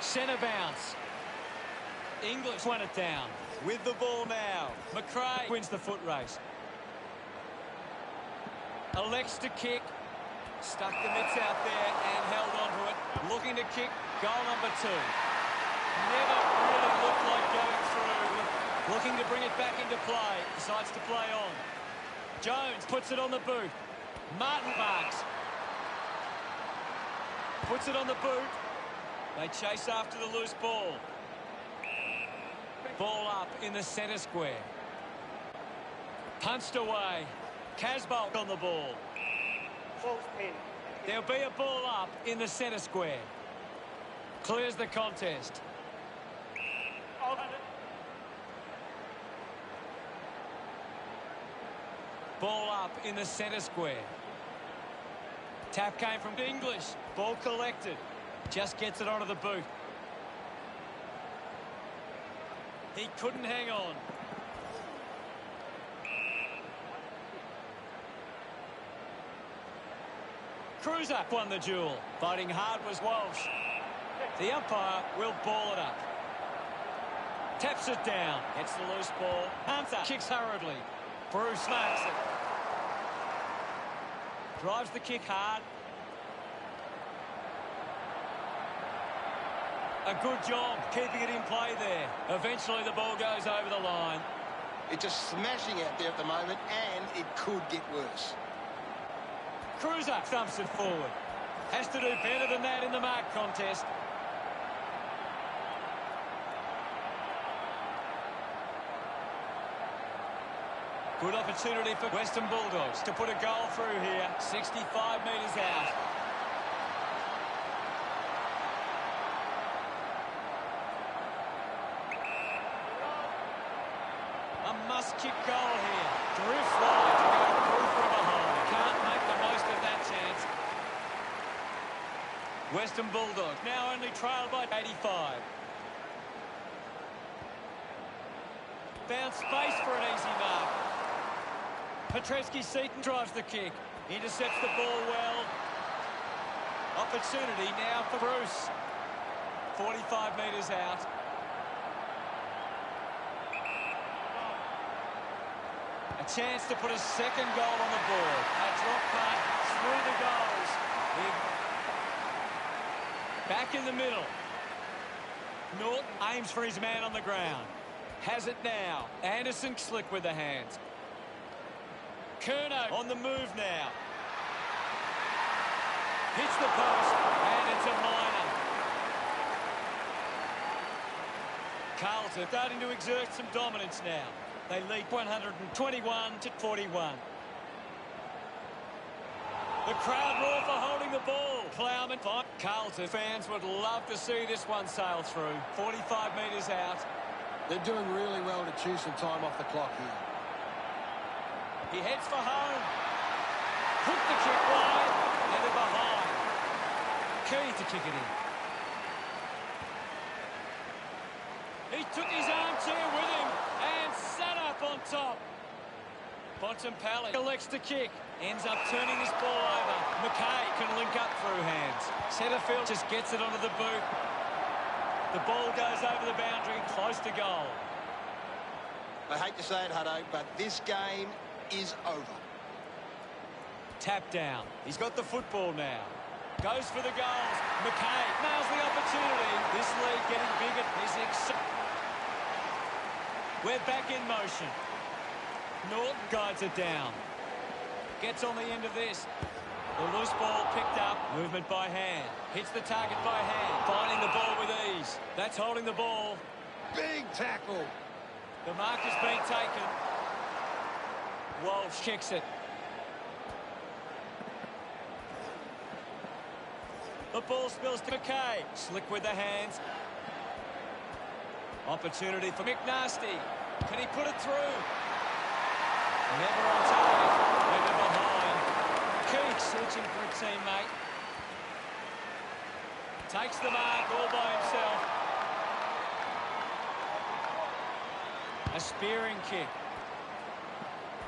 centre bounce. English won it down. With the ball now. McRae wins the foot race. Elects to kick. Stuck the mitts out there and held onto it. Looking to kick. Goal number 2. Never really looked like going through. Looking to bring it back into play. Decides to play on. Jones puts it on the boot. Martin marks. Puts it on the boot. They chase after the loose ball. Ball up in the centre square. Punched away. Casbolt on the ball. False pin. There'll be a ball up in the centre square. Clears the contest. Ball up in the centre square. Tap came from English. Ball collected. Just gets it onto the boot. He couldn't hang on. Cruiser won the duel. Fighting hard was Walsh. The umpire will ball it up. Taps it down. Gets the loose ball. Hunter kicks hurriedly. Bruce marks it. Drives the kick hard. A good job keeping it in play there. Eventually the ball goes over the line. It's just smashing out there at the moment, and it could get worse. Cruiser thumps it forward. Has to do better than that in the mark contest. Good opportunity for Western Bulldogs to put a goal through here. 65 metres out. A must-kick goal here. Drifts wide to go through from behind. Can't make the most of that chance. Western Bulldogs now only trailed by 85. Found space for an easy mark. Petreski-Seaton drives the kick. Intercepts the ball well. Opportunity now for Bruce. 45 metres out. A chance to put a second goal on the board. A drop punt through the goals. Back in the middle. Norton aims for his man on the ground. Has it now. Anderson slick with the hands. Curnow on the move now. Hits the post, and it's a minor. Carlton starting to exert some dominance now. They lead 121-41. The crowd roar for holding the ball. Plowman. Carlton fans would love to see this one sail through. 45 metres out. They're doing really well to chew some time off the clock here. He heads for home. Hook the kick wide. And they're behind. Key to kick it in. He took his armchair with him and sat up on top. Bontempelli elects to kick. Ends up turning this ball over. McKay can link up through hands. Setterfield just gets it onto the boot. The ball goes over the boundary, close to goal. I hate to say it, Hutto, but this game is over. Tap down. He's got the football now. Goes for the goals. McKay nails the opportunity. This lead getting bigger. We're back in motion. Norton guides it down. Gets on the end of this. The loose ball picked up. Movement by hand. Hits the target by hand. Finding the ball with ease. That's holding the ball. Big tackle. The mark has been taken. Walsh kicks it. The ball spills to McKay. Slick with the hands. Opportunity for McNasty. Can he put it through? Never on target. Never behind. Keith searching for a teammate. Takes the mark all by himself. A spearing kick.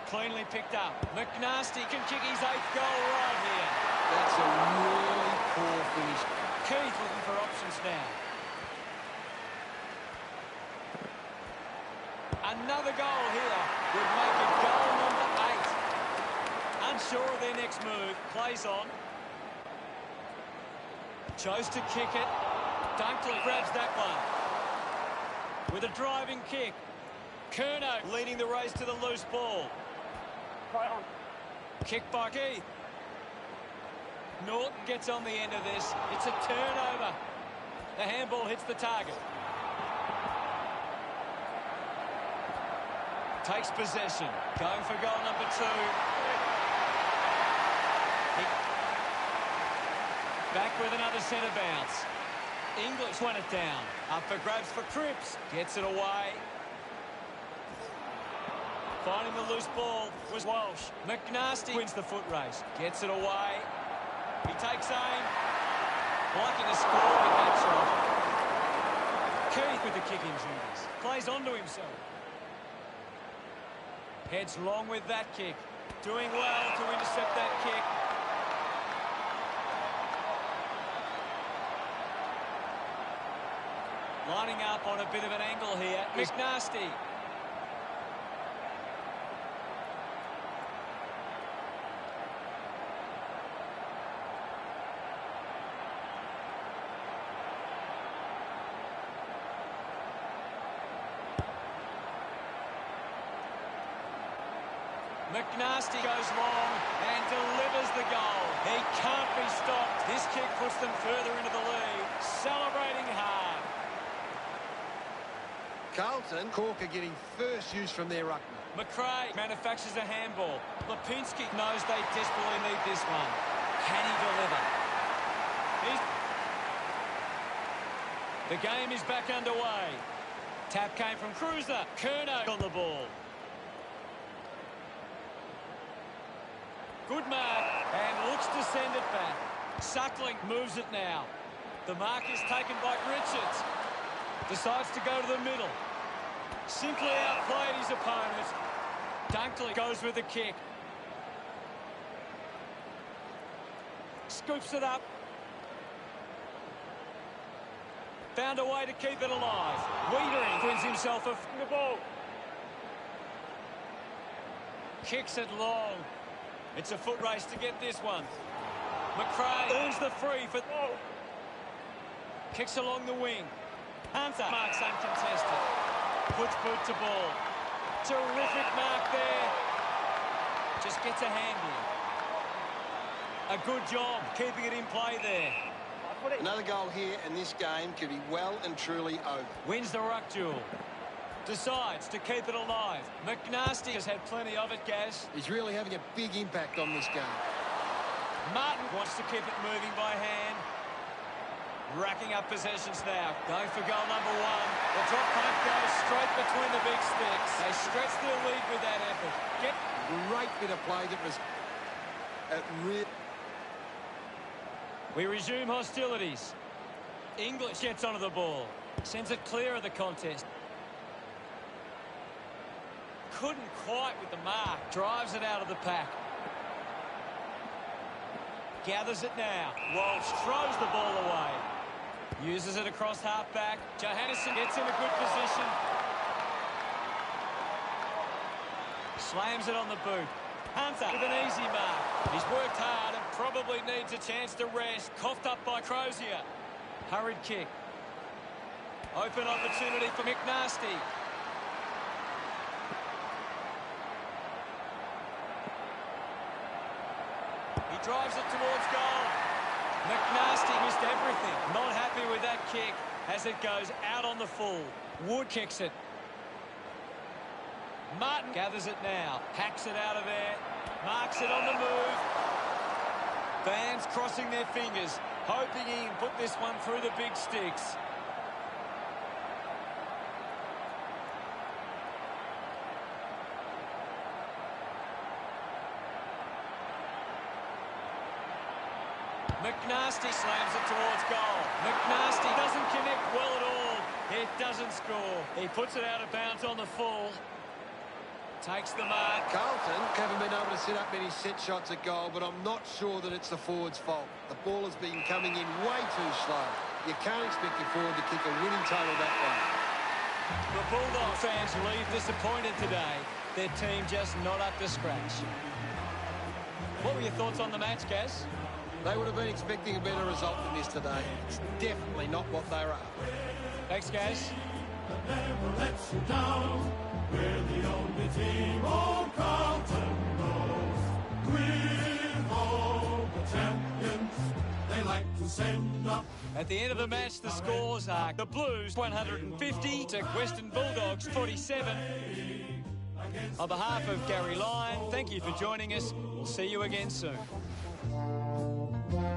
Cleanly picked up. McNasty can kick his 8th goal right here. That's a really poor finish. Keith looking for options now. Another goal here would make it goal number 8. Unsure of their next move. Plays on. Chose to kick it. Dunkley grabs that one. With a driving kick. Curnow leading the race to the loose ball. Right on. Kick by Keith. Norton gets on the end of this. It's a turnover. The handball hits the target. Takes possession. Going for goal number 2. Back with another centre bounce. English won it down. Up for grabs for Cripps. Gets it away. Finding the loose ball was Walsh. McNasty wins the foot race. Gets it away. He takes aim. Liking to score with that shot. Keith with the kicking duties. Plays onto himself. Heads long with that kick. Doing well to intercept that kick. Lining up on a bit of an angle here. McNasty. McNasty goes long and delivers the goal. He can't be stopped. This kick puts them further into the lead. Celebrating hard. Carlton, Cork are getting first use from their ruckman. McRae manufactures a handball. Lipinski knows they desperately need this one. Can he deliver? The game is back underway. Tap came from Cruiser. Curnow on the ball. Good mark, and looks to send it back. Suckling moves it now. The mark is taken by Richards. Decides to go to the middle. Simply outplayed his opponent. Dunkley goes with the kick. Scoops it up. Found a way to keep it alive. Wiedering wins himself the ball. Kicks it long. It's a foot race to get this one. McRae earns the free for... Kicks along the wing. Hunter marks uncontested. Puts boot to ball. Terrific mark there. Just gets a hand in. A good job keeping it in play there. Another goal here, and this game could be well and truly over. Wins the ruck duel. Decides to keep it alive. McNasty has had plenty of it, Gaz. He's really having a big impact on this game. Martin wants to keep it moving by hand. Racking up possessions now. Going for goal number 1. The drop punt goes straight between the big sticks. They stretch their lead with that effort. Great bit of play that was... We resume hostilities. English gets onto the ball. Sends it clear of the contest. Couldn't quite with the mark. Drives it out of the pack. Gathers it now. Walsh throws the ball away. Uses it across half-back. Johannesson gets in a good position. Slams it on the boot. Hunter with an easy mark. He's worked hard and probably needs a chance to rest. Coughed up by Crozier. Hurried kick. Open opportunity for McNasty. He drives it towards goal. McNasty missed everything. Not happy with that kick as it goes out on the full. Wood kicks it. Martin gathers it now. Hacks it out of there. Marks it on the move. Fans crossing their fingers, hoping he can put this one through the big sticks. McNasty slams it towards goal. McNasty doesn't connect well at all. It doesn't score. He puts it out of bounds on the full. Takes the mark. Carlton haven't been able to set up many set shots at goal, but I'm not sure that it's the forward's fault. The ball has been coming in way too slow. You can't expect your forward to kick a winning total that way. The Bulldog fans leave disappointed today. Their team just not up to scratch. What were your thoughts on the match, Gaz? They would have been expecting a better result than this today. It's definitely not what they were after. Thanks, Gaz. Never lets you down. We're the only team all Carlton knows. We're all the champions. They like to send up. At the end of the match, the scores are the Blues 150 to Western Bulldogs 47. On behalf of Gary Lyon, thank you for joining us. We'll see you again soon. Yeah.